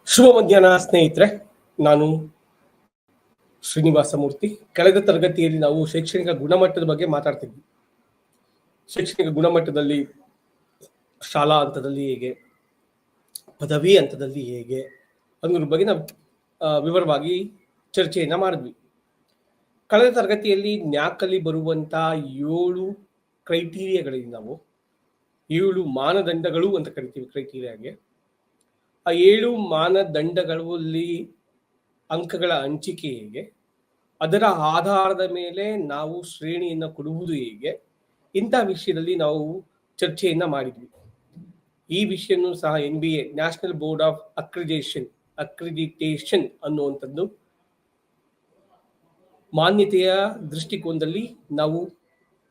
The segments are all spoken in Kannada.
ಶುಭ ಮಧ್ಯಾಹ್ನ ಸ್ನೇಹಿತರೆ. ನಾನು ಶ್ರೀನಿವಾಸ ಮೂರ್ತಿ. ಕಳೆದ ತರಗತಿಯಲ್ಲಿ ನಾವು ಶೈಕ್ಷಣಿಕ ಗುಣಮಟ್ಟದ ಬಗ್ಗೆ ಮಾತಾಡ್ತಿದ್ವಿ. ಶೈಕ್ಷಣಿಕ ಗುಣಮಟ್ಟದಲ್ಲಿ ಶಾಲಾ ಹಂತದಲ್ಲಿ ಹೇಗೆ, ಪದವಿ ಹಂತದಲ್ಲಿ ಹೇಗೆ ಅನ್ನೋದ್ರ ಬಗ್ಗೆ ನಾವು ವಿವರವಾಗಿ ಚರ್ಚೆಯನ್ನ ಮಾಡಿದ್ವಿ. ಕಳೆದ ತರಗತಿಯಲ್ಲಿ ನ್ಯಾಕಲ್ಲಿ ಬರುವಂತ 7 ಕ್ರೈಟೀರಿಯಾಗಳಿಂದ ನಾವು 7 ಮಾನದಂಡಗಳು ಅಂತ ಕರಿತೀವಿ ಕ್ರೈಟೀರಿಯಾಗೆ. ಆ 7 ಮಾನದಂಡಗಳಲ್ಲಿ ಅಂಕಗಳ ಹಂಚಿಕೆ ಹೇಗೆ, ಅದರ ಆಧಾರದ ಮೇಲೆ ನಾವು ಶ್ರೇಣಿಯನ್ನು ಕೊಡುವುದು ಹೇಗೆ, ಇಂಥ ವಿಷಯದಲ್ಲಿ ನಾವು ಚರ್ಚೆಯನ್ನ ಮಾಡಿದ್ವಿ. ಈ ವಿಷಯನೂ ಸಹ NBA national board of accreditation ಅನ್ನುವಂಥದ್ದು ಮಾನ್ಯತೆಯ ದೃಷ್ಟಿಕೋನದಲ್ಲಿ ನಾವು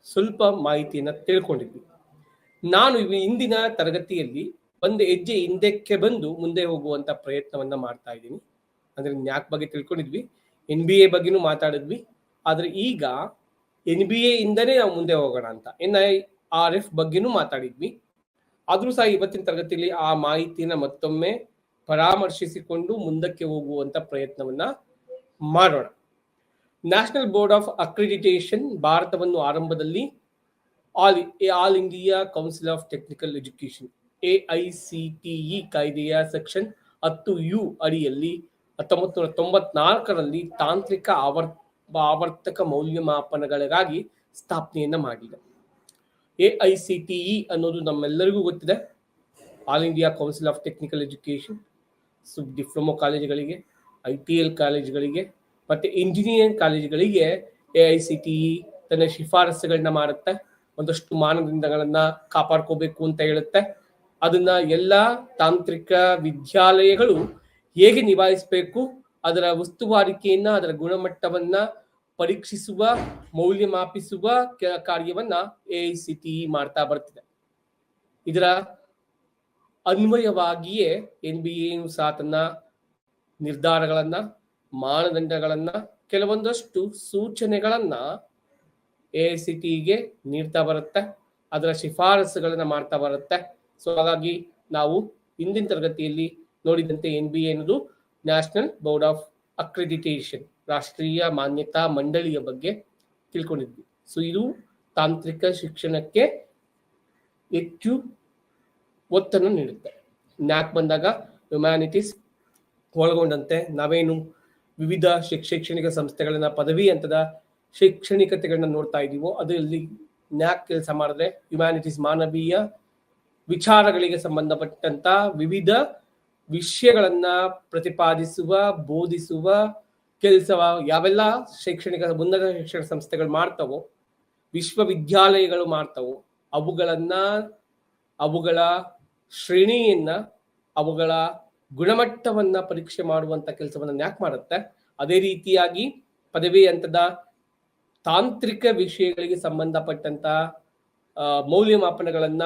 ಸ್ವಲ್ಪ ಮಾಹಿತಿಯನ್ನು ತಿಳ್ಕೊಂಡಿದ್ವಿ. ನಾನು ಇಂದಿನ ತರಗತಿಯಲ್ಲಿ ಒಂದು ಹೆಜ್ಜೆ ಹಿಂದಕ್ಕೆ ಬಂದು ಮುಂದೆ ಹೋಗುವಂತ ಪ್ರಯತ್ನವನ್ನ ಮಾಡ್ತಾ ಇದ್ದೀನಿ. ಅಂದ್ರೆ ನ್ಯಾಕ್ ಬಗ್ಗೆ ತಿಳ್ಕೊಂಡಿದ್ವಿ, NBA ಬಗ್ಗೆನೂ ಮಾತಾಡಿದ್ವಿ. ಆದ್ರೆ ಈಗ NBA ಇಂದನೇ ನಾವು ಮುಂದೆ ಹೋಗೋಣ ಅಂತ NIRF ಬಗ್ಗೆನೂ ಮಾತಾಡಿದ್ವಿ. ಆದ್ರೂ ಸಹ ಇವತ್ತಿನ ತರಗತಿಯಲ್ಲಿ ಆ ಮಾಹಿತಿನ ಮತ್ತೊಮ್ಮೆ ಪರಾಮರ್ಶಿಸಿಕೊಂಡು ಮುಂದಕ್ಕೆ ಹೋಗುವಂತ ಪ್ರಯತ್ನವನ್ನ ಮಾಡೋಣ. ನ್ಯಾಷನಲ್ ಬೋರ್ಡ್ ಆಫ್ ಅಕ್ರಿಡಿಟೇಷನ್ ಭಾರತವನ್ನು ಆರಂಭದಲ್ಲಿ all India council of technical education AICTE ಕಾಯ್ದೆಯ ಸೆಕ್ಷನ್ 10U ಅಡಿಯಲ್ಲಿ 1994ರಲ್ಲಿ ತಾಂತ್ರಿಕ ಆವರ್ತಕ ಮೌಲ್ಯಮಾಪನಗಳಿಗಾಗಿ ಸ್ಥಾಪನೆಯನ್ನ ಮಾಡಿದೆ. AICTE ಅನ್ನೋದು ನಮ್ಮೆಲ್ಲರಿಗೂ ಗೊತ್ತಿದೆ. All India council of technical education diploma ಕಾಲೇಜುಗಳಿಗೆ, ITL ಕಾಲೇಜುಗಳಿಗೆ ಮತ್ತೆ ಇಂಜಿನಿಯರಿಂಗ್ ಕಾಲೇಜುಗಳಿಗೆ AICTE ತನ್ನ ಶಿಫಾರಸುಗಳನ್ನ ಮಾಡುತ್ತೆ. ಒಂದಷ್ಟು ಮಾನದಂಡಗಳನ್ನ ಕಾಪಾಡ್ಕೋಬೇಕು ಅಂತ ಹೇಳುತ್ತೆ. ಅದನ್ನ ಎಲ್ಲ ತಾಂತ್ರಿಕ ವಿದ್ಯಾಲಯಗಳು ಹೇಗೆ ನಿಭಾಯಿಸಬೇಕು, ಅದರ ಉಸ್ತುವಾರಿಕೆಯನ್ನ, ಅದರ ಗುಣಮಟ್ಟವನ್ನ ಪರೀಕ್ಷಿಸುವ, ಮೌಲ್ಯಮಾಪಿಸುವ ಕಾರ್ಯವನ್ನ AICTE ಮಾಡ್ತಾ ಬರ್ತಿದೆ. ಇದರ ಅನ್ವಯವಾಗಿಯೇ NBA ಸಹ ತನ್ನ ನಿರ್ಧಾರಗಳನ್ನ, ಮಾನದಂಡಗಳನ್ನ, ಕೆಲವೊಂದಷ್ಟು ಸೂಚನೆಗಳನ್ನ AICTEಗೆ ನೀಡ್ತಾ ಬರುತ್ತೆ, ಅದರ ಶಿಫಾರಸುಗಳನ್ನ ಮಾಡ್ತಾ ಬರುತ್ತೆ. ಸೊ ಹಾಗಾಗಿ ನಾವು ಇಂದಿನ ತರಗತಿಯಲ್ಲಿ ನೋಡಿದಂತೆ NBA ಅನ್ನೋದು ನ್ಯಾಷನಲ್ ಬೋರ್ಡ್ ಆಫ್ ಅಕ್ರಿಡಿಟೇಷನ್, ರಾಷ್ಟ್ರೀಯ ಮಾನ್ಯತಾ ಮಂಡಳಿಯ ಬಗ್ಗೆ ತಿಳ್ಕೊಂಡಿದ್ವಿ. ಸೊ ಇದು ತಾಂತ್ರಿಕ ಶಿಕ್ಷಣಕ್ಕೆ ಹೆಚ್ಚು ಒತ್ತನ್ನು ನೀಡುತ್ತೆ. ನ್ಯಾಕ್ ಬಂದಾಗ ಹ್ಯುಮ್ಯಾನಿಟೀಸ್ ಒಳಗೊಂಡಂತೆ ನಾವೇನು ವಿವಿಧ ಶೈಕ್ಷಣಿಕ ಸಂಸ್ಥೆಗಳನ್ನ ಪದವಿ ಹಂತದ ಶೈಕ್ಷಣಿಕತೆಗಳನ್ನ ನೋಡ್ತಾ ಇದೀವೋ, ಅದರಲ್ಲಿ ನ್ಯಾಕ್ ಕೆಲಸ ಮಾಡಿದ್ರೆ ಹ್ಯುಮ್ಯಾನಿಟೀಸ್ ಮಾನವೀಯ ವಿಚಾರಗಳಿಗೆ ಸಂಬಂಧಪಟ್ಟಂತ ವಿವಿಧ ವಿಷಯಗಳನ್ನ ಪ್ರತಿಪಾದಿಸುವ, ಬೋಧಿಸುವ ಕೆಲಸ ಯಾವೆಲ್ಲ ಉನ್ನತ ಶಿಕ್ಷಣ ಸಂಸ್ಥೆಗಳು ಮಾಡ್ತಾವೋ, ವಿಶ್ವವಿದ್ಯಾಲಯಗಳು ಮಾಡ್ತಾವೋ, ಅವುಗಳ ಶ್ರೇಣಿಯನ್ನ, ಅವುಗಳ ಗುಣಮಟ್ಟವನ್ನ ಪರೀಕ್ಷೆ ಮಾಡುವಂತ ಕೆಲಸವನ್ನ ನ್ಯಾಕ್ ಮಾಡುತ್ತೆ. ಅದೇ ರೀತಿಯಾಗಿ ಪದವಿ ಹಂತದ ತಾಂತ್ರಿಕ ವಿಷಯಗಳಿಗೆ ಸಂಬಂಧಪಟ್ಟಂತ ಮೌಲ್ಯಮಾಪನಗಳನ್ನ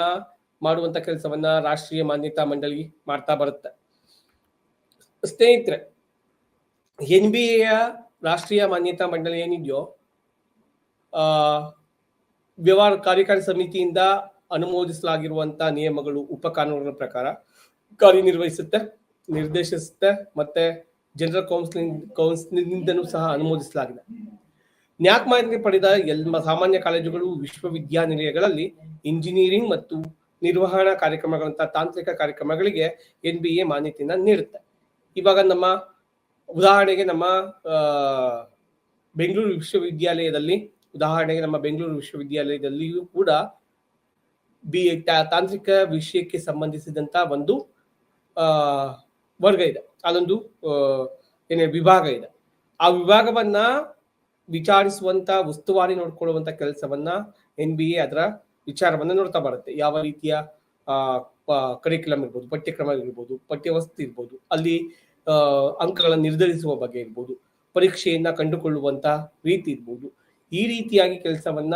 ಮಾಡುವಂತ ಕೆಲಸವನ್ನ ರಾಷ್ಟ್ರೀಯ ಮಾನ್ಯತಾ ಮಂಡಳಿ ಮಾಡ್ತಾ ಬರುತ್ತೆ. ಸ್ನೇಹಿತರೆ, NBAಯ ರಾಷ್ಟ್ರೀಯ ಮಾನ್ಯತಾ ಮಂಡಳಿ ಏನಿದೆಯೋ, ವ್ಯವಹಾರ ಕಾರ್ಯಕಾರಿ ಸಮಿತಿಯಿಂದ ಅನುಮೋದಿಸಲಾಗಿರುವಂತ ನಿಯಮಗಳು, ಉಪಕಾನೂನುಗಳ ಪ್ರಕಾರ ಕಾರ್ಯನಿರ್ವಹಿಸುತ್ತೆ, ನಿರ್ದೇಶಿಸುತ್ತೆ, ಮತ್ತೆ ಜನರಲ್ ಕೌನ್ಸಿಲಿಂದನೂ ಸಹ ಅನುಮೋದಿಸಲಾಗಿದೆ. ನ್ಯಾಕ್ ಮಾನ್ಯತೆ ಪಡೆದ ಎಲ್ಲ ಸಾಮಾನ್ಯ ಕಾಲೇಜುಗಳು, ವಿಶ್ವವಿದ್ಯಾನಿಲಯಗಳಲ್ಲಿ ಇಂಜಿನಿಯರಿಂಗ್ ಮತ್ತು ನಿರ್ವಹಣಾ ಕಾರ್ಯಕ್ರಮಗಳಂತಹ ತಾಂತ್ರಿಕ ಕಾರ್ಯಕ್ರಮಗಳಿಗೆ NBA ಮಾನ್ಯತೆಯನ್ನ ನೀಡುತ್ತೆ. ಇವಾಗ ನಮ್ಮ ಉದಾಹರಣೆಗೆ ನಮ್ಮ ಬೆಂಗಳೂರು ವಿಶ್ವವಿದ್ಯಾಲಯದಲ್ಲಿಯೂ ಕೂಡ ತಾಂತ್ರಿಕ ವಿಷಯಕ್ಕೆ ಸಂಬಂಧಿಸಿದಂತ ಒಂದು ವರ್ಗ ಇದೆ, ಅದೊಂದು ವಿಭಾಗ ಇದೆ. ಆ ವಿಭಾಗವನ್ನ ವಿಚಾರಿಸುವಂತ, ಉಸ್ತುವಾರಿ ನೋಡ್ಕೊಳ್ಳುವಂತ ಕೆಲಸವನ್ನ NBA ಅದರ ವಿಚಾರವನ್ನ ನೋಡ್ತಾ ಬರುತ್ತೆ. ಯಾವ ರೀತಿಯ ಕರಿಕ್ಯುಲಮ್ ಇರ್ಬೋದು, ಪಠ್ಯಕ್ರಮ ಇರ್ಬೋದು, ಪಠ್ಯವಸ್ತು ಇರ್ಬೋದು, ಅಲ್ಲಿ ಅಂಕಗಳನ್ನು ನಿರ್ಧರಿಸುವ ಬಗ್ಗೆ ಇರ್ಬೋದು, ಪರೀಕ್ಷೆಯನ್ನ ಕಂಡುಕೊಳ್ಳುವಂತ ರೀತಿ ಇರ್ಬೋದು, ಈ ರೀತಿಯಾಗಿ ಕೆಲಸವನ್ನ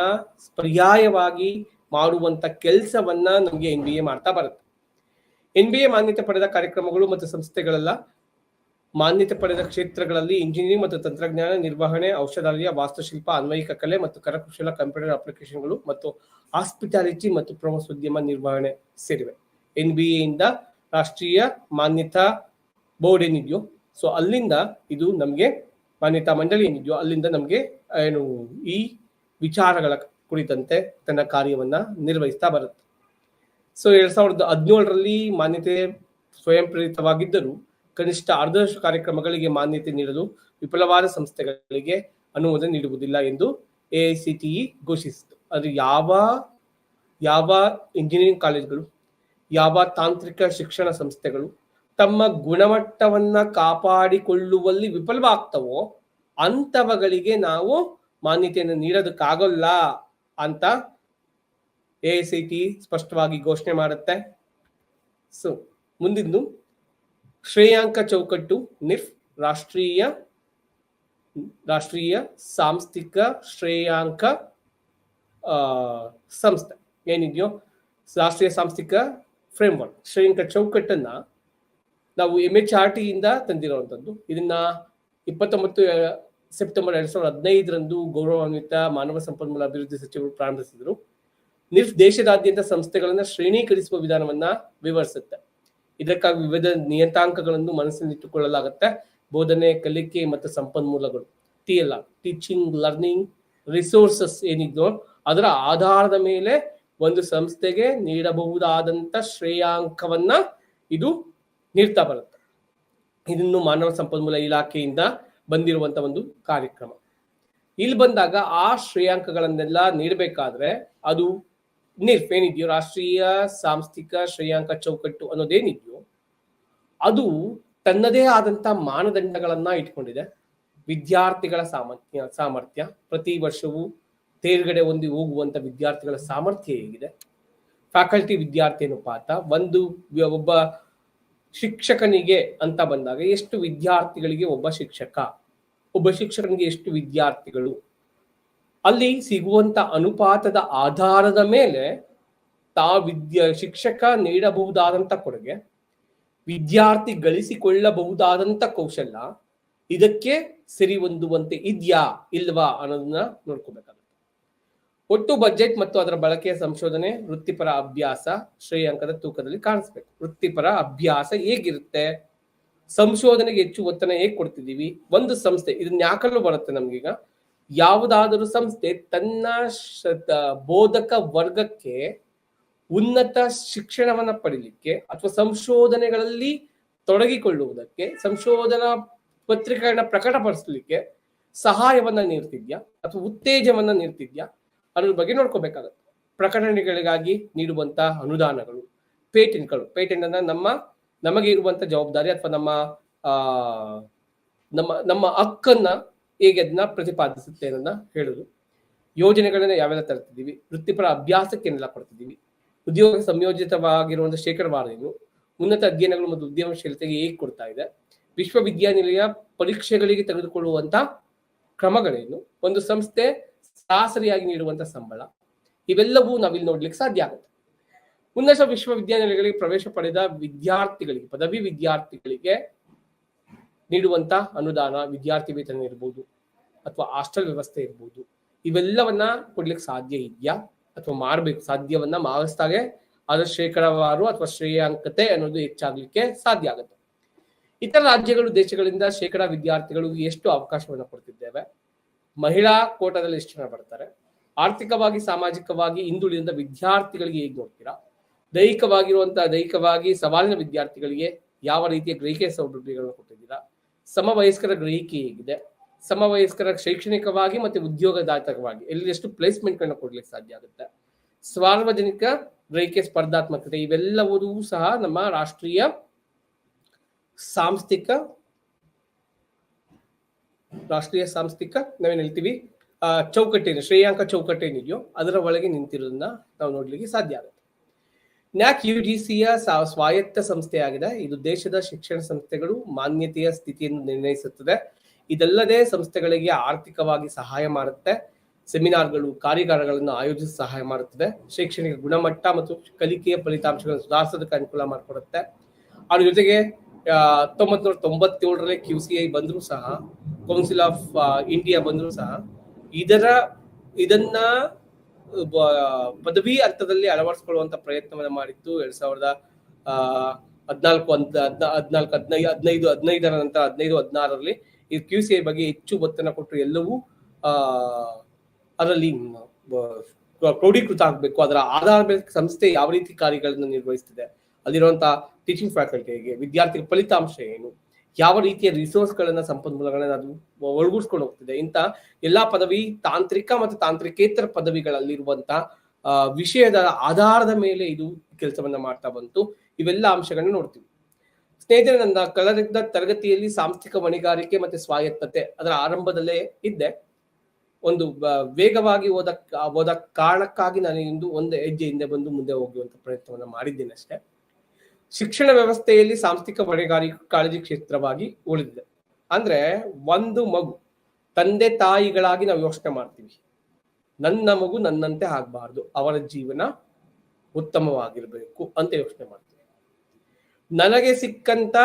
ಪರ್ಯಾಯವಾಗಿ ಮಾಡುವಂತ ಕೆಲಸವನ್ನ ನಮಗೆ NBA ಮಾಡ್ತಾ ಬರುತ್ತೆ. NBA ಮಾನ್ಯತೆ ಪಡೆದ ಕಾರ್ಯಕ್ರಮಗಳು ಮತ್ತು ಸಂಸ್ಥೆಗಳೆಲ್ಲ ಮಾನ್ಯತೆ ಪಡೆದ ಕ್ಷೇತ್ರಗಳಲ್ಲಿ ಇಂಜಿನಿಯರಿಂಗ್ ಮತ್ತು ತಂತ್ರಜ್ಞಾನ, ನಿರ್ವಹಣೆ, ಔಷಧಾಲಯ, ವಾಸ್ತುಶಿಲ್ಪ, ಅನ್ವಯಿಕ ಕಲೆ ಮತ್ತು ಕರಕುಶಲ, ಕಂಪ್ಯೂಟರ್ ಅಪ್ಲಿಕೇಶನ್ಗಳು ಮತ್ತು ಹಾಸ್ಪಿಟಾಲಿಟಿ ಮತ್ತು ಪ್ರವಾಸೋದ್ಯಮ ನಿರ್ವಹಣೆ ಸೇರಿವೆ. NBA ಇಂದ ರಾಷ್ಟ್ರೀಯ ಮಾನ್ಯತಾ ಬೋರ್ಡ್ ಏನಿದೆಯೋ, ಸೊ ಅಲ್ಲಿಂದ ಇದು ನಮಗೆ ಮಾನ್ಯತಾ ಮಂಡಳಿ ಏನಿದೆಯೋ ಅಲ್ಲಿಂದ ನಮಗೆ ಏನು ಈ ವಿಚಾರಗಳ ಕುರಿತಂತೆ ತನ್ನ ಕಾರ್ಯವನ್ನ ನಿರ್ವಹಿಸ್ತಾ ಬರುತ್ತೆ. ಸೊ 2017ರಲ್ಲಿ ಮಾನ್ಯತೆ ಸ್ವಯಂ ಪ್ರೇರಿತವಾಗಿದ್ದರೂ ಕನಿಷ್ಠ ಅರ್ಧದಷ್ಟು ಕಾರ್ಯಕ್ರಮಗಳಿಗೆ ಮಾನ್ಯತೆ ನೀಡಲು ವಿಫಲವಾದ ಸಂಸ್ಥೆಗಳಿಗೆ ಅನುಮೋದನೆ ನೀಡುವುದಿಲ್ಲ ಎಂದು AICTE ಘೋಷಿಸಿತು. ಅದು ಯಾವ ಇಂಜಿನಿಯರಿಂಗ್ ಕಾಲೇಜುಗಳು, ಯಾವ ತಾಂತ್ರಿಕ ಶಿಕ್ಷಣ ಸಂಸ್ಥೆಗಳು ತಮ್ಮ ಗುಣಮಟ್ಟವನ್ನ ಕಾಪಾಡಿಕೊಳ್ಳುವಲ್ಲಿ ವಿಫಲವಾಗ್ತವೋ ಅಂತವಗಳಿಗೆ ನಾವು ಮಾನ್ಯತೆಯನ್ನು ನೀಡೋದಕ್ಕಾಗಲ್ಲ ಅಂತ AICTE ಸ್ಪಷ್ಟವಾಗಿ ಘೋಷಣೆ ಮಾಡುತ್ತೆ. ಸೊ ಮುಂದಿದ್ದು ಶ್ರೇಯಾಂಕ ಚೌಕಟ್ಟು ನಿಫ್ ರಾಷ್ಟ್ರೀಯ ಸಾಂಸ್ಥಿಕ ಶ್ರೇಯಾಂಕ ಸಂಸ್ಥೆ ಏನಿದೆಯೋ, ರಾಷ್ಟ್ರೀಯ ಸಾಂಸ್ಥಿಕ ಫ್ರೇಮ್ವರ್ಕ್ ಶ್ರೇಯಾಂಕ ಚೌಕಟ್ಟನ್ನ ನಾವು MHRT ಇಂದ ತಂದಿರುವಂಥದ್ದು. ಇದನ್ನ 29 ಸೆಪ್ಟೆಂಬರ್ 2015ರಂದು ಗೌರವಾನ್ವಿತ ಮಾನವ ಸಂಪನ್ಮೂಲ ಅಭಿವೃದ್ಧಿ ಸಚಿವರು ಪ್ರಾರಂಭಿಸಿದರು. ನಿಫ್ ದೇಶದಾದ್ಯಂತ ಸಂಸ್ಥೆಗಳನ್ನ ಶ್ರೇಣೀಕರಿಸುವ ವಿಧಾನವನ್ನ ವಿವರಿಸುತ್ತೆ. ಇದಕ್ಕಾಗಿ ವಿವಿಧ ನಿಯತಾಂಕಗಳನ್ನು ಮನಸ್ಸಿನಲ್ಲಿಟ್ಟುಕೊಳ್ಳಲಾಗುತ್ತೆ. ಬೋಧನೆ, ಕಲಿಕೆ ಮತ್ತು ಸಂಪನ್ಮೂಲಗಳು, TLR ಟೀಚಿಂಗ್ ಲರ್ನಿಂಗ್ ರಿಸೋರ್ಸಸ್ ಏನಿದೋ ಅದರ ಆಧಾರದ ಮೇಲೆ ಒಂದು ಸಂಸ್ಥೆಗೆ ನೀಡಬಹುದಾದಂತ ಶ್ರೇಯಾಂಕವನ್ನ ಇದು ನೀಡ್ತಾ ಬರುತ್ತೆ. ಇದನ್ನು ಮಾನವ ಸಂಪನ್ಮೂಲ ಇಲಾಖೆಯಿಂದ ಬಂದಿರುವಂತ ಒಂದು ಕಾರ್ಯಕ್ರಮ. ಇಲ್ಲಿ ಬಂದಾಗ ಆ ಶ್ರೇಯಾಂಕಗಳನ್ನೆಲ್ಲ ನೀಡಬೇಕಾದ್ರೆ ಅದು ನಿಫ್ ಏನಿದೆಯೋ, ರಾಷ್ಟ್ರೀಯ ಸಾಂಸ್ಥಿಕ ಶ್ರೇಯಾಂಕ ಚೌಕಟ್ಟು ಅನ್ನೋದೇನಿದೆಯೋ ಅದು ತನ್ನದೇ ಆದಂತ ಮಾನದಂಡಗಳನ್ನ ಇಟ್ಕೊಂಡಿದೆ. ವಿದ್ಯಾರ್ಥಿಗಳ ಸಾಮರ್ಥ್ಯ, ಪ್ರತಿ ವರ್ಷವೂ ತೇರ್ಗಡೆ ಹೊಂದಿ ಹೋಗುವಂತ ವಿದ್ಯಾರ್ಥಿಗಳ ಸಾಮರ್ಥ್ಯ ಹೇಗಿದೆ, ಫ್ಯಾಕಲ್ಟಿ ವಿದ್ಯಾರ್ಥಿ ಅನುಪಾತ, ಒಬ್ಬ ಶಿಕ್ಷಕನಿಗೆ ಅಂತ ಬಂದಾಗ ಎಷ್ಟು ವಿದ್ಯಾರ್ಥಿಗಳಿಗೆ ಒಬ್ಬ ಶಿಕ್ಷಕನಿಗೆ ಎಷ್ಟು ವಿದ್ಯಾರ್ಥಿಗಳು, ಅಲ್ಲಿ ಸಿಗುವಂತ ಅನುಪಾತದ ಆಧಾರದ ಮೇಲೆ ಶಿಕ್ಷಕ ನೀಡಬಹುದಾದಂತ ಕೊಡುಗೆ, ವಿದ್ಯಾರ್ಥಿ ಗಳಿಸಿಕೊಳ್ಳಬಹುದಾದಂತ ಕೌಶಲ್ಯ ಇದಕ್ಕೆ ಸರಿ ಹೊಂದುವಂತೆ ಇದೆಯಾ ಇಲ್ವಾ ಅನ್ನೋದನ್ನ ನೋಡ್ಕೋಬೇಕಾಗುತ್ತೆ. ಒಟ್ಟು ಬಜೆಟ್ ಮತ್ತು ಅದರ ಬಳಕೆಯ ಸಂಶೋಧನೆ, ವೃತ್ತಿಪರ ಅಭ್ಯಾಸ ಶ್ರೇಯಾಂಕದ ತೂಕದಲ್ಲಿ ಕಾಣಿಸ್ಬೇಕು. ವೃತ್ತಿಪರ ಅಭ್ಯಾಸ ಹೇಗಿರುತ್ತೆ, ಸಂಶೋಧನೆಗೆ ಹೆಚ್ಚು ಒತ್ತನ್ನು ಹೇಗೆ ಕೊಡ್ತಿದ್ದೀವಿ, ಒಂದು ಸಂಸ್ಥೆ ಇದನ್ನ ಯಾಕಲ್ಲೂ ಬರುತ್ತೆ ನಮ್ಗೀಗ, ಯಾವುದಾದರೂ ಸಂಸ್ಥೆ ತನ್ನ ಬೋಧಕ ವರ್ಗಕ್ಕೆ ಉನ್ನತ ಶಿಕ್ಷಣವನ್ನ ಪಡಿಲಿಕ್ಕೆ ಅಥವಾ ಸಂಶೋಧನೆಗಳಲ್ಲಿ ತೊಡಗಿಕೊಳ್ಳುವುದಕ್ಕೆ, ಸಂಶೋಧನಾ ಪತ್ರಿಕೆಗಳನ್ನ ಪ್ರಕಟಪಡಿಸಲಿಕ್ಕೆ ಸಹಾಯವನ್ನ ನೀಡ್ತಿದ್ಯಾ ಅಥವಾ ಉತ್ತೇಜವನ್ನ ನೀಡ್ತಿದ್ಯಾ ಅನ್ನೋದ್ರ ಬಗ್ಗೆ ನೋಡ್ಕೋಬೇಕಾಗತ್ತೆ. ಪ್ರಕಟಣೆಗಳಿಗಾಗಿ ನೀಡುವಂತ ಅನುದಾನಗಳು, ಪೇಟೆಂಟ್ ಅನ್ನ ನಮಗೆ ಇರುವಂತ ಜವಾಬ್ದಾರಿ ಅಥವಾ ನಮ್ಮ ಹಕ್ಕನ್ನ ಹೇಗೆ ಅದನ್ನ ಪ್ರತಿಪಾದಿಸುತ್ತೆ ಅನ್ನೋದನ್ನ ಹೇಳುದು. ಯೋಜನೆಗಳನ್ನ ಯಾವೆಲ್ಲ ತರ್ತಿದ್ದೀವಿ, ವೃತ್ತಿಪರ ಅಭ್ಯಾಸಕ್ಕೆ ಏನೆಲ್ಲ ಕೊಡ್ತಿದ್ದೀವಿ, ಉದ್ಯೋಗ ಸಂಯೋಜಿತವಾಗಿರುವಂತಹ ಶೇಕಡಾವಾರು ಏನು, ಉನ್ನತ ಅಧ್ಯಯನಗಳು ಮತ್ತು ಉದ್ಯಮಶೀಲತೆಗೆ ಹೇಗೆ ಕೊಡ್ತಾ ಇದೆ, ವಿಶ್ವವಿದ್ಯಾನಿಲಯ ಪರೀಕ್ಷೆಗಳಿಗೆ ತೆಗೆದುಕೊಳ್ಳುವಂತ ಕ್ರಮಗಳೇನು, ಒಂದು ಸಂಸ್ಥೆ ಸರಾಸರಿಯಾಗಿ ನೀಡುವಂತ ಸಂಬಳ, ಇವೆಲ್ಲವೂ ನಾವಿಲ್ಲಿ ನೋಡ್ಲಿಕ್ಕೆ ಸಾಧ್ಯ ಆಗುತ್ತೆ. ಉನ್ನತ ವಿಶ್ವವಿದ್ಯಾನಿಲಯಗಳಿಗೆ ಪ್ರವೇಶ ಪಡೆದ ವಿದ್ಯಾರ್ಥಿಗಳಿಗೆ, ಪದವಿ ವಿದ್ಯಾರ್ಥಿಗಳಿಗೆ ನೀಡುವಂತ ಅನುದಾನ, ವಿದ್ಯಾರ್ಥಿ ವೇತನ ಇರ್ಬೋದು ಅಥವಾ ಹಾಸ್ಟೆಲ್ ವ್ಯವಸ್ಥೆ ಇರ್ಬೋದು, ಇವೆಲ್ಲವನ್ನ ಕೊಡ್ಲಿಕ್ಕೆ ಸಾಧ್ಯ ಇದೆಯಾ ಅಥವಾ ಮಾಡಬೇಕು, ಸಾಧ್ಯವನ್ನ ಮಾಡಿಸ್ದಾಗೆ ಅದರ ಶೇಕಡಾವಾರು ಅಥವಾ ಶ್ರೇಯಾಂಕತೆ ಅನ್ನೋದು ಹೆಚ್ಚಾಗ್ಲಿಕ್ಕೆ ಸಾಧ್ಯ ಆಗುತ್ತೆ. ಇತರ ರಾಜ್ಯಗಳು, ದೇಶಗಳಿಂದ ಶೇಕಡಾ ವಿದ್ಯಾರ್ಥಿಗಳು ಎಷ್ಟು ಅವಕಾಶವನ್ನ ಕೊಡ್ತಿದ್ದೇವೆ, ಮಹಿಳಾ ಕೋಟಾದಲ್ಲಿ ಎಷ್ಟು ಜನ ಬರ್ತಾರೆ, ಆರ್ಥಿಕವಾಗಿ ಸಾಮಾಜಿಕವಾಗಿ ಹಿಂದುಳಿದ ವಿದ್ಯಾರ್ಥಿಗಳಿಗೆ ಹೇಗೆ ನೋಡ್ತೀರಾ, ದೈಹಿಕವಾಗಿ ಸವಾಲಿನ ವಿದ್ಯಾರ್ಥಿಗಳಿಗೆ ಯಾವ ರೀತಿಯ ಗ್ರಹಿಕೆ ಸೌಲಭ್ಯಗಳನ್ನು ಕೊಟ್ಟಿದ್ದೀರಾ, ಸಮವಯಸ್ಕರ ಗ್ರಹಿಕೆ ಹೇಗಿದೆ, ಸಮವಯಸ್ಕರ ಶೈಕ್ಷಣಿಕವಾಗಿ ಮತ್ತೆ ಉದ್ಯೋಗದಾಯಕವಾಗಿ ಎಲ್ಲಿ ಎಷ್ಟು ಪ್ಲೇಸ್ಮೆಂಟ್ಗಳನ್ನ ಕೊಡ್ಲಿಕ್ಕೆ ಸಾಧ್ಯ ಆಗುತ್ತೆ, ಸಾರ್ವಜನಿಕ ಗ್ರಹಿಕೆ ಸ್ಪರ್ಧಾತ್ಮಕತೆ, ಇವೆಲ್ಲವೂ ಸಹ ನಮ್ಮ ರಾಷ್ಟ್ರೀಯ ಸಾಂಸ್ಥಿಕ ನಾವೇನ್ ಹೇಳ್ತೀವಿ ಚೌಕಟ್ಟೇನು, ಶ್ರೇಯಾಂಕ ಚೌಕಟ್ಟೇನಿದೆಯೋ ಅದರ ಒಳಗೆ ನಿಂತಿರೋದನ್ನ ನಾವು ನೋಡ್ಲಿಕ್ಕೆ ಸಾಧ್ಯ ಆಗುತ್ತೆ. ನ್ಯಾಕ್ UGCಯ ಸ್ವಾಯತ್ತ ಸಂಸ್ಥೆಯಾಗಿದೆ. ಇದು ದೇಶದ ಶಿಕ್ಷಣ ಸಂಸ್ಥೆಗಳು ಮಾನ್ಯತೆಯ ಸ್ಥಿತಿಯನ್ನು ನಿರ್ಣಯಿಸುತ್ತದೆ. ಇದಲ್ಲದೆ ಸಂಸ್ಥೆಗಳಿಗೆ ಆರ್ಥಿಕವಾಗಿ ಸಹಾಯ ಮಾಡುತ್ತೆ, ಸೆಮಿನಾರ್ಗಳು, ಕಾರ್ಯಾಗಾರಗಳನ್ನು ಆಯೋಜಿಸಿ ಸಹಾಯ ಮಾಡುತ್ತದೆ, ಶೈಕ್ಷಣಿಕ ಗುಣಮಟ್ಟ ಮತ್ತು ಕಲಿಕೆಯ ಫಲಿತಾಂಶಗಳನ್ನು ಸುಧಾರಿಸೋದಕ್ಕೆ ಅನುಕೂಲ ಮಾಡಿಕೊಡುತ್ತೆ. ಅದ್ರ ಜೊತೆಗೆ 1997ರಲ್ಲಿ QCI ಬಂದರೂ ಸಹ, ಕೌನ್ಸಿಲ್ ಆಫ್ ಇಂಡಿಯಾ ಬಂದರೂ ಸಹ ಇದನ್ನ ಪದವಿ ಅರ್ಥದಲ್ಲಿ ಅಳವಡಿಸಿಕೊಳ್ಳುವಂತ ಪ್ರಯತ್ನವನ್ನ ಮಾಡಿತ್ತು. ಹದಿನೈದರ ನಂತರ 15-16ರಲ್ಲಿ ಈ QCI ಬಗ್ಗೆ ಹೆಚ್ಚು ಒತ್ತನ್ನು ಕೊಟ್ಟರು. ಎಲ್ಲವೂ ಅದರಲ್ಲಿ ಕ್ರೋಢೀಕೃತ ಆಗಬೇಕು. ಅದರ ಆಧಾರದ ಮೇಲೆ ಸಂಸ್ಥೆ ಯಾವ ರೀತಿ ಕಾರ್ಯಗಳನ್ನು ನಿರ್ವಹಿಸ್ತಿದೆ, ಅಲ್ಲಿರುವಂತಹ ಟೀಚಿಂಗ್ ಫ್ಯಾಕಲ್ಟಿಗೆ, ವಿದ್ಯಾರ್ಥಿಗಳ ಫಲಿತಾಂಶ ಏನು, ಯಾವ ರೀತಿಯ ರಿಸೋರ್ಸ್ಗಳನ್ನ, ಸಂಪನ್ಮೂಲಗಳನ್ನ ಅದು ಒಳಗೂಡಿಸ್ಕೊಂಡು ಹೋಗ್ತಿದೆ, ಇಂಥ ಎಲ್ಲಾ ಪದವಿ, ತಾಂತ್ರಿಕ ಮತ್ತು ತಾಂತ್ರಿಕೇತರ ಪದವಿಗಳಲ್ಲಿರುವಂತಹ ವಿಷಯದ ಆಧಾರದ ಮೇಲೆ ಇದು ಕೆಲಸವನ್ನ ಮಾಡ್ತಾ ಬಂತು. ಇವೆಲ್ಲ ಅಂಶಗಳನ್ನ ನೋಡ್ತೀವಿ. ಸ್ನೇಹಿತರೆ, ನನ್ನ ಕಳೆದ ತರಗತಿಯಲ್ಲಿ ಸಾಂಸ್ಥಿಕ ಹೊಣೆಗಾರಿಕೆ ಮತ್ತೆ ಸ್ವಾಯತ್ತತೆ ಅದರ ಆರಂಭದಲ್ಲೇ ಇದ್ದೆ. ಒಂದು ವೇಗವಾಗಿ ಓದ ಕಾರಣಕ್ಕಾಗಿ ನಾನು ಇಂದು ಒಂದು ಹೆಜ್ಜೆ ಹಿಂದೆ ಬಂದು ಮುಂದೆ ಹೋಗುವಂತ ಪ್ರಯತ್ನವನ್ನ ಮಾಡಿದ್ದೇನೆ ಅಷ್ಟೇ. ಶಿಕ್ಷಣ ವ್ಯವಸ್ಥೆಯಲ್ಲಿ ಸಾಂಸ್ಥಿಕ ಹೊಣೆಗಾರಿಕೆ ಕಾಳಜಿ ಕ್ಷೇತ್ರವಾಗಿ ಉಳಿದಿದೆ. ಅಂದ್ರೆ ಒಂದು ಮಗು ತಂದೆ ತಾಯಿಗಳಾಗಿ ನಾವು ಯೋಚನೆ ಮಾಡ್ತೀವಿ, ನನ್ನ ಮಗು ನನ್ನಂತೆ ಆಗ್ಬಾರ್ದು, ಅವರ ಜೀವನ ಉತ್ತಮವಾಗಿರ್ಬೇಕು ಅಂತ ಯೋಚನೆ ಮಾಡ್ತೀವಿ. ನನಗೆ ಸಿಕ್ಕಂತ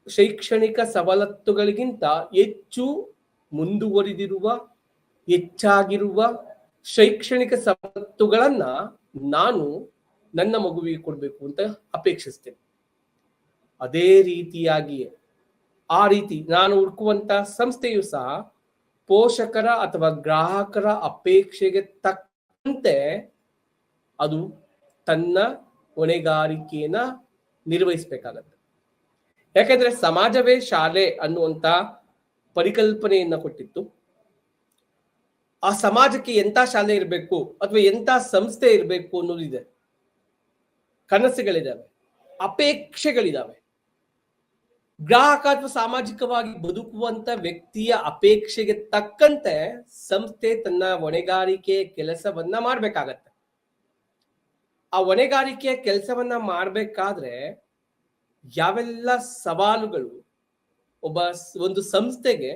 ಶೈಕ್ಷಣಿಕ ಸವಲತ್ತುಗಳಿಗಿಂತ ಹೆಚ್ಚು ಮುಂದುವರಿದಿರುವ, ಹೆಚ್ಚಾಗಿರುವ ಶೈಕ್ಷಣಿಕ ಸವಲತ್ತುಗಳನ್ನ ನಾನು ನನ್ನ ಮಗುವಿಗೆ ಕೊಡ್ಬೇಕು ಅಂತ ಅಪೇಕ್ಷಿಸ್ತೇನೆ. ಅದೇ ರೀತಿಯಾಗಿಯೇ ಆ ರೀತಿ ನಾನು ಹುಡುಕುವಂತ ಸಂಸ್ಥೆಯು ಸಹ ಪೋಷಕರ ಅಥವಾ ಗ್ರಾಹಕರ ಅಪೇಕ್ಷೆಗೆ ತಕ್ಕಂತೆ ಅದು ತನ್ನ ಹೊಣೆಗಾರಿಕೆಯನ್ನ ನಿರ್ವಹಿಸಬೇಕಾಗತ್ತೆ. ಯಾಕಂದ್ರೆ ಸಮಾಜವೇ ಶಾಲೆ ಅನ್ನುವಂತ ಪರಿಕಲ್ಪನೆಯನ್ನ ಕೊಟ್ಟಿತ್ತು. ಆ ಸಮಾಜಕ್ಕೆ ಎಂತ ಶಾಲೆ ಇರಬೇಕು ಅಥವಾ ಎಂತ ಸಂಸ್ಥೆ ಇರಬೇಕು ಅನ್ನೋದಿದೆ, ಕನಸುಗಳಿದಾವೆ, ಅಪೇಕ್ಷೆಗಳಿದಾವೆ. ಗ್ರಾಹಕ ಅಥವಾ ಸಾಮಾಜಿಕವಾಗಿ ಬದುಕುವಂತ ವ್ಯಕ್ತಿಯ ಅಪೇಕ್ಷೆಗೆ ತಕ್ಕಂತೆ ಸಂಸ್ಥೆ ತನ್ನ ಹೊಣೆಗಾರಿಕೆಯ ಕೆಲಸವನ್ನ ಮಾಡ್ಬೇಕಾಗತ್ತೆ. ಆ ಹೊಣೆಗಾರಿಕೆಯ ಕೆಲಸವನ್ನ ಮಾಡ್ಬೇಕಾದ್ರೆ ಯಾವೆಲ್ಲ ಸವಾಲುಗಳು ಒಂದು ಸಂಸ್ಥೆಗೆ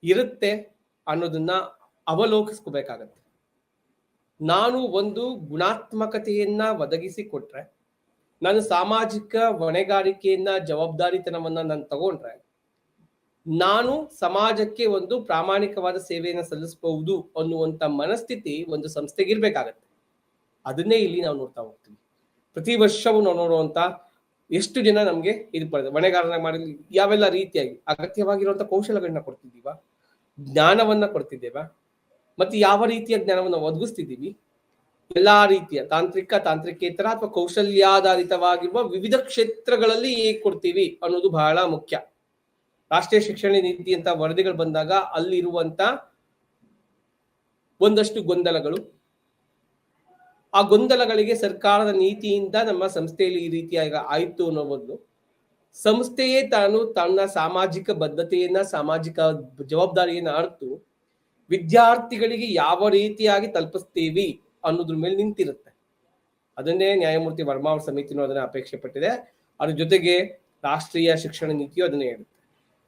ಇರುತ್ತೆ ಅನ್ನೋದನ್ನ ಅವಲೋಕಿಸ್ಕೋಬೇಕಾಗತ್ತೆ. ನಾನು ಒಂದು ಗುಣಾತ್ಮಕತೆಯನ್ನ ಒದಗಿಸಿಕೊಟ್ರೆ, ನಾನು ಸಾಮಾಜಿಕ ಹೊಣೆಗಾರಿಕೆಯನ್ನ, ಜವಾಬ್ದಾರಿತನವನ್ನ ನಾನು ತಗೊಂಡ್ರೆ, ನಾನು ಸಮಾಜಕ್ಕೆ ಒಂದು ಪ್ರಾಮಾಣಿಕವಾದ ಸೇವೆಯನ್ನು ಸಲ್ಲಿಸಬಹುದು ಅನ್ನುವಂಥ ಮನಸ್ಥಿತಿ ಒಂದು ಸಂಸ್ಥೆಗೆ ಇರ್ಬೇಕಾಗತ್ತೆ. ಅದನ್ನೇ ಇಲ್ಲಿ ನಾವು ನೋಡ್ತಾ ಹೋಗ್ತೀವಿ. ಪ್ರತಿ ವರ್ಷವೂ ನಾವು ನೋಡುವಂತ ಎಷ್ಟು ಜನ ನಮ್ಗೆ ಇದು ಪಡೆದ ಹೊಣೆಗಾರನ ಮಾಡಲಿ ಯಾವೆಲ್ಲ ರೀತಿಯಾಗಿ ಅಗತ್ಯವಾಗಿರುವಂತ ಕೌಶಲಗಳನ್ನ ಕೊಡ್ತಿದ್ದೀವ, ಜ್ಞಾನವನ್ನ ಕೊಡ್ತಿದ್ದೇವಾ, ಮತ್ತೆ ಯಾವ ರೀತಿಯ ಜ್ಞಾನವನ್ನು ಒದಗಿಸ್ತಿದ್ದೀವಿ, ಎಲ್ಲಾ ರೀತಿಯ ತಾಂತ್ರಿಕ, ತಾಂತ್ರಿಕೇತರ ಅಥವಾ ಕೌಶಲ್ಯಾಧಾರಿತವಾಗಿರುವ ವಿವಿಧ ಕ್ಷೇತ್ರಗಳಲ್ಲಿ ಹೇಗೆ ಕೊಡ್ತೀವಿ ಅನ್ನೋದು ಬಹಳ ಮುಖ್ಯ. ರಾಷ್ಟ್ರೀಯ ಶಿಕ್ಷಣ ನೀತಿ ಅಂತ ವರದಿಗಳು ಬಂದಾಗ ಅಲ್ಲಿರುವಂತ ಒಂದಷ್ಟು ಗೊಂದಲಗಳು, ಆ ಗೊಂದಲಗಳಿಗೆ ಸರ್ಕಾರದ ನೀತಿಯಿಂದ ನಮ್ಮ ಸಂಸ್ಥೆಯಲ್ಲಿ ಈ ರೀತಿಯಾಗಿ ಆಯ್ತು ಅನ್ನೋ ಬದಲು ಸಂಸ್ಥೆಯೇ ತಾನು ತನ್ನ ಸಾಮಾಜಿಕ ಬದ್ಧತೆಯನ್ನ, ಸಾಮಾಜಿಕ ಜವಾಬ್ದಾರಿಯನ್ನ ಅರ್ತು ವಿದ್ಯಾರ್ಥಿಗಳಿಗೆ ಯಾವ ರೀತಿಯಾಗಿ ತಲುಪಿಸ್ತೀವಿ ಅನ್ನೋದ್ರ ಮೇಲೆ ನಿಂತಿರುತ್ತೆ. ಅದನ್ನೇ ನ್ಯಾಯಮೂರ್ತಿ ವರ್ಮಾ ಅವರ ಸಮಿತಿನೂ ಅದನ್ನ ಅಪೇಕ್ಷೆ ಪಟ್ಟಿದೆ. ಅದ್ರ ಜೊತೆಗೆ ರಾಷ್ಟ್ರೀಯ ಶಿಕ್ಷಣ ನೀತಿಯು ಅದನ್ನೇ ಹೇಳುತ್ತೆ.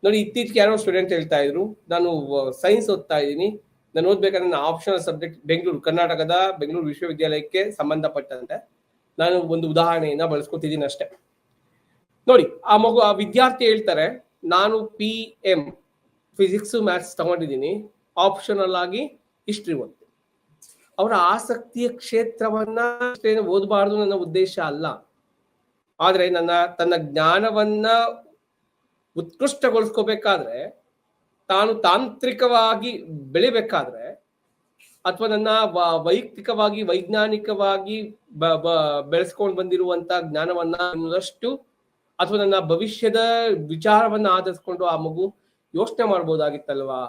ನೋಡಿ, ಇತ್ತೀಚೆಗೆ ಯಾರೋ ಸ್ಟೂಡೆಂಟ್ ಹೇಳ್ತಾ ಇದ್ರು, ನಾನು ಸೈನ್ಸ್ ಓದ್ತಾ ಇದ್ದೀನಿ, ನಾನು ಓದ್ಬೇಕಾದ್ರೆ ನನ್ನ ಆಪ್ಷನಲ್ ಸಬ್ಜೆಕ್ಟ್ ಕರ್ನಾಟಕದ ಬೆಂಗಳೂರು ವಿಶ್ವವಿದ್ಯಾಲಯಕ್ಕೆ ಸಂಬಂಧಪಟ್ಟಂತೆ ನಾನು ಒಂದು ಉದಾಹರಣೆಯನ್ನ ಬಳಸ್ಕೊತಿದ್ದೀನಿ ಅಷ್ಟೇ. ನೋಡಿ, ಆ ವಿದ್ಯಾರ್ಥಿ ಹೇಳ್ತಾರೆ, ನಾನು PM ಫಿಸಿಕ್ಸ್ ಮ್ಯಾಥ್ಸ್ ತಗೊಂಡಿದ್ದೀನಿ, ಆಪ್ಷನಲ್ ಆಗಿ ಹಿಸ್ಟ್ರಿ ಓದ್ತೀನಿ. ಅವರ ಆಸಕ್ತಿಯ ಕ್ಷೇತ್ರವನ್ನ ಓದಬಾರ್ದು ನನ್ನ ಉದ್ದೇಶ ಅಲ್ಲ. ಆದ್ರೆ ತನ್ನ ಜ್ಞಾನವನ್ನ ಉತ್ಕೃಷ್ಟಗೊಳಿಸ್ಕೋಬೇಕಾದ್ರೆ, ತಾನು ತಾಂತ್ರಿಕವಾಗಿ ಬೆಳಿಬೇಕಾದ್ರೆ, ಅಥವಾ ನನ್ನ ವೈಯಕ್ತಿಕವಾಗಿ ವೈಜ್ಞಾನಿಕವಾಗಿ ಬೆಳೆಸ್ಕೊಂಡು ಬಂದಿರುವಂತ ಜ್ಞಾನವನ್ನ ಇನ್ನಷ್ಟು, ಅಥವಾ ನನ್ನ ಭವಿಷ್ಯದ ವಿಚಾರವನ್ನ ಆಧರಿಸ್ಕೊಂಡು ಆ ಮಗು ಯೋಚನೆ ಮಾಡ್ಬೋದಾಗಿತ್ತಲ್ವಾ,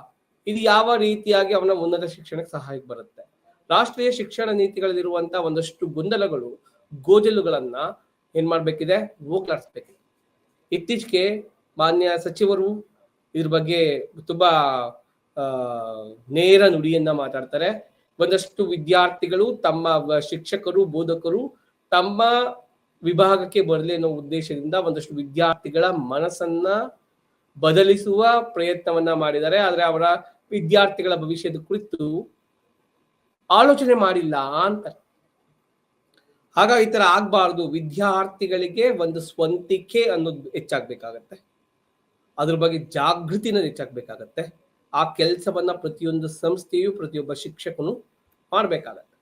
ಇದು ಯಾವ ರೀತಿಯಾಗಿ ಅವನ ಉನ್ನತ ಶಿಕ್ಷಣಕ್ಕೆ ಸಹಾಯಕ್ಕೆ ಬರುತ್ತೆ. ರಾಷ್ಟ್ರೀಯ ಶಿಕ್ಷಣ ನೀತಿಗಳಲ್ಲಿರುವಂತಹ ಒಂದಷ್ಟು ಗೊಂದಲಗಳು, ಗೋಜಲುಗಳನ್ನ ಏನ್ ಮಾಡ್ಬೇಕಿದೆ, ಹೋಗ್ಲಾಡಿಸ್ಬೇಕಿದೆ. ಇತ್ತೀಚೆಗೆ ಮಾನ್ಯ ಸಚಿವರು ಇದ್ರ ಬಗ್ಗೆ ತುಂಬಾ ನೇರ ನುಡಿಯನ್ನ ಮಾತಾಡ್ತಾರೆ. ಒಂದಷ್ಟು ವಿದ್ಯಾರ್ಥಿಗಳು, ತಮ್ಮ ಶಿಕ್ಷಕರು, ಬೋಧಕರು ತಮ್ಮ ವಿಭಾಗಕ್ಕೆ ಬರಲಿ ಅನ್ನೋ ಉದ್ದೇಶದಿಂದ ಒಂದಷ್ಟು ವಿದ್ಯಾರ್ಥಿಗಳ ಮನಸ್ಸನ್ನ ಬದಲಿಸುವ ಪ್ರಯತ್ನವನ್ನ ಮಾಡಿದ್ದಾರೆ. ಆದ್ರೆ ಅವರ ವಿದ್ಯಾರ್ಥಿಗಳ ಭವಿಷ್ಯದ ಕುರಿತು ಆಲೋಚನೆ ಮಾಡಿಲ್ಲ ಅಂತ. ಹಾಗಾಗಿ ಈ ತರ ಆಗ್ಬಾರ್ದು. ವಿದ್ಯಾರ್ಥಿಗಳಿಗೆ ಒಂದು ಸ್ವಂತಿಕೆ ಅನ್ನೋದು ಹೆಚ್ಚಾಗ್ಬೇಕಾಗತ್ತೆ, ಅದ್ರ ಬಗ್ಗೆ ಜಾಗೃತಿನ ಹೆಚ್ಚಾಗ್ಬೇಕಾಗತ್ತೆ. ಆ ಕೆಲಸವನ್ನ ಪ್ರತಿಯೊಂದು ಸಂಸ್ಥೆಯು, ಪ್ರತಿಯೊಬ್ಬ ಶಿಕ್ಷಕನು ಮಾಡ್ಬೇಕಾಗತ್ತೆ.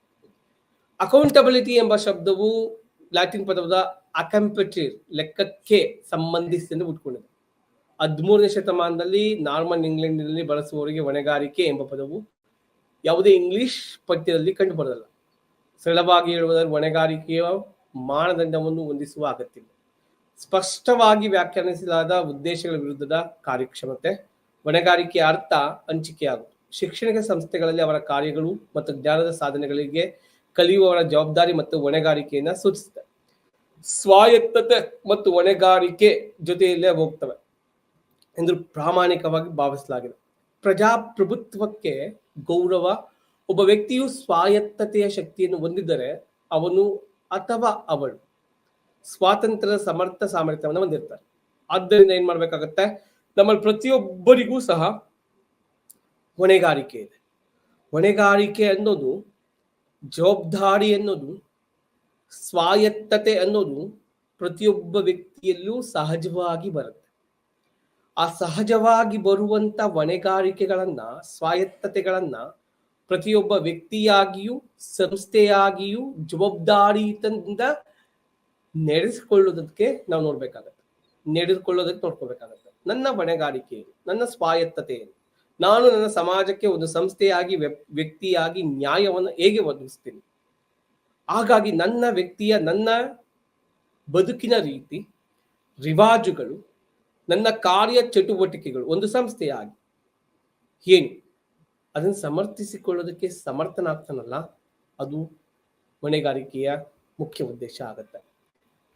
ಅಕೌಂಟಬಿಲಿಟಿ ಎಂಬ ಶಬ್ದವು ಲ್ಯಾಟಿನ್ ಪದವಾದ ಅಕಂಪೆಟಿವ್ ಲೆಕ್ಕಕ್ಕೆ ಸಂಬಂಧಿಸಿದಂತೆ ಹುಟ್ಕೊಂಡಿದೆ. 13ನೇ ಶತಮಾನದಲ್ಲಿ ನಾರ್ಮನ್ ಇಂಗ್ಲೆಂಡ್ನಲ್ಲಿ ಬಳಸುವವರಿಗೆ ಹೊಣೆಗಾರಿಕೆ ಎಂಬ ಪದವು ಯಾವುದೇ ಇಂಗ್ಲಿಷ್ ಪಠ್ಯದಲ್ಲಿ ಕಂಡು ಬರಲ್ಲ. ಸರಳವಾಗಿ ಹೇಳುವುದಾದರೆ ಹೊಣೆಗಾರಿಕೆಯ ಮಾನದಂಡವನ್ನು ಹೊಂದಿಸುವ ಅಗತ್ಯವಿದೆ. ಸ್ಪಷ್ಟವಾಗಿ ವ್ಯಾಖ್ಯಾನಿಸಲಾದ ಉದ್ದೇಶಗಳ ವಿರುದ್ಧದ ಕಾರ್ಯಕ್ಷಮತೆ. ಹೊಣೆಗಾರಿಕೆಯ ಅರ್ಥ ಹಂಚಿಕೆಯಾಗುವುದು. ಶೈಕ್ಷಣಿಕ ಸಂಸ್ಥೆಗಳಲ್ಲಿ ಅವರ ಕಾರ್ಯಗಳು ಮತ್ತು ಜ್ಞಾನದ ಸಾಧನೆಗಳಿಗೆ ಕಲಿಯುವವರ ಜವಾಬ್ದಾರಿ ಮತ್ತು ಹೊಣೆಗಾರಿಕೆಯನ್ನು ಸೂಚಿಸುತ್ತದೆ. ಸ್ವಾಯತ್ತತೆ ಮತ್ತು ಹೊಣೆಗಾರಿಕೆ ಜೊತೆಯಲ್ಲೇ ಹೋಗ್ತವೆ ಎಂದು ಪ್ರಾಮಾಣಿಕವಾಗಿ ಭಾವಿಸಲಾಗಿದೆ. ಪ್ರಜಾಪ್ರಭುತ್ವಕ್ಕೆ ಗೌರವ. ಒಬ್ಬ ವ್ಯಕ್ತಿಯು ಸ್ವಾಯತ್ತತೆಯ ಶಕ್ತಿಯನ್ನು ಹೊಂದಿದ್ದರೆ ಅವನು ಅಥವಾ ಅವಳು ಸ್ವಾತಂತ್ರ್ಯದ ಸಮರ್ಥ ಸಾಮರ್ಥ್ಯವನ್ನು ಹೊಂದಿರ್ತಾರೆ. ಆದ್ದರಿಂದ ಏನ್ ಮಾಡ್ಬೇಕಾಗತ್ತೆ, ನಮ್ಮಲ್ಲಿ ಪ್ರತಿಯೊಬ್ಬರಿಗೂ ಸಹ ಹೊಣೆಗಾರಿಕೆ ಇದೆ. ಹೊಣೆಗಾರಿಕೆ ಅನ್ನೋದು, ಜವಾಬ್ದಾರಿ ಅನ್ನೋದು, ಸ್ವಾಯತ್ತತೆ ಅನ್ನೋದು ಪ್ರತಿಯೊಬ್ಬ ವ್ಯಕ್ತಿಯಲ್ಲೂ ಸಹಜವಾಗಿ ಬರುತ್ತೆ. ಆ ಸಹಜವಾಗಿ ಬರುವಂತ ಹೊಣೆಗಾರಿಕೆಗಳನ್ನ, ಸ್ವಾಯತ್ತತೆಗಳನ್ನ ಪ್ರತಿಯೊಬ್ಬ ವ್ಯಕ್ತಿಯಾಗಿಯೂ ಸಂಸ್ಥೆಯಾಗಿಯೂ ಜವಾಬ್ದಾರಿಯಿಂದ ನಡೆಸಿಕೊಳ್ಳೋದಕ್ಕೆ ನಾವು ನೋಡ್ಕೋಬೇಕಾಗತ್ತೆ. ನನ್ನ ಹೊಣೆಗಾರಿಕೆ ಏನು, ನನ್ನ ಸ್ವಾಯತ್ತತೆ ಏನು, ನಾನು ನನ್ನ ಸಮಾಜಕ್ಕೆ ಒಂದು ಸಂಸ್ಥೆಯಾಗಿ ವ್ಯಕ್ತಿಯಾಗಿ ನ್ಯಾಯವನ್ನು ಹೇಗೆ ಒದಗಿಸ್ತೀನಿ. ಹಾಗಾಗಿ ನನ್ನ ವ್ಯಕ್ತಿಯ, ನನ್ನ ಬದುಕಿನ ರೀತಿ ರಿವಾಜುಗಳು, ನನ್ನ ಕಾರ್ಯ ಚಟುವಟಿಕೆಗಳು ಒಂದು ಸಂಸ್ಥೆಯಾಗಿ ಏನು ಅದನ್ನು ಸಮರ್ಥಿಸಿಕೊಳ್ಳೋದಕ್ಕೆ ಸಮರ್ಥನಾಗ್ತಾನಲ್ಲ, ಅದು ಹೊಣೆಗಾರಿಕೆಯ ಮುಖ್ಯ ಉದ್ದೇಶ ಆಗುತ್ತೆ.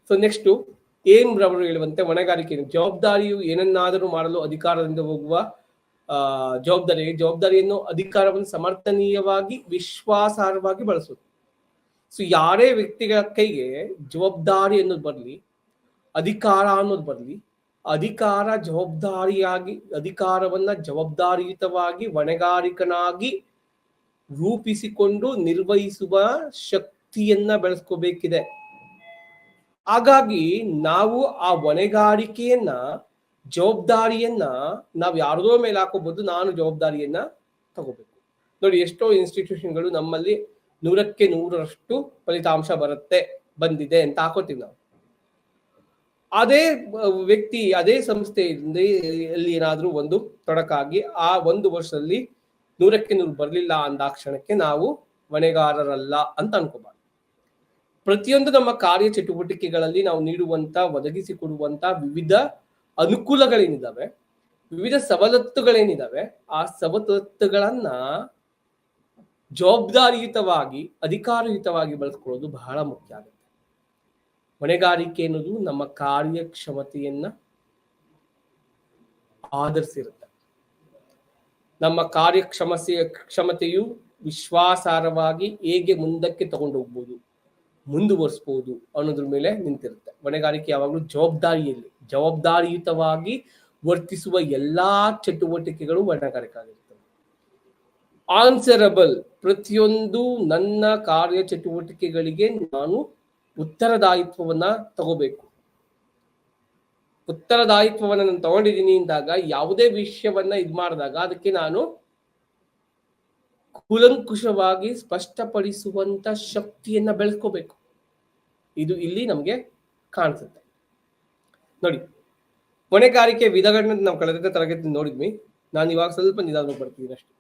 ಸೊ ನೆಕ್ಸ್ಟ್ ಏಮ್ ರವರು ಹೇಳುವಂತೆ ಹೊಣೆಗಾರಿಕೆ ಜವಾಬ್ದಾರಿಯು ಏನನ್ನಾದರೂ ಮಾಡಲು ಅಧಿಕಾರದಿಂದ ಹೋಗುವ ಜವಾಬ್ದಾರಿಯನ್ನು ಅಧಿಕಾರವನ್ನು ಸಮರ್ಥನೀಯವಾಗಿ ವಿಶ್ವಾಸಾರ್ಹವಾಗಿ ಬಳಸುವುದು. ಸೊ ಯಾರೇ ವ್ಯಕ್ತಿಗಳ ಕೈಗೆ ಜವಾಬ್ದಾರಿ ಅನ್ನೋದು ಬರಲಿ, ಅಧಿಕಾರ ಅನ್ನೋದು ಬರಲಿ, ಅಧಿಕಾರವನ್ನ ಜವಾಬ್ದಾರಿಯುತವಾಗಿ ಹೊಣೆಗಾರಿಕನಾಗಿ ರೂಪಿಸಿಕೊಂಡು ನಿರ್ವಹಿಸುವ ಶಕ್ತಿಯನ್ನ ಬೆಳೆಸ್ಕೋಬೇಕಿದೆ. ಹಾಗಾಗಿ ನಾವು ಆ ಹೊಣೆಗಾರಿಕೆಯನ್ನ, ಜವಾಬ್ದಾರಿಯನ್ನ ನಾವು ಯಾರದೋ ಮೇಲೆ ಹಾಕೋಬಹುದು, ನಾನು ಜವಾಬ್ದಾರಿಯನ್ನ ತಗೋಬೇಕು. ನೋಡಿ, ಎಷ್ಟೋ ಇನ್ಸ್ಟಿಟ್ಯೂಷನ್ಗಳು ನಮ್ಮಲ್ಲಿ 100ಕ್ಕೆ 100ರಷ್ಟು ಫಲಿತಾಂಶ ಬಂದಿದೆ ಅಂತ ಹಾಕೋತೀವಿ ನಾವು. ಅದೇ ವ್ಯಕ್ತಿ, ಅದೇ ಸಂಸ್ಥೆಯಿಂದ ಏನಾದ್ರೂ ಒಂದು ತೊಡಕಾಗಿ ಆ ಒಂದು ವರ್ಷದಲ್ಲಿ 100ಕ್ಕೆ 100 ಬರಲಿಲ್ಲ ಅಂದಾಕ್ಷಣಕ್ಕೆ ನಾವು ಹೊಣೆಗಾರರಲ್ಲ ಅಂತ ಅನ್ಕೋಬಾರ್ದು. ಪ್ರತಿಯೊಂದು ನಮ್ಮ ಕಾರ್ಯ ಚಟುವಟಿಕೆಗಳಲ್ಲಿ ನಾವು ನೀಡುವಂತ, ಒದಗಿಸಿಕೊಡುವಂತ ವಿವಿಧ ಅನುಕೂಲಗಳೇನಿದಾವೆ, ವಿವಿಧ ಸವಲತ್ತುಗಳೇನಿದಾವೆ, ಆ ಸವಲತ್ತುಗಳನ್ನ ಜವಾಬ್ದಾರಿಯುತವಾಗಿ, ಅಧಿಕಾರಯುತವಾಗಿ ಬಳಸ್ಕೊಳ್ಳೋದು ಬಹಳ ಮುಖ್ಯ ಆಗುತ್ತೆ. ಹೊಣೆಗಾರಿಕೆ ಅನ್ನೋದು ನಮ್ಮ ಕಾರ್ಯಕ್ಷಮತೆಯನ್ನ ಆಧರಿಸಿರುತ್ತೆ. ನಮ್ಮ ಕಾರ್ಯಕ್ಷಮತೆಯು ವಿಶ್ವಾಸಾರ್ಹವಾಗಿ ಹೇಗೆ ಮುಂದಕ್ಕೆ ತಗೊಂಡು ಹೋಗ್ಬೋದು, ಮುಂದುವರಿಸಬಹುದು ಅನ್ನೋದ್ರ ಮೇಲೆ ನಿಂತಿರುತ್ತೆ. ಹೊಣೆಗಾರಿಕೆ ಯಾವಾಗಲೂ ಜವಾಬ್ದಾರಿಯುತವಾಗಿ ವರ್ತಿಸುವ ಎಲ್ಲಾ ಚಟುವಟಿಕೆಗಳು ಹೊಣೆಗಾರಿಕೆ ಆಗಿರ್ತವೆ. ಆನ್ಸರಬಲ್, ಪ್ರತಿಯೊಂದು ನನ್ನ ಕಾರ್ಯ ಚಟುವಟಿಕೆಗಳಿಗೆ ನಾನು ಉತ್ತರದಾಯಿತ್ವವನ್ನ ತಗೋಬೇಕು. ಉತ್ತರದಾಯಿತ್ವವನ್ನ ನಾನು ತಗೊಂಡಿದ್ದೀನಿ ಅಂದಾಗ, ಯಾವುದೇ ವಿಷಯವನ್ನ ಮಾಡಿದಾಗ ಅದಕ್ಕೆ ನಾನು ಕೂಲಂಕುಷವಾಗಿ ಸ್ಪಷ್ಟಪಡಿಸುವಂತ ಶಕ್ತಿಯನ್ನ ಬೆಳೆಸ್ಕೋಬೇಕು. ಇದು ಇಲ್ಲಿ ನಮ್ಗೆ ಕಾಣಿಸುತ್ತೆ. ನೋಡಿ, ಹೊಣೆಗಾರಿಕೆ ವಿಧಗಳನ್ನ ನಾವು ಕಳೆದ ತರಗತಿ ನೋಡಿದ್ವಿ. ನಾನು ಇವಾಗ ಸ್ವಲ್ಪ ನಿಧಾನವಾಗಿ ಬರ್ತೀನಿ ಅಷ್ಟೇ.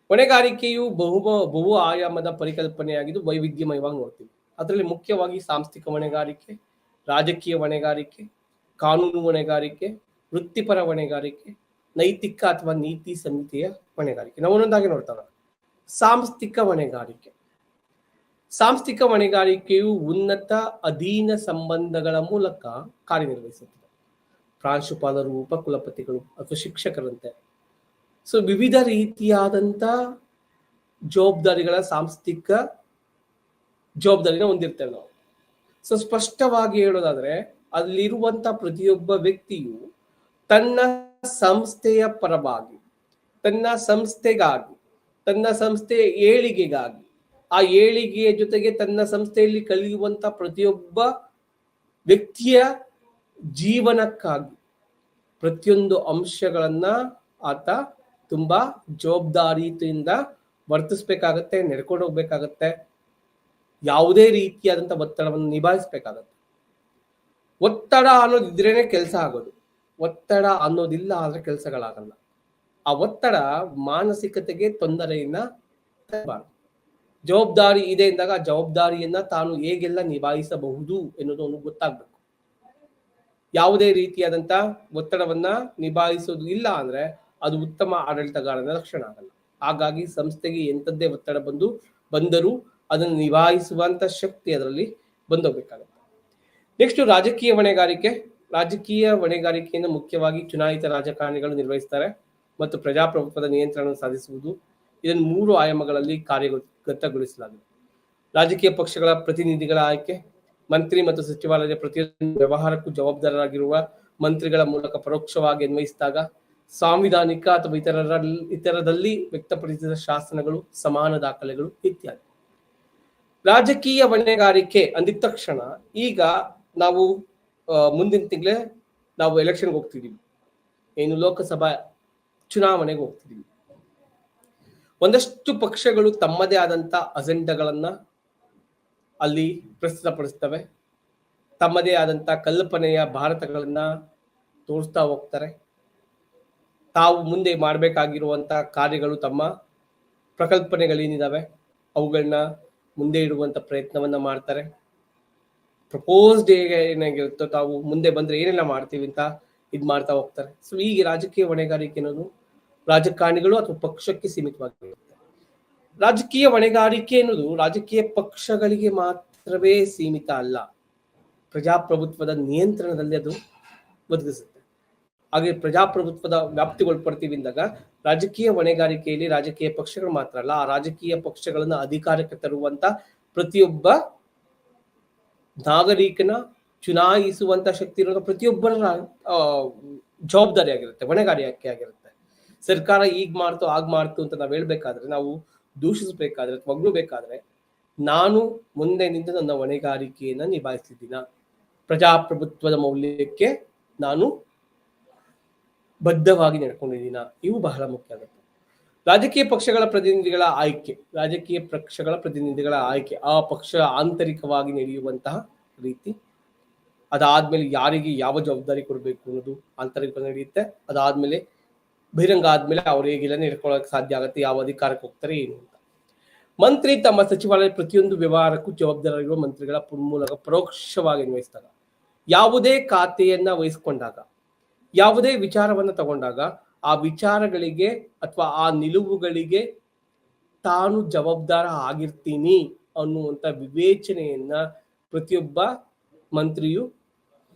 ಹೊಣೆಗಾರಿಕೆಯು ಬಹು ಆಯಾಮದ ಪರಿಕಲ್ಪನೆಯಾಗಿದ್ದು ವೈವಿಧ್ಯಮಯವಾಗಿ ನೋಡ್ತೀವಿ. ಅದರಲ್ಲಿ ಮುಖ್ಯವಾಗಿ ಸಾಂಸ್ಥಿಕ ಹೊಣೆಗಾರಿಕೆ, ರಾಜಕೀಯ ಹೊಣೆಗಾರಿಕೆ, ಕಾನೂನು ಹೊಣೆಗಾರಿಕೆ, ವೃತ್ತಿಪರ ಹೊಣೆಗಾರಿಕೆ, ನೈತಿಕ ಅಥವಾ ನೀತಿ ಸಮಿತಿಯ ಹೊಣೆಗಾರಿಕೆ. ನಾವು ಒಂದೊಂದಾಗಿ ನೋಡ್ತಾರ. ಸಾಂಸ್ಥಿಕ ಹೊಣೆಗಾರಿಕೆ. ಸಾಂಸ್ಥಿಕ ಹೊಣೆಗಾರಿಕೆಯು ಉನ್ನತ ಅಧೀನ ಸಂಬಂಧಗಳ ಮೂಲಕ ಕಾರ್ಯನಿರ್ವಹಿಸುತ್ತದೆ. ಪ್ರಾಂಶುಪಾಲರು, ಉಪಕುಲಪತಿಗಳು ಅಥವಾ ಶಿಕ್ಷಕರಂತೆ ಸೊ ವಿವಿಧ ರೀತಿಯಾದಂತ ಜವಾಬ್ದಾರಿಗಳ ಸಾಂಸ್ಥಿಕ ಜವಾಬ್ದಾರಿನ ಹೊಂದಿರ್ತೇವೆ ನಾವು. ಸೊ ಸ್ಪಷ್ಟವಾಗಿ ಹೇಳೋದಾದ್ರೆ, ಅಲ್ಲಿರುವಂತ ಪ್ರತಿಯೊಬ್ಬ ವ್ಯಕ್ತಿಯು ತನ್ನ ಸಂಸ್ಥೆಯ ಪರವಾಗಿ, ತನ್ನ ಸಂಸ್ಥೆಗಾಗಿ, ತನ್ನ ಸಂಸ್ಥೆಯ ಏಳಿಗೆಗಾಗಿ, ಆ ಏಳಿಗೆಯ ಜೊತೆಗೆ ತನ್ನ ಸಂಸ್ಥೆಯಲ್ಲಿ ಕಲಿಯುವಂತ ಪ್ರತಿಯೊಬ್ಬ ವ್ಯಕ್ತಿಯ ಜೀವನಕ್ಕಾಗಿ ಪ್ರತಿಯೊಂದು ಅಂಶಗಳನ್ನ ಆತ ತುಂಬಾ ಜವಾಬ್ದಾರಿಯಿಂದ ವರ್ತಿಸ್ಬೇಕಾಗತ್ತೆ, ನಡ್ಕೊಂಡು ಹೋಗ್ಬೇಕಾಗತ್ತೆ, ಯಾವುದೇ ರೀತಿಯಾದಂಥ ಒತ್ತಡವನ್ನು ನಿಭಾಯಿಸ್ಬೇಕಾಗತ್ತೆ. ಒತ್ತಡ ಅನ್ನೋದಿದ್ರೇನೆ ಕೆಲಸ ಆಗೋದು. ಒತ್ತಡ ಅನ್ನೋದಿಲ್ಲ ಆದ್ರೆ ಕೆಲಸಗಳಾಗಲ್ಲ. ಆ ಒತ್ತಡ ಮಾನಸಿಕತೆಗೆ ತೊಂದರೆಯನ್ನ ತರಬಾರದು. ಜವಾಬ್ದಾರಿ ಇದೆ ಎಂದಾಗ ಆ ಜವಾಬ್ದಾರಿಯನ್ನ ತಾನು ಹೇಗೆಲ್ಲ ನಿಭಾಯಿಸಬಹುದು ಎನ್ನುವುದು ಅವನಿಗೆ ಗೊತ್ತಾಗ್ಬೇಕು. ಯಾವುದೇ ರೀತಿಯಾದಂತ ಒತ್ತಡವನ್ನ ನಿಭಾಯಿಸೋದು ಇಲ್ಲ ಅಂದ್ರೆ ಅದು ಉತ್ತಮ ಆಡಳಿತಗಾರನ ಲಕ್ಷಣ ಆಗಲ್ಲ. ಹಾಗಾಗಿ ಸಂಸ್ಥೆಗೆ ಎಂಥದ್ದೇ ಒತ್ತಡ ಬಂದರೂ ಅದನ್ನು ನಿಭಾಯಿಸುವಂತ ಶಕ್ತಿ ಅದರಲ್ಲಿ ಬಂದೋಗ್ಬೇಕಾಗುತ್ತೆ. ನೆಕ್ಸ್ಟ್ ರಾಜಕೀಯ ಹೊಣೆಗಾರಿಕೆ. ರಾಜಕೀಯ ಹೊಣೆಗಾರಿಕೆಯನ್ನು ಮುಖ್ಯವಾಗಿ ಚುನಾಯಿತ ರಾಜಕಾರಣಿಗಳು ನಿರ್ವಹಿಸ್ತಾರೆ ಮತ್ತು ಪ್ರಜಾಪ್ರಭುತ್ವದ ನಿಯಂತ್ರಣ ಸಾಧಿಸುವುದು. ಇದನ್ನು 3 ಆಯಾಮಗಳಲ್ಲಿ ಕಾರ್ಯಗತಗೊಳಿಸಲಾಗಿದೆ. ರಾಜಕೀಯ ಪಕ್ಷಗಳ ಪ್ರತಿನಿಧಿಗಳ ಆಯ್ಕೆ, ಮಂತ್ರಿ ಮತ್ತು ಸಚಿವಾಲಯದ ಪ್ರತಿಯೊಂದು ವ್ಯವಹಾರಕ್ಕೂ ಜವಾಬ್ದಾರರಾಗಿರುವ ಮಂತ್ರಿಗಳ ಮೂಲಕ ಪರೋಕ್ಷವಾಗಿ ಅನ್ವಯಿಸಿದಾಗ, ಸಾಂವಿಧಾನಿಕ ಅಥವಾ ಇತರದಲ್ಲಿ ವ್ಯಕ್ತಪಡಿಸಿದ ಶಾಸನಗಳು, ಸಮಾನ ದಾಖಲೆಗಳು ಇತ್ಯಾದಿ. ರಾಜಕೀಯ ಹೊಣೆಗಾರಿಕೆ ಅಂದಿದ ತಕ್ಷಣ ಈಗ ನಾವು ಮುಂದಿನ ತಿಂಗಳೇ ನಾವು ಎಲೆಕ್ಷನ್ಗೆ ಹೋಗ್ತಿದ್ದೀವಿ, ಏನು ಲೋಕಸಭಾ ಚುನಾವಣೆಗೆ ಹೋಗ್ತಿದ್ದೀವಿ. ಒಂದಷ್ಟು ಪಕ್ಷಗಳು ತಮ್ಮದೇ ಆದಂತ ಅಜೆಂಡಾಗಳನ್ನ ಅಲ್ಲಿ ಪ್ರಸ್ತುತಪಡಿಸ್ತವೆ, ತಮ್ಮದೇ ಆದಂತ ಕಲ್ಪನೆಯ ಭಾರತಗಳನ್ನ ತೋರಿಸ್ತಾ ಹೋಗ್ತಾರೆ. ತಾವು ಮುಂದೆ ಮಾಡಬೇಕಾಗಿರುವಂತ ಕಾರ್ಯಗಳು, ತಮ್ಮ ಪ್ರಕಲ್ಪನೆಗಳೇನಿದಾವೆ ಅವುಗಳನ್ನ ಮುಂದೆ ಇಡುವಂತ ಪ್ರಯತ್ನವನ್ನ ಮಾಡ್ತಾರೆ. ಪ್ರಪೋಸ್ಡ್ ಏನಾಗಿರುತ್ತೋ ತಾವು ಮುಂದೆ ಬಂದ್ರೆ ಏನೆಲ್ಲ ಮಾಡ್ತೀವಿ ಅಂತ ಇದ್ ಮಾಡ್ತಾ ಹೋಗ್ತಾರೆ. ಸೊ ಈಗ ರಾಜಕೀಯ ಹೊಣೆಗಾರಿಕೆ ಅನ್ನೋದು ರಾಜಕಾರಣಿಗಳು ಅಥವಾ ಪಕ್ಷಕ್ಕೆ ಸೀಮಿತವಾಗಿರುತ್ತೆ. ರಾಜಕೀಯ ಹೊಣೆಗಾರಿಕೆ ಅನ್ನೋದು ರಾಜಕೀಯ ಪಕ್ಷಗಳಿಗೆ ಮಾತ್ರವೇ ಸೀಮಿತ ಅಲ್ಲ, ಪ್ರಜಾಪ್ರಭುತ್ವದ ನಿಯಂತ್ರಣದಲ್ಲಿ ಅದು ಒದಗಿಸುತ್ತೆ. ಹಾಗೆ ಪ್ರಜಾಪ್ರಭುತ್ವದ ವ್ಯಾಪ್ತಿಗೊಳಪಡ್ತೀವಿ ಅಂದಾಗ ರಾಜಕೀಯ ಹೊಣೆಗಾರಿಕೆಯಲ್ಲಿ ರಾಜಕೀಯ ಪಕ್ಷಗಳು ಮಾತ್ರ ಅಲ್ಲ, ಆ ರಾಜಕೀಯ ಪಕ್ಷಗಳನ್ನ ಅಧಿಕಾರಕ್ಕೆ ತರುವಂತ ಪ್ರತಿಯೊಬ್ಬ ನಾಗರಿಕನ ಚುನಾಯಿಸುವಂತ ಶಕ್ತಿ ಇರೋ ಪ್ರತಿಯೊಬ್ಬರ ಜವಾಬ್ದಾರಿ ಆಗಿರುತ್ತೆ, ಹೊಣೆಗಾರಿಕೆ ಆಗಿರುತ್ತೆ. ಸರ್ಕಾರ ಈಗ ಮಾಡ್ತು ಆಗ ಮಾಡ್ತು ಅಂತ ನಾವ್ ಹೇಳ್ಬೇಕಾದ್ರೆ, ನಾವು ದೂಷಿಸಬೇಕಾದ್ರೆ, ಹೊಗಳಬೇಕಾದ್ರೆ, ನಾನು ಮುಂದೆ ನಿಂತು ನನ್ನ ಹೊಣೆಗಾರಿಕೆಯನ್ನ ನಿಭಾಯಿಸ್ತಿದ್ದೀನ, ಪ್ರಜಾಪ್ರಭುತ್ವದ ಮೌಲ್ಯಕ್ಕೆ ನಾನು ಬದ್ಧವಾಗಿ ನಡ್ಕೊಂಡಿದ್ದೀನ, ಇವು ಬಹಳ ಮುಖ್ಯ ಆಗುತ್ತೆ. ರಾಜಕೀಯ ಪಕ್ಷಗಳ ಪ್ರತಿನಿಧಿಗಳ ಆಯ್ಕೆ. ರಾಜಕೀಯ ಪಕ್ಷಗಳ ಪ್ರತಿನಿಧಿಗಳ ಆಯ್ಕೆ ಆ ಪಕ್ಷ ಆಂತರಿಕವಾಗಿ ನಡೆಯುವಂತಹ ರೀತಿ, ಅದಾದ್ಮೇಲೆ ಯಾರಿಗೆ ಯಾವ ಜವಾಬ್ದಾರಿ ಕೊಡಬೇಕು ಅನ್ನೋದು ಆಂತರಿಕ ನಡೆಯುತ್ತೆ. ಅದಾದ್ಮೇಲೆ ಬಹಿರಂಗ ಆದ್ಮೇಲೆ ಅವ್ರು ಹೇಗೆಲ್ಲ ನಡ್ಕೊಳ್ಳೋಕೆ ಸಾಧ್ಯ ಆಗುತ್ತೆ, ಯಾವ ಅಧಿಕಾರಕ್ಕೆ ಹೋಗ್ತಾರೆ ಏನು ಅಂತ. ಮಂತ್ರಿ ತಮ್ಮ ಸಚಿವಾಲಯ ಪ್ರತಿಯೊಂದು ವ್ಯವಹಾರಕ್ಕೂ ಜವಾಬ್ದಾರಿರುವ ಮಂತ್ರಿಗಳ ಮೂಲಕ ಪರೋಕ್ಷವಾಗಿ ಅನ್ವಯಿಸಿದಾಗ, ಯಾವುದೇ ಖಾತೆಯನ್ನ ವಹಿಸ್ಕೊಂಡಾಗ, ಯಾವುದೇ ವಿಚಾರವನ್ನ ತಗೊಂಡಾಗ ಆ ವಿಚಾರಗಳಿಗೆ ಅಥವಾ ಆ ನಿಲುವುಗಳಿಗೆ ತಾನು ಜವಾಬ್ದಾರ ಆಗಿರ್ತೀನಿ ಅನ್ನುವಂತ ವಿವೇಚನೆಯನ್ನ ಪ್ರತಿಯೊಬ್ಬ ಮಂತ್ರಿಯು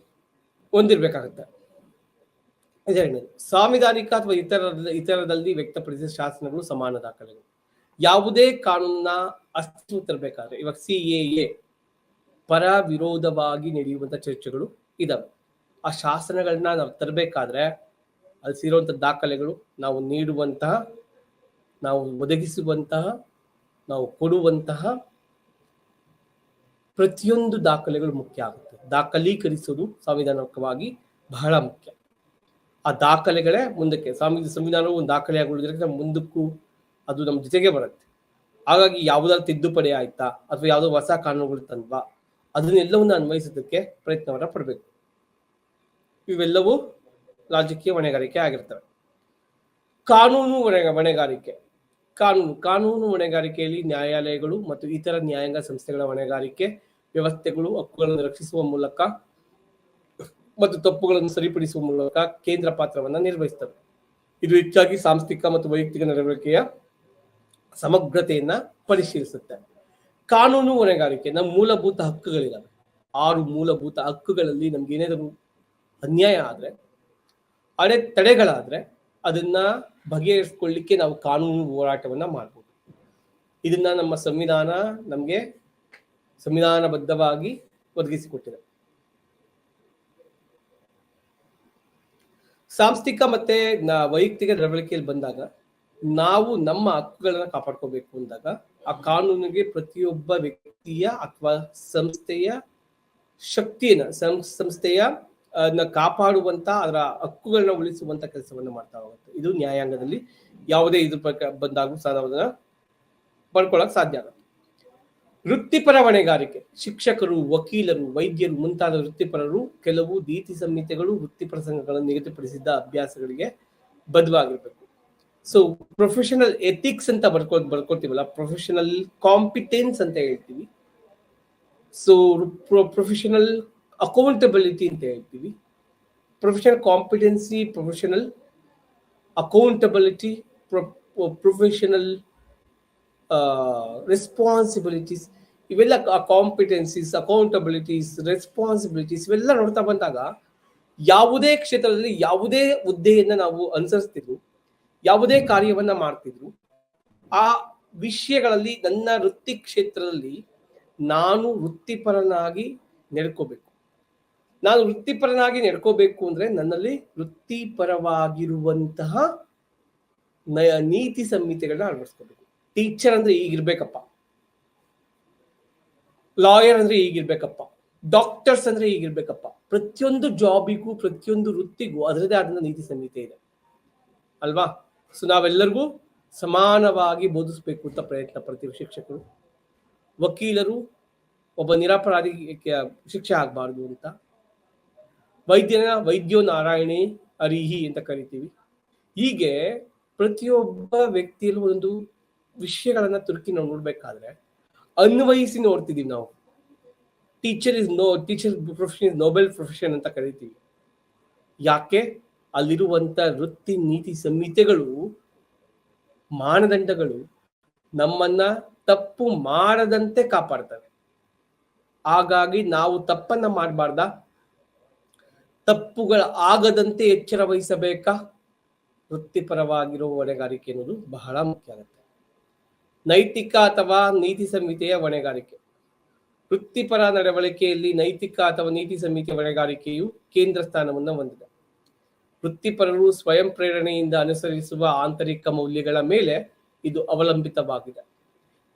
ಹೊಂದಿರ್ಬೇಕಾಗತ್ತೆ. ಸಾಂವಿಧಾನಿಕ ಅಥವಾ ಇತರದಲ್ಲಿ ವ್ಯಕ್ತಪಡಿಸಿದ ಶಾಸನಗಳು, ಸಮಾನ ದಾಖಲೆಗಳು. ಯಾವುದೇ ಕಾನೂನನ್ನ ಅಸ್ತಿತ್ವ ತರಬೇಕಾದ್ರೆ, ಇವಾಗ CAA ಪರ ವಿರೋಧವಾಗಿ ನಡೆಯುವಂತ ಚರ್ಚೆಗಳು ಇದಾವೆ. ಆ ಶಾಸನಗಳನ್ನ ನಾವು ತರಬೇಕಾದ್ರೆ ಅಲ್ಲಿ ಸೇರುವಂತಹ ದಾಖಲೆಗಳು, ನಾವು ನೀಡುವಂತಹ, ನಾವು ಒದಗಿಸುವಂತಹ, ನಾವು ಕೊಡುವಂತಹ ಪ್ರತಿಯೊಂದು ದಾಖಲೆಗಳು ಮುಖ್ಯ ಆಗುತ್ತೆ. ದಾಖಲೀಕರಿಸುವುದು ಸಾಂವಿಧಾನಿಕವಾಗಿ ಬಹಳ ಮುಖ್ಯ. ಆ ದಾಖಲೆಗಳೇ ಮುಂದಕ್ಕೆ ಸಂವಿಧಾನವು ಒಂದು ದಾಖಲೆ ಆಗುವುದರಿಂದ ಮುಂದಕ್ಕೂ ಅದು ನಮ್ಮ ಜೊತೆಗೆ ಬರುತ್ತೆ. ಹಾಗಾಗಿ ಯಾವುದಾದ್ರು ತಿದ್ದುಪಡಿ ಆಯ್ತಾ ಅಥವಾ ಯಾವುದೋ ಹೊಸ ಕಾನೂನುಗಳು ತಂದ್ವಾ, ಅದನ್ನೆಲ್ಲವನ್ನ ಅನ್ವಯಿಸೋದಕ್ಕೆ ಪ್ರಯತ್ನವನ್ನ ಪಡಬೇಕು. ಇವೆಲ್ಲವೂ ರಾಜಕೀಯ ಹೊಣೆಗಾರಿಕೆ ಆಗಿರ್ತವೆ. ಕಾನೂನು ಹೊಣೆಗಾರಿಕೆ. ಕಾನೂನು ಹೊಣೆಗಾರಿಕೆಯಲ್ಲಿ ನ್ಯಾಯಾಲಯಗಳು ಮತ್ತು ಇತರ ನ್ಯಾಯಾಂಗ ಸಂಸ್ಥೆಗಳ ಹೊಣೆಗಾರಿಕೆ ವ್ಯವಸ್ಥೆಗಳು ಹಕ್ಕುಗಳನ್ನು ರಕ್ಷಿಸುವ ಮೂಲಕ ಮತ್ತು ತಪ್ಪುಗಳನ್ನು ಸರಿಪಡಿಸುವ ಮೂಲಕ ಕೇಂದ್ರ ಪಾತ್ರವನ್ನ ನಿರ್ವಹಿಸ್ತವೆ. ಇದು ಹೆಚ್ಚಾಗಿ ಸಾಂಸ್ಥಿಕ ಮತ್ತು ವೈಯಕ್ತಿಕ ನಡವಳಿಕೆಯ ಸಮಗ್ರತೆಯನ್ನ ಪರಿಶೀಲಿಸುತ್ತೆ. ಕಾನೂನು ಹೊಣೆಗಾರಿಕೆ, ನಮ್ಮ ಮೂಲಭೂತ ಹಕ್ಕುಗಳಿದಾವೆ. 6 ಮೂಲಭೂತ ಹಕ್ಕುಗಳಲ್ಲಿ ನಮ್ಗೆ ಏನಾದರೂ ಅನ್ಯಾಯ ಆದ್ರೆ, ತಡೆಗಳಾದ್ರೆ ಅದನ್ನ ಬಗೆಹರಿಸ್ಕೊಳ್ಳಿಕ್ಕೆ ನಾವು ಕಾನೂನು ಹೋರಾಟವನ್ನ ಮಾಡ್ಬೋದು. ಇದನ್ನ ನಮ್ಮ ಸಂವಿಧಾನ ನಮ್ಗೆ ಸಂವಿಧಾನಬದ್ಧವಾಗಿ ಒದಗಿಸಿಕೊಟ್ಟಿದೆ. ಸಾಂಸ್ಥಿಕ ಮತ್ತೆ ವೈಯಕ್ತಿಕ ನಡವಳಿಕೆಯಲ್ಲಿ ಬಂದಾಗ ನಾವು ನಮ್ಮ ಹಕ್ಕುಗಳನ್ನ ಕಾಪಾಡ್ಕೋಬೇಕು ಅಂದಾಗ ಆ ಕಾನೂನಿಗೆ ಪ್ರತಿಯೊಬ್ಬ ವ್ಯಕ್ತಿಯ ಅಥವಾ ಸಂಸ್ಥೆಯ ಶಕ್ತಿಯನ್ನ ಸಂಸ್ಥೆಯ ಕಾಪಾಡುವಂತ, ಅದರ ಹಕ್ಕುಗಳನ್ನ ಉಳಿಸುವಂತ ಕೆಲಸವನ್ನ ಮಾಡ್ತಾ ಹೋಗುತ್ತೆ. ಇದು ನ್ಯಾಯಾಂಗದಲ್ಲಿ ಯಾವುದೇ ಇದ್ರ ಬಂದಾಗೂ ಅದನ್ನ ಪಡ್ಕೊಳಕ್ ಸಾಧ್ಯ ಆಗುತ್ತೆ. ವೃತ್ತಿಪರ ಹೊಣೆಗಾರಿಕೆ. ಶಿಕ್ಷಕರು, ವಕೀಲರು, ವೈದ್ಯರು ಮುಂತಾದ ವೃತ್ತಿಪರರು ಕೆಲವು ನೀತಿ ಸಂಹಿತೆಗಳು, ವೃತ್ತಿಪರ ಸಂಘಗಳನ್ನು ನಿಗದಿಪಡಿಸಿದ್ದ ಅಭ್ಯಾಸಗಳಿಗೆ ಬದ್ಧವಾಗಿರ್ಬೇಕು. ಸೊ ಪ್ರೊಫೆಷನಲ್ ಎಥಿಕ್ಸ್ ಅಂತ ಬರ್ಕೊಳ್ತೀವಲ್ಲ, ಪ್ರೊಫೆಷನಲ್ ಕಾಂಪಿಟೆನ್ಸ್ ಅಂತ ಹೇಳ್ತೀವಿ. ಸೊ ಪ್ರೊಫೆಷನಲ್ ಅಕೌಂಟಬಿಲಿಟಿ ಅಂತ ಹೇಳ್ತೀವಿ. Professional competency, professional accountability, professional responsibilities, ಇವೆಲ್ಲ ಕಾಂಪಿಟೆನ್ಸೀಸ್, ಅಕೌಂಟಬಿಲಿಟೀಸ್, ರೆಸ್ಪಾನ್ಸಿಬಿಲಿಟೀಸ್ ಇವೆಲ್ಲ ನೋಡ್ತಾ ಬಂದಾಗ ಯಾವುದೇ ಕ್ಷೇತ್ರದಲ್ಲಿ ಯಾವುದೇ ಹುದ್ದೆಯನ್ನ ನಾವು ಅನುಸರಿಸ್ತಿದ್ರು, ಯಾವುದೇ ಕಾರ್ಯವನ್ನ ಮಾಡ್ತಿದ್ರು, ಆ ವಿಷಯಗಳಲ್ಲಿ ನನ್ನ ವೃತ್ತಿ ಕ್ಷೇತ್ರದಲ್ಲಿ ನಾನು ವೃತ್ತಿಪರನಾಗಿ ನಡ್ಕೋಬೇಕು. ನಾನು ವೃತ್ತಿಪರನಾಗಿ ನಡ್ಕೋಬೇಕು ಅಂದ್ರೆ ನನ್ನಲ್ಲಿ ವೃತ್ತಿಪರವಾಗಿರುವಂತಹ ನೀತಿ ಸಂಹಿತೆಗಳನ್ನ ಅಳವಡಿಸ್ಕೋಬೇಕು. ಟೀಚರ್ ಅಂದ್ರೆ ಈಗಿರ್ಬೇಕಪ್ಪ, ಲಾಯರ್ ಅಂದ್ರೆ ಈಗಿರ್ಬೇಕಪ್ಪ, ಡಾಕ್ಟರ್ಸ್ ಅಂದ್ರೆ ಈಗಿರ್ಬೇಕಪ್ಪ. ಪ್ರತಿಯೊಂದು ಜಾಬಿಗೂ, ಪ್ರತಿಯೊಂದು ವೃತ್ತಿಗೂ ಅದರದೇ ಆದ ನೀತಿ ಸಂಹಿತೆ ಇದೆ ಅಲ್ವಾ? ಸೊ ನಾವೆಲ್ಲರಿಗೂ ಸಮಾನವಾಗಿ ಬೋಧಿಸ್ಬೇಕು ಅಂತ ಪ್ರಯತ್ನ ಪಡ್ತೀವಿ. ಶಿಕ್ಷಕರು, ವಕೀಲರು ಒಬ್ಬ ನಿರಪರಾಧಿ ಶಿಕ್ಷೆ ಆಗ್ಬಾರ್ದು ಅಂತ, ವೈದ್ಯೋ ನಾರಾಯಣಿ ಅರಿಹಿ ಅಂತ ಕರಿತೀವಿ. ಹೀಗೆ ಪ್ರತಿಯೊಬ್ಬ ವ್ಯಕ್ತಿಯಲ್ಲೂ ಒಂದು ವಿಷಯಗಳನ್ನ ತುರುಕಿ ನಾವು ನೋಡ್ಬೇಕಾದ್ರೆ ಅನ್ವಯಿಸಿ ನೋಡ್ತಿದೀವಿ ನಾವು. Teacher profession is Nobel profession ಅಂತ ಕರಿತೀವಿ. ಯಾಕೆ? ಅಲ್ಲಿರುವಂತ ವೃತ್ತಿ ನೀತಿ ಸಂಹಿತೆಗಳು, ಮಾನದಂಡಗಳು ನಮ್ಮನ್ನ ತಪ್ಪು ಮಾಡದಂತೆ ಕಾಪಾಡ್ತವೆ. ಹಾಗಾಗಿ ನಾವು ತಪ್ಪನ್ನ ಮಾಡಬಾರ್ದ, ತಪ್ಪುಗಳ ಆಗದಂತೆ ಎಚ್ಚರ ವಹಿಸಬೇಕಾ? ವೃತ್ತಿಪರವಾಗಿರುವ ಹೊಣೆಗಾರಿಕೆ ಅನ್ನೋದು ಬಹಳ ಮುಖ್ಯ ಆಗುತ್ತೆ. ನೈತಿಕ ಅಥವಾ ನೀತಿ ಸಂಹಿತೆಯ ಹೊಣೆಗಾರಿಕೆ. ವೃತ್ತಿಪರ ನಡವಳಿಕೆಯಲ್ಲಿ ನೈತಿಕ ಅಥವಾ ನೀತಿ ಸಂಹಿತೆಯ ಹೊಣೆಗಾರಿಕೆಯು ಕೇಂದ್ರ ಸ್ಥಾನವನ್ನು ಹೊಂದಿದೆ. ವೃತ್ತಿಪರರು ಸ್ವಯಂ ಪ್ರೇರಣೆಯಿಂದ ಅನುಸರಿಸುವ ಆಂತರಿಕ ಮೌಲ್ಯಗಳ ಮೇಲೆ ಇದು ಅವಲಂಬಿತವಾಗಿದೆ.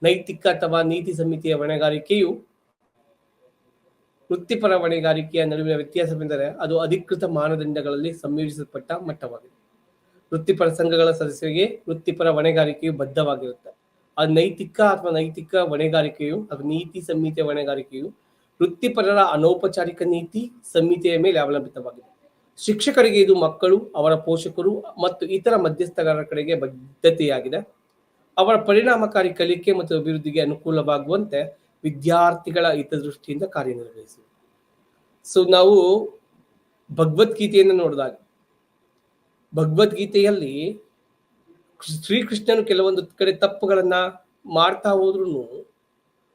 ನೈತಿಕ ಅಥವಾ ನೀತಿ ಸಂಹಿತೆಯ ಹೊಣೆಗಾರಿಕೆಯು ವೃತ್ತಿಪರ ಹೊಣೆಗಾರಿಕೆಯ ನಡುವಿನ ವ್ಯತ್ಯಾಸವೆಂದರೆ ಅದು ಅಧಿಕೃತ ಮಾನದಂಡಗಳಲ್ಲಿ ಸಂಯೋಜಿಸಲ್ಪಟ್ಟ ಮಟ್ಟವಾಗಿದೆ. ವೃತ್ತಿಪರ ಸಂಘಗಳ ಸದಸ್ಯರಿಗೆ ವೃತ್ತಿಪರ ಹೊಣೆಗಾರಿಕೆಯು ಬದ್ಧವಾಗಿರುತ್ತೆ. ಆ ನೈತಿಕ ಅಥವಾ ನೈತಿಕ ಹೊಣೆಗಾರಿಕೆಯು ಅಥವಾ ನೀತಿ ಸಂಹಿತೆಯ ಹೊಣೆಗಾರಿಕೆಯು ವೃತ್ತಿಪರರ ಅನೌಪಚಾರಿಕ ನೀತಿ ಸಂಹಿತೆಯ ಮೇಲೆ ಅವಲಂಬಿತವಾಗಿದೆ. ಶಿಕ್ಷಕರಿಗೆ ಇದು ಮಕ್ಕಳು, ಅವರ ಪೋಷಕರು ಮತ್ತು ಇತರ ಮಧ್ಯಸ್ಥಗಾರರ ಕಡೆಗೆ ಬದ್ಧತೆಯಾಗಿದೆ. ಅವರ ಪರಿಣಾಮಕಾರಿ ಕಲಿಕೆ ಮತ್ತು ಅಭಿವೃದ್ಧಿಗೆ ಅನುಕೂಲವಾಗುವಂತೆ ವಿದ್ಯಾರ್ಥಿಗಳ ಹಿತದೃಷ್ಟಿಯಿಂದ ಕಾರ್ಯನಿರ್ವಹಿಸುವುದು. ಸೊ ನಾವು ಭಗವದ್ಗೀತೆಯನ್ನು ನೋಡಿದಾಗ, ಭಗವದ್ಗೀತೆಯಲ್ಲಿ ಶ್ರೀಕೃಷ್ಣನು ಕೆಲವೊಂದು ಕಡೆ ತಪ್ಪುಗಳನ್ನ ಮಾಡ್ತಾ ಹೋದ್ರು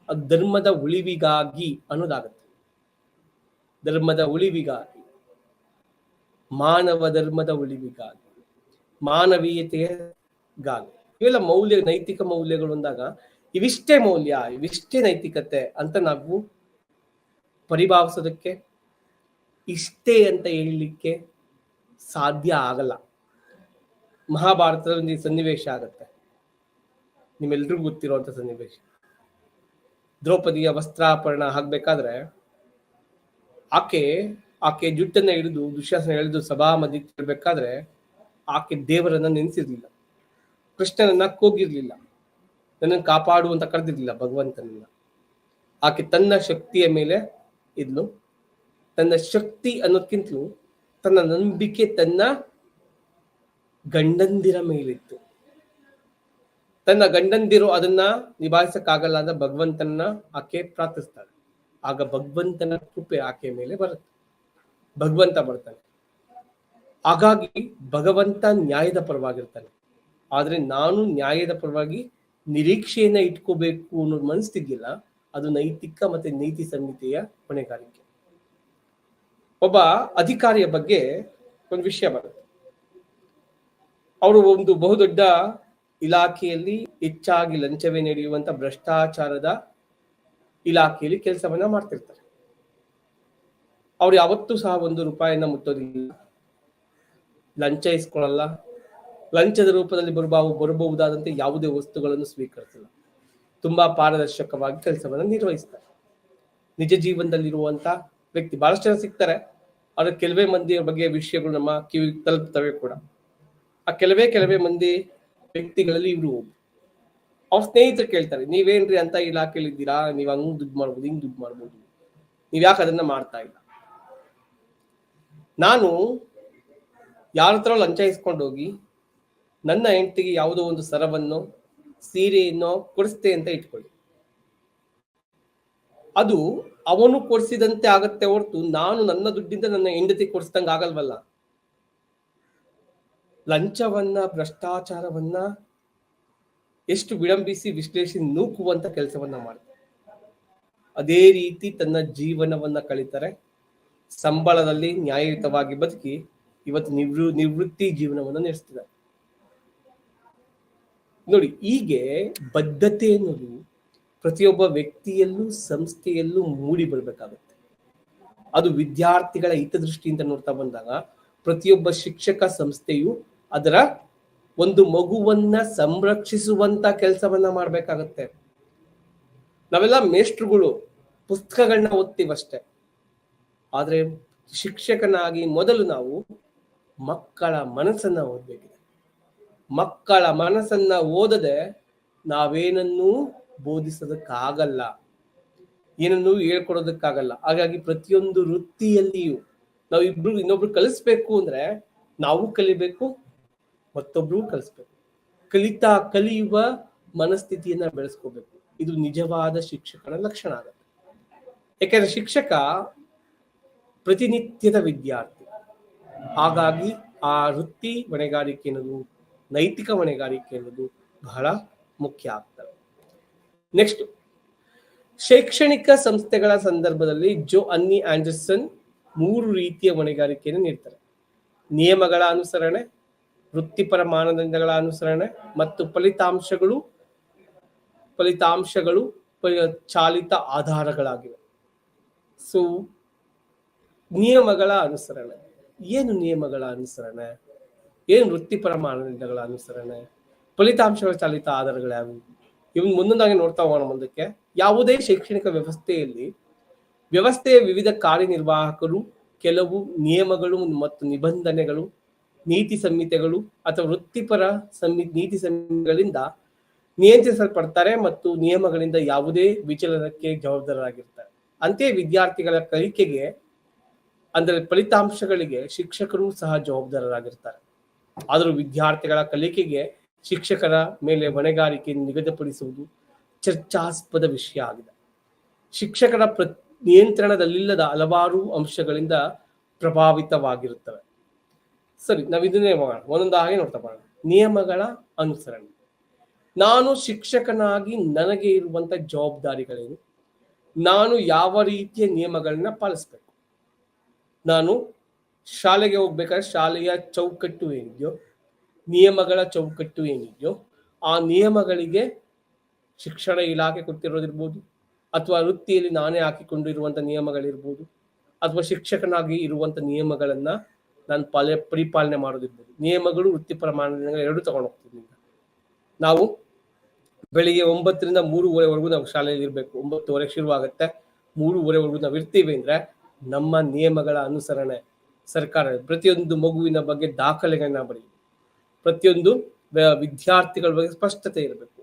ಅದು ಧರ್ಮದ ಉಳಿವಿಗಾಗಿ ಅನ್ನೋದಾಗತ್ತೆ. ಧರ್ಮದ ಉಳಿವಿಗಾಗಿ, ಮಾನವ ಧರ್ಮದ ಉಳಿವಿಗಾಗಿ, ಮಾನವೀಯತೆಗಾಗಿ, ಇವೆಲ್ಲ ಮೌಲ್ಯ, ನೈತಿಕ ಮೌಲ್ಯಗಳು ಅಂದಾಗ ಇವಿಷ್ಟೇ ಮೌಲ್ಯ, ಇವಿಷ್ಟೇ ನೈತಿಕತೆ ಅಂತ ನಾವು ಪರಿಭಾವಿಸೋದಕ್ಕೆ, ಇಷ್ಟೇ ಅಂತ ಹೇಳಲಿಕ್ಕೆ ಸಾಧ್ಯ ಆಗಲ್ಲ. ಮಹಾಭಾರತದ ಒಂದು ಸನ್ನಿವೇಶ ಆಗತ್ತೆ, ನಿಮ್ಮೆಲ್ರಿಗೂ ಗೊತ್ತಿರುವಂತ ಸನ್ನಿವೇಶ. ದ್ರೌಪದಿಯ ವಸ್ತ್ರಾಪರಣ ಆಗ್ಬೇಕಾದ್ರೆ ಆಕೆ ಜುಟ್ಟನ್ನ ಹಿಡಿದು ದುಶ್ಯಾಸನ ಎಳೆದು ಸಭಾ ಮಧ್ಯಕ್ಕೆ ಇರ್ಬೇಕಾದ್ರೆ ಆಕೆ ದೇವರನ್ನ ನೆನೆಸಿರ್ಲಿಲ್ಲ, ಕೃಷ್ಣನನ್ನ ಕೂಗಿರ್ಲಿಲ್ಲ, ನನ್ನನ್ನು ಕಾಪಾಡು ಅಂತ ಕರೆದಿರ್ಲಿಲ್ಲ ಭಗವಂತನನ್ನ. ಆಕೆ ತನ್ನ ಶಕ್ತಿಯ ಮೇಲೆ ಇದ್ಲು. ತನ್ನ ಶಕ್ತಿ ಅನ್ನೋದ್ಕಿಂತಲೂ ತನ್ನ ನಂಬಿಕೆ ತನ್ನ ಗಂಡಂದಿರ ಮೇಲಿತ್ತು. ತನ್ನ ಗಂಡಂದಿರು ಅದನ್ನ ನಿಭಾಯಿಸಕ್ಕಾಗಲ್ಲ ಅಂತ ಭಗವಂತನ ಆಕೆ ಪ್ರಾರ್ಥಿಸ್ತಾಳೆ. ಆಗ ಭಗವಂತನ ಕೃಪೆ ಆಕೆ ಮೇಲೆ ಬರುತ್ತೆ, ಭಗವಂತ ಬರ್ತಾನೆ. ಹಾಗಾಗಿ ಭಗವಂತ ನ್ಯಾಯದ ಪರವಾಗಿರ್ತಾನೆ. ಆದ್ರೆ ನಾನು ನ್ಯಾಯದ ಪರವಾಗಿ ನಿರೀಕ್ಷೆಯನ್ನ ಇಟ್ಕೋಬೇಕು ಅನ್ನೋದು ಮನಸ್ತಿದ್ದಿಲ್ಲ. ಅದು ನೈತಿಕ ಮತ್ತೆ ನೀತಿ ಸಂಹಿತೆಯ ಹೊಣೆಗಾರಿಕೆ. ಒಬ್ಬ ಅಧಿಕಾರಿಯ ಬಗ್ಗೆ ಒಂದು ವಿಷಯ ಬರುತ್ತೆ. ಅವರು ಒಂದು ಬಹುದೊಡ್ಡ ಇಲಾಖೆಯಲ್ಲಿ ಹೆಚ್ಚಾಗಿ ಲಂಚವೇ ನಡೆಯುವಂತ ಭ್ರಷ್ಟಾಚಾರದ ಇಲಾಖೆಯಲ್ಲಿ ಕೆಲಸವನ್ನ ಮಾಡ್ತಿರ್ತಾರೆ. ಅವ್ರು ಯಾವತ್ತೂ ಸಹ ₹1 ಮುಟ್ಟೋದಿಲ್ಲ, ಲಂಚ ಇಸ್ಕೊಳ್ಳಲ್ಲ, ಲಂಚದ ರೂಪದಲ್ಲಿ ಬರಬಹುದಾದಂತೆ ಯಾವುದೇ ವಸ್ತುಗಳನ್ನು ಸ್ವೀಕರಿಸಲ್ಲ. ತುಂಬಾ ಪಾರದರ್ಶಕವಾಗಿ ಕೆಲಸವನ್ನ ನಿರ್ವಹಿಸ್ತಾರೆ. ನಿಜ ಜೀವನದಲ್ಲಿರುವಂತ ವ್ಯಕ್ತಿ ಬಹಳಷ್ಟು ಜನ ಸಿಗ್ತಾರೆ. ಆದ್ರೆ ಕೆಲವೇ ಮಂದಿಯ ಬಗ್ಗೆ ವಿಷಯಗಳು ನಮ್ಮ ಕಿವಿ ತಲುಪ್ತವೆ ಕೂಡ. ಆ ಕೆಲವೇ ಮಂದಿ ವ್ಯಕ್ತಿಗಳಲ್ಲಿ ಇವರು ಅವ್ರ ಸ್ನೇಹಿತರು ಕೇಳ್ತಾರೆ, ನೀವೇನ್ರಿ ಅಂತ ಇಲಾಖೆಲಿದ್ದೀರಾ, ನೀವ್ ಹಂಗ್ ದುಡ್ಡು ಮಾಡ್ಬೋದು, ಹಿಂಗ್ ದುಡ್ಡು ಮಾಡ್ಬೋದು, ನೀವ್ ಯಾಕೆ ಅದನ್ನ ಮಾಡ್ತಾ ಇಲ್ಲ? ನಾನು ಯಾರ ಹತ್ರ ಲಂಚ ಇಸ್ಕೊಂಡು ಹೋಗಿ ನನ್ನ ಹೆಂಡತಿಗೆ ಯಾವುದೋ ಒಂದು ಸರವನ್ನು ಸೀರೆಯನ್ನು ಕೊಡಿಸ್ತೆ ಅಂತ ಇಟ್ಕೊಳ್ಳಿ, ಅದು ಅವನು ಕೊಡಿಸಿದಂತೆ ಆಗತ್ತೆ ಹೊರತು ನಾನು ನನ್ನ ದುಡ್ಡಿಂದ ನನ್ನ ಹೆಂಡತಿ ಕೊಡಿಸ್ದಂಗ ಆಗಲ್ವಲ್ಲ. ಲಂಚವನ್ನ, ಭ್ರಷ್ಟಾಚಾರವನ್ನ ಎಷ್ಟು ವಿಳಂಬಿಸಿ ವಿಶ್ಲೇಷಣೆ ನೂಕುವಂತ ಕೆಲಸವನ್ನ ಮಾಡ್ತಾರೆ. ಅದೇ ರೀತಿ ತನ್ನ ಜೀವನವನ್ನ ಕಳೀತಾರೆ. ಸಂಬಳದಲ್ಲಿ ನ್ಯಾಯಯುತವಾಗಿ ಬದುಕಿ ಇವತ್ತು ನಿವೃತ್ತಿ ಜೀವನವನ್ನು ನಡೆಸ್ತಿದ್ದಾರೆ. ನೋಡಿ, ಹೀಗೆ ಬದ್ಧತೆ ಅನ್ನೋದು ಪ್ರತಿಯೊಬ್ಬ ವ್ಯಕ್ತಿಯಲ್ಲೂ ಸಂಸ್ಥೆಯಲ್ಲೂ ಮೂಡಿ ಬರ್ಬೇಕಾಗುತ್ತೆ. ಅದು ವಿದ್ಯಾರ್ಥಿಗಳ ಹಿತದೃಷ್ಟಿಯಿಂದ ನೋಡ್ತಾ ಬಂದಾಗ ಪ್ರತಿಯೊಬ್ಬ ಶಿಕ್ಷಕ ಸಂಸ್ಥೆಯು ಅದರ ಒಂದು ಮಗುವನ್ನ ಸಂರಕ್ಷಿಸುವಂತ ಕೆಲಸವನ್ನ ಮಾಡ್ಬೇಕಾಗತ್ತೆ. ನಾವೆಲ್ಲ ಮೇಷ್ಟ್ರುಗಳು ಪುಸ್ತಕಗಳನ್ನ ಓದ್ತೀವಷ್ಟೇ, ಆದ್ರೆ ಶಿಕ್ಷಕನಾಗಿ ಮೊದಲು ನಾವು ಮಕ್ಕಳ ಮನಸ್ಸನ್ನ ಓದ್ಬೇಕಿದೆ. ಮಕ್ಕಳ ಮನಸ್ಸನ್ನ ಓದದೆ ನಾವೇನನ್ನೂ ಬೋಧಿಸೋದಕ್ಕಾಗಲ್ಲ, ಏನನ್ನೂ ಹೇಳ್ಕೊಡೋದಕ್ಕಾಗಲ್ಲ. ಹಾಗಾಗಿ ಪ್ರತಿಯೊಂದು ವೃತ್ತಿಯಲ್ಲಿಯೂ ನಾವು ಇನ್ನೊಬ್ರು ಕಲಿಸ್ಬೇಕು ಅಂದ್ರೆ ನಾವು ಕಲಿಬೇಕು, ಮತ್ತೊಬ್ರು ಕಲಿಸ್ಬೇಕು. ಕಲಿಯುವ ಮನಸ್ಥಿತಿಯನ್ನ ಬೆಳೆಸ್ಕೋಬೇಕು. ಇದು ನಿಜವಾದ ಶಿಕ್ಷಕನ ಲಕ್ಷಣ ಆಗುತ್ತೆ. ಯಾಕಂದ್ರೆ ಶಿಕ್ಷಕ ಪ್ರತಿನಿತ್ಯದ ವಿದ್ಯಾರ್ಥಿ. ಹಾಗಾಗಿ ಆ ವೃತ್ತಿ ಹೊಣೆಗಾರಿಕೆ ಅನ್ನೋದು, ನೈತಿಕ ಹೊಣೆಗಾರಿಕೆ ಅನ್ನೋದು ಬಹಳ ಮುಖ್ಯ ಆಗ್ತವೆ. ನೆಕ್ಸ್ಟ್, ಶೈಕ್ಷಣಿಕ ಸಂಸ್ಥೆಗಳ ಸಂದರ್ಭದಲ್ಲಿ ಜೋ ಅನ್ನಿ ಆಂಡರ್ಸನ್ 3 ರೀತಿಯ ಹೊಣೆಗಾರಿಕೆಯನ್ನು ನೀಡ್ತಾರೆ: ನಿಯಮಗಳ ಅನುಸರಣೆ, ವೃತ್ತಿಪರ ಮಾನದಂಡಗಳ ಅನುಸರಣೆ ಮತ್ತು ಫಲಿತಾಂಶಗಳು ಚಾಲಿತ ಆಧಾರಗಳಾಗಿವೆ. ಸೊ ನಿಯಮಗಳ ಅನುಸರಣೆ ಏನು? ನಿಯಮಗಳ ಅನುಸರಣೆ ಏನು? ವೃತ್ತಿಪರ ಮಾನದಂಡಗಳ ಅನುಸರಣೆ, ಫಲಿತಾಂಶಗಳ ಚಾಲಿತ ಆಧಾರಗಳು ಯಾವುವು? ಇವನ್ ಮುಂದೊಂದಾಗಿ ನೋಡ್ತಾ ಹೋಗೋಣ ಮುಂದಕ್ಕೆ. ಯಾವುದೇ ಶೈಕ್ಷಣಿಕ ವ್ಯವಸ್ಥೆಯ ವಿವಿಧ ಕಾರ್ಯನಿರ್ವಾಹಕರು ಕೆಲವು ನಿಯಮಗಳು ಮತ್ತು ನಿಬಂಧನೆಗಳು, ನೀತಿ ಸಂಹಿತೆಗಳು ಅಥವಾ ವೃತ್ತಿಪರ ನೀತಿ ಸಂಹಿತೆಗಳಿಂದ ನಿಯಂತ್ರಿಸಲ್ಪಡ್ತಾರೆ ಮತ್ತು ನಿಯಮಗಳಿಂದ ಯಾವುದೇ ವಿಚಲನಕ್ಕೆ ಜವಾಬ್ದಾರರಾಗಿರ್ತಾರೆ. ಅಂತೆಯೇ ವಿದ್ಯಾರ್ಥಿಗಳ ಕಲಿಕೆಗೆ ಅಂದರೆ ಫಲಿತಾಂಶಗಳಿಗೆ ಶಿಕ್ಷಕರು ಸಹ ಜವಾಬ್ದಾರರಾಗಿರ್ತಾರೆ. ಆದರೂ ವಿದ್ಯಾರ್ಥಿಗಳ ಕಲಿಕೆಗೆ ಶಿಕ್ಷಕರ ಮೇಲೆ ಹೊಣೆಗಾರಿಕೆಯನ್ನು ನಿಗದಿಪಡಿಸುವುದು ಚರ್ಚಾಸ್ಪದ ವಿಷಯ ಆಗಿದೆ. ಶಿಕ್ಷಕರ ನಿಯಂತ್ರಣದಲ್ಲಿಲ್ಲದ ಹಲವಾರು ಅಂಶಗಳಿಂದ ಪ್ರಭಾವಿತವಾಗಿರುತ್ತವೆ. ಸರಿ, ನಾವು ಇದನ್ನೇ ಒಂದೊಂದಾಗಿ ನೋಡ್ತಾ ಬರೋಣ. ನಿಯಮಗಳ ಅನುಸರಣೆ. ನಾನು ಶಿಕ್ಷಕನಾಗಿ ನನಗೆ ಇರುವಂತ ಜವಾಬ್ದಾರಿಗಳೇನು? ನಾನು ಯಾವ ರೀತಿಯ ನಿಯಮಗಳನ್ನ ಪಾಲಿಸ್ಬೇಕು? ನಾನು ಶಾಲೆಗೆ ಹೋಗ್ಬೇಕಾದ್ರೆ ಶಾಲೆಯ ಚೌಕಟ್ಟು ಏನಿದೆಯೋ, ನಿಯಮಗಳ ಚೌಕಟ್ಟು ಏನಿದೆಯೋ, ಆ ನಿಯಮಗಳಿಗೆ ಶಿಕ್ಷಣ ಇಲಾಖೆ ಕೊಟ್ಟಿರೋದಿರ್ಬೋದು, ಅಥವಾ ವೃತ್ತಿಯಲ್ಲಿ ನಾನೇ ಹಾಕಿಕೊಂಡಿರುವಂತ ನಿಯಮಗಳಿರ್ಬೋದು, ಅಥವಾ ಶಿಕ್ಷಕನಾಗಿ ಇರುವಂತ ನಿಯಮಗಳನ್ನ ನಾನು ಪರಿಪಾಲನೆ ಮಾಡೋದಿರ್ಬೋದು. ನಿಯಮಗಳು, ವೃತ್ತಿಪರ ಮಾನದಂಡಗಳು ಎರಡು ತಗೊಂಡು ಹೋಗ್ತೀನಿ. ನಾವು ಬೆಳಿಗ್ಗೆ 9ರಿಂದ 3:30ವರೆಗೂ ನಾವು ಶಾಲೆಯಲ್ಲಿ ಇರಬೇಕು. 9:30 ಶುರು ಆಗುತ್ತೆ, 3:30ವರೆಗೂ ನಾವು ಇರ್ತೀವಿ ಅಂದ್ರೆ ನಮ್ಮ ನಿಯಮಗಳ ಅನುಸರಣೆ ಸರ್ಕಾರ ಪ್ರತಿಯೊಂದು ಮಗುವಿನ ಬಗ್ಗೆ ದಾಖಲೆಗಳನ್ನ ಬರೀ, ಪ್ರತಿಯೊಂದು ವಿದ್ಯಾರ್ಥಿಗಳ ಬಗ್ಗೆ ಸ್ಪಷ್ಟತೆ ಇರಬೇಕು,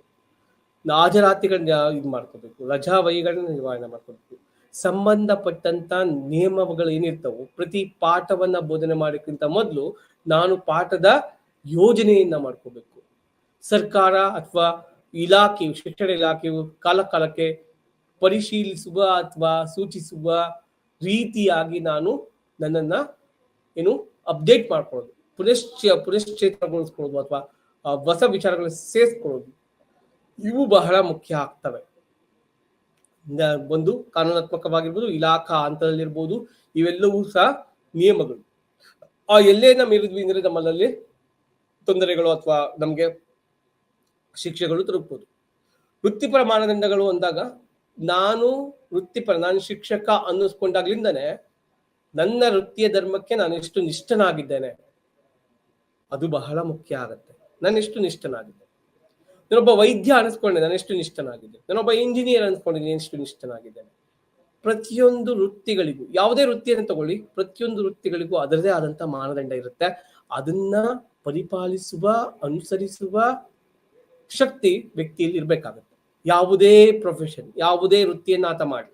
ಹಾಜರಾತಿಗಳನ್ನ ಇದು ಮಾಡ್ಕೋಬೇಕು, ರಜಾ ವಹಿಗಳನ್ನ ನಿರ್ವಹಣೆ ಮಾಡ್ಕೋಬೇಕು. ಸಂಬಂಧಪಟ್ಟಂತ ನಿಯಮಗಳು ಏನಿರ್ತವೋ ಪ್ರತಿ ಪಾಠವನ್ನ ಬೋಧನೆ ಮಾಡೋಕ್ಕಿಂತ ಮೊದಲು ನಾನು ಪಾಠದ ಯೋಜನೆಯನ್ನ ಮಾಡ್ಕೋಬೇಕು. ಸರ್ಕಾರ ಅಥವಾ ಇಲಾಖೆಯು, ಶಿಕ್ಷಣ ಇಲಾಖೆಯು ಕಾಲಕ್ಕೆ ಪರಿಶೀಲಿಸುವ ಅಥವಾ ಸೂಚಿಸುವ ರೀತಿಯಾಗಿ ನಾನು ನನ್ನನ್ನ ಅಪ್ಡೇಟ್ ಮಾಡ್ಕೊಳ್ಳೋದು, ಪುನಶ್ಚೇತನಗೊಳಿಸ್ಕೊಳ್ಳೋದು ಅಥವಾ ಹೊಸ ವಿಚಾರಗಳನ್ನ ಸೇರಿಸ್ಕೊಳ್ಳೋದು, ಇವು ಬಹಳ ಮುಖ್ಯ ಆಗ್ತವೆ. ಒಂದು ಕಾನೂನಾತ್ಮಕವಾಗಿರ್ಬೋದು, ಇಲಾಖಾ ಹಂತದಲ್ಲಿರ್ಬೋದು, ಇವೆಲ್ಲವೂ ಸಹ ನಿಯಮಗಳು. ಆ ಎಲ್ಲೇನ ಮೀರಿದ್ವಿ ಅಂದ್ರೆ ನಮ್ಮಲ್ಲಿ ತೊಂದರೆಗಳು ಅಥವಾ ನಮ್ಗೆ ಶಿಕ್ಷೆಗಳು ತಲುಪಬಹುದು. ವೃತ್ತಿಪರ ಮಾನದಂಡಗಳು ಅಂದಾಗ ನಾನು ಶಿಕ್ಷಕ ಅನ್ನಿಸ್ಕೊಂಡಾಗ್ಲಿಂದನೇ ನನ್ನ ವೃತ್ತಿಯ ಧರ್ಮಕ್ಕೆ ನಾನು ಎಷ್ಟು ನಿಷ್ಠನಾಗಿದ್ದೇನೆ ಅದು ಬಹಳ ಮುಖ್ಯ ಆಗತ್ತೆ. ನಾನು ಎಷ್ಟು ನಿಷ್ಠನಾಗಿದ್ದೆ, ನಾನೊಬ್ಬ ವೈದ್ಯ ಅನಿಸ್ಕೊಂಡೆ ನಾನು ಎಷ್ಟು ನಿಷ್ಠನಾಗಿದ್ದೆ, ನಾನೊಬ್ಬ ಇಂಜಿನಿಯರ್ ಅನ್ಸ್ಕೊಂಡಿದ್ದೀನಿ ಎಷ್ಟು ನಿಷ್ಠನಾಗಿದ್ದೇನೆ. ಪ್ರತಿಯೊಂದು ವೃತ್ತಿಗಳಿಗೂ, ಯಾವುದೇ ವೃತ್ತಿಯನ್ನು ತಗೊಳ್ಳಿ, ಪ್ರತಿಯೊಂದು ವೃತ್ತಿಗಳಿಗೂ ಅದರದೇ ಆದಂತ ಮಾನದಂಡ ಇರುತ್ತೆ. ಅದನ್ನ ಪರಿಪಾಲಿಸುವ, ಅನುಸರಿಸುವ ಶಕ್ತಿ ವ್ಯಕ್ತಿಯಲ್ಲಿ ಇರಬೇಕಾಗುತ್ತೆ. ಯಾವುದೇ ಪ್ರೊಫೆಷನ್, ಯಾವುದೇ ವೃತ್ತಿಯನ್ನ ಆತ ಮಾಡಿ,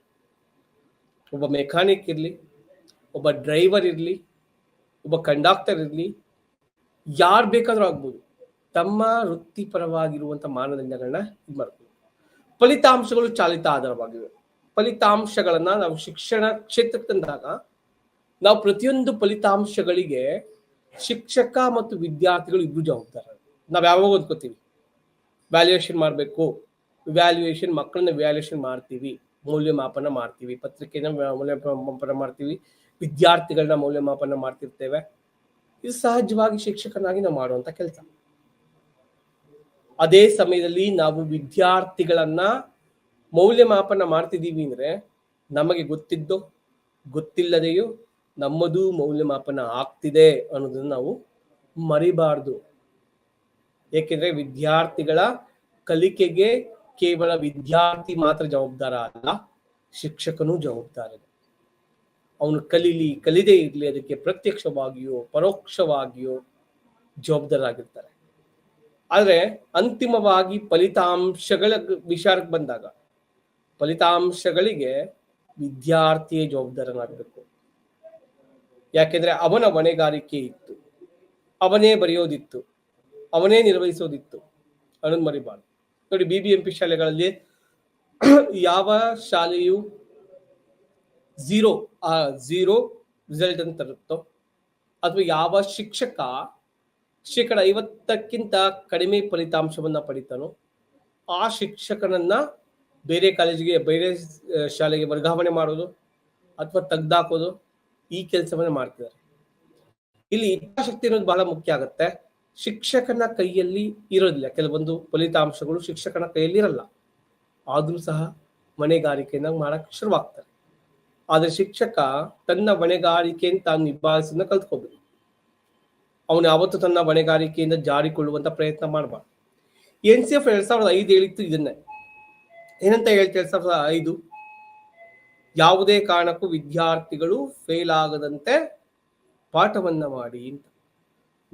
ಒಬ್ಬ ಮೆಕ್ಯಾನಿಕ್ ಇರಲಿ, ಒಬ್ಬ ಡ್ರೈವರ್ ಇರಲಿ, ಒಬ್ಬ ಕಂಡಕ್ಟರ್ ಇರಲಿ, ಯಾರು ಬೇಕಾದ್ರೂ ಆಗ್ಬೋದು, ತಮ್ಮ ವೃತ್ತಿಪರವಾಗಿರುವಂಥ ಮಾನದಂಡಗಳನ್ನ ಇದು ಮಾಡ್ಬೋದು. ಫಲಿತಾಂಶಗಳು ಚಾಲಿತ ಆಧಾರವಾಗಿವೆ. ಫಲಿತಾಂಶಗಳನ್ನ ನಾವು ಶಿಕ್ಷಣ ಕ್ಷೇತ್ರಕ್ಕೆ ತಂದಾಗ ನಾವು ಪ್ರತಿಯೊಂದು ಫಲಿತಾಂಶಗಳಿಗೆ ಶಿಕ್ಷಕ ಮತ್ತು ವಿದ್ಯಾರ್ಥಿಗಳು ಇಬ್ಬರು ಜವಾಬ್ದಾರ. ನಾವು ಯಾವಾಗ ಓದ್ಕೋತೀವಿ, ವ್ಯಾಲ್ಯೂಯೇಷನ್ ಮಾಡಬೇಕು, ವ್ಯಾಲ್ಯೂಯೇಷನ್ ಮಕ್ಕಳನ್ನ ವ್ಯಾಲ್ಯೂಯೇಷನ್ ಮಾಡ್ತೀವಿ, ಮೌಲ್ಯಮಾಪನ ಮಾಡ್ತೀವಿ, ಪತ್ರಿಕೆನ ಮೌಲ್ಯಮಾಪನ ಮಾಡ್ತೀವಿ, ವಿದ್ಯಾರ್ಥಿಗಳನ್ನ ಮೌಲ್ಯಮಾಪನ ಮಾಡ್ತಿರ್ತೇವೆ. ಇದು ಸಹಜವಾಗಿ ಶಿಕ್ಷಕನಾಗಿ ನಾವು ಮಾಡುವಂತ ಕೆಲಸ. ಅದೇ ಸಮಯದಲ್ಲಿ ನಾವು ವಿದ್ಯಾರ್ಥಿಗಳನ್ನ ಮೌಲ್ಯಮಾಪನ ಮಾಡ್ತಿದ್ದೀವಿ ಅಂದ್ರೆ ನಮಗೆ ಗೊತ್ತಿದ್ದೋ ಗೊತ್ತಿಲ್ಲದೆಯೋ ನಮ್ಮದು ಮೌಲ್ಯಮಾಪನ ಆಗ್ತಿದೆ ಅನ್ನೋದನ್ನ ನಾವು ಮರಿಬಾರ್ದು. ಏಕೆಂದ್ರೆ ವಿದ್ಯಾರ್ಥಿಗಳ ಕಲಿಕೆಗೆ ಕೇವಲ ವಿದ್ಯಾರ್ಥಿ ಮಾತ್ರ ಜವಾಬ್ದಾರ ಅಲ್ಲ, ಶಿಕ್ಷಕನೂ ಜವಾಬ್ದಾರ. ಅವನು ಕಲಿದೇ ಇರಲಿ, ಅದಕ್ಕೆ ಪ್ರತ್ಯಕ್ಷವಾಗಿಯೋ ಪರೋಕ್ಷವಾಗಿಯೋ ಜವಾಬ್ದಾರಾಗಿರ್ತಾರೆ. ಆದ್ರೆ ಅಂತಿಮವಾಗಿ ಫಲಿತಾಂಶಗಳ ವಿಚಾರಕ್ಕೆ ಬಂದಾಗ ಫಲಿತಾಂಶಗಳಿಗೆ ವಿದ್ಯಾರ್ಥಿಯೇ ಜವಾಬ್ದಾರನಾಗಬೇಕು. ಯಾಕೆಂದ್ರೆ ಅವನ ಹೊಣೆಗಾರಿಕೆ ಇತ್ತು, ಅವನೇ ಬರೆಯೋದಿತ್ತು, ಅವನೇ ನಿರ್ವಹಿಸೋದಿತ್ತು ಅನ್ನೋದು ಮರಿಬಾರ್ದು. ನೋಡಿ, BBMP ಶಾಲೆಗಳಲ್ಲಿ ಯಾವ ಶಾಲೆಯು ಝೀರೋ ರಿಸಲ್ಟ್ ಅಂತ ತರುತ್ತೋ, ಅಥವಾ ಯಾವ ಶಿಕ್ಷಕ 50% ಕಡಿಮೆ ಫಲಿತಾಂಶವನ್ನ ಪಡಿತಾನೋ ಆ ಶಿಕ್ಷಕನನ್ನ ಬೇರೆ ಕಾಲೇಜಿಗೆ, ಬೇರೆ ಶಾಲೆಗೆ ವರ್ಗಾವಣೆ ಮಾಡೋದು ಅಥವಾ ತೆಗ್ದಾಕೋದು, ಈ ಕೆಲಸವನ್ನ ಮಾಡ್ತಿದ್ದಾರೆ. ಇಲ್ಲಿ ಇಚ್ಛಾಶಕ್ತಿ ಅನ್ನೋದು ಬಹಳ ಮುಖ್ಯ ಆಗುತ್ತೆ. ಶಿಕ್ಷಕನ ಕೈಯಲ್ಲಿ ಇರೋದಿಲ್ಲ, ಕೆಲವೊಂದು ಫಲಿತಾಂಶಗಳು ಶಿಕ್ಷಕನ ಕೈಯಲ್ಲಿ ಇರಲ್ಲ, ಆದ್ರೂ ಸಹ ಹೊಣೆಗಾರಿಕೆಯನ್ನ ಮಾಡಕ್ ಶುರುವಾಗ್ತಾರೆ. ಆದ್ರೆ ಶಿಕ್ಷಕ ತನ್ನ ಹೊಣೆಗಾರಿಕೆಯನ್ನು ತಾನು ನಿಭಾಯಿಸೋದನ್ನ ಕಲ್ತ್ಕೋಬೇಕು. ಅವನು ಯಾವತ್ತು ತನ್ನ ಹೊಣೆಗಾರಿಕೆಯಿಂದ ಜಾರಿಕೊಳ್ಳುವಂತ ಪ್ರಯತ್ನ ಮಾಡಬಾರ್ದು. NCF 2005 ಹೇಳಿತ್ತು ಇದನ್ನೇ. ಏನಂತ ಹೇಳ್ತಾ 2005, ಯಾವುದೇ ಕಾರಣಕ್ಕೂ ವಿದ್ಯಾರ್ಥಿಗಳು ಫೇಲ್ ಆಗದಂತೆ ಪಾಠವನ್ನ ಮಾಡಿ ಅಂತ.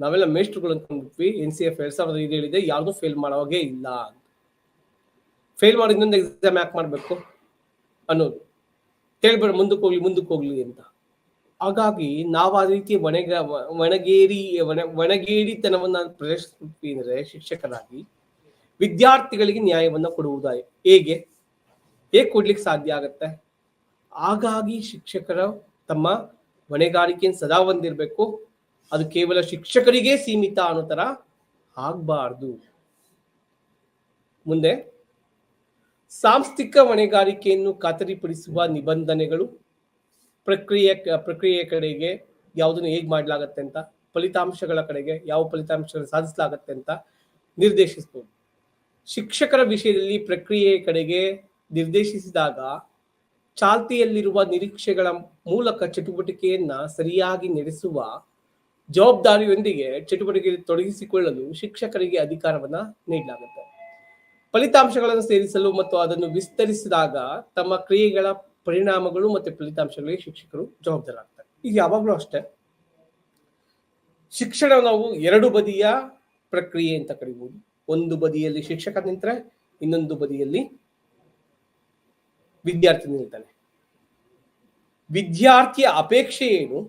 ನಾವೆಲ್ಲ ಮೇಷ್ಟ್ರುಗಳು ಅಂದ್ಕೊಂಡ್ಬಿಟ್ವಿ. NCF 2005 ಹೇಳಿದೆ ಯಾವ್ದು ಫೇಲ್ ಮಾಡೋವಾಗೇ ಇಲ್ಲ ಅಂತ. ಫೇಲ್ ಮಾಡಿ ಇನ್ನೊಂದು ಎಕ್ಸಾಮ್ ಯಾಕೆ ಮಾಡ್ಬೇಕು ಅನ್ನೋದು, ಕೇಳ್ಬೇಡ, ಮುಂದಕ್ಕೆ ಹೋಗ್ಲಿ ಅಂತ. ಹಾಗಾಗಿ ನಾವು ಆ ರೀತಿ ಒಣಗೇಡಿತನವನ್ನ ಪ್ರದರ್ಶಿಸ್ತೀವಿ ಅಂದ್ರೆ ಶಿಕ್ಷಕರಾಗಿ ವಿದ್ಯಾರ್ಥಿಗಳಿಗೆ ನ್ಯಾಯವನ್ನ ಕೊಡುವುದಾಗಿ ಹೇಗೆ ಕೊಡ್ಲಿಕ್ಕೆ ಸಾಧ್ಯ ಆಗತ್ತೆ? ಹಾಗಾಗಿ ಶಿಕ್ಷಕರು ತಮ್ಮ ಹೊಣೆಗಾರಿಕೆಯನ್ನು ಸದಾ ಹೊಂದಿರ್ಬೇಕು. ಅದು ಕೇವಲ ಶಿಕ್ಷಕರಿಗೆ ಸೀಮಿತ ಅನ್ನೋ ತರ ಆಗ್ಬಾರ್ದು. ಮುಂದೆ ಸಾಂಸ್ಥಿಕ ಹೊಣೆಗಾರಿಕೆಯನ್ನು ಖಾತರಿಪಡಿಸುವ ನಿಬಂಧನೆಗಳು, ಪ್ರಕ್ರಿಯೆಯ ಕಡೆಗೆ ಯಾವುದನ್ನು ಹೇಗೆ ಮಾಡಲಾಗತ್ತೆ ಅಂತ, ಫಲಿತಾಂಶಗಳ ಕಡೆಗೆ ಯಾವ ಫಲಿತಾಂಶಗಳನ್ನು ಸಾಧಿಸಲಾಗತ್ತೆ ಅಂತ ನಿರ್ದೇಶಿಸಬಹುದು. ಶಿಕ್ಷಕರ ವಿಷಯದಲ್ಲಿ ಪ್ರಕ್ರಿಯೆಯ ಕಡೆಗೆ ನಿರ್ದೇಶಿಸಿದಾಗ ಚಾಲ್ತಿಯಲ್ಲಿರುವ ನಿರೀಕ್ಷೆಗಳ ಮೂಲಕ ಚಟುವಟಿಕೆಯನ್ನ ಸರಿಯಾಗಿ ನಡೆಸುವ ಜವಾಬ್ದಾರಿಯೊಂದಿಗೆ ಚಟುವಟಿಕೆಯಲ್ಲಿ ತೊಡಗಿಸಿಕೊಳ್ಳಲು ಶಿಕ್ಷಕರಿಗೆ ಅಧಿಕಾರವನ್ನ ನೀಡಲಾಗುತ್ತೆ. ಫಲಿತಾಂಶಗಳನ್ನು ಸೇರಿಸಲು ಮತ್ತು ಅದನ್ನು ವಿಸ್ತರಿಸಿದಾಗ ತಮ್ಮ ಕ್ರಿಯೆಗಳ ಪರಿಣಾಮಗಳು ಮತ್ತು ಫಲಿತಾಂಶಗಳಿಗೆ ಶಿಕ್ಷಕರು ಜವಾಬ್ದಾರಾಗ್ತಾರೆ. ಈಗ ಯಾವಾಗಲೂ ಅಷ್ಟೇ, ಶಿಕ್ಷಣ ನಾವು ಎರಡು ಬದಿಯ ಪ್ರಕ್ರಿಯೆ ಅಂತ ಕರೀಬಹುದು. ಒಂದು ಬದಿಯಲ್ಲಿ ಶಿಕ್ಷಕ ನಿಂತರೆ ಇನ್ನೊಂದು ಬದಿಯಲ್ಲಿ ವಿದ್ಯಾರ್ಥಿ ನಿಲ್ತಾನೆ. ವಿದ್ಯಾರ್ಥಿಯ ಅಪೇಕ್ಷೆ ಏನು,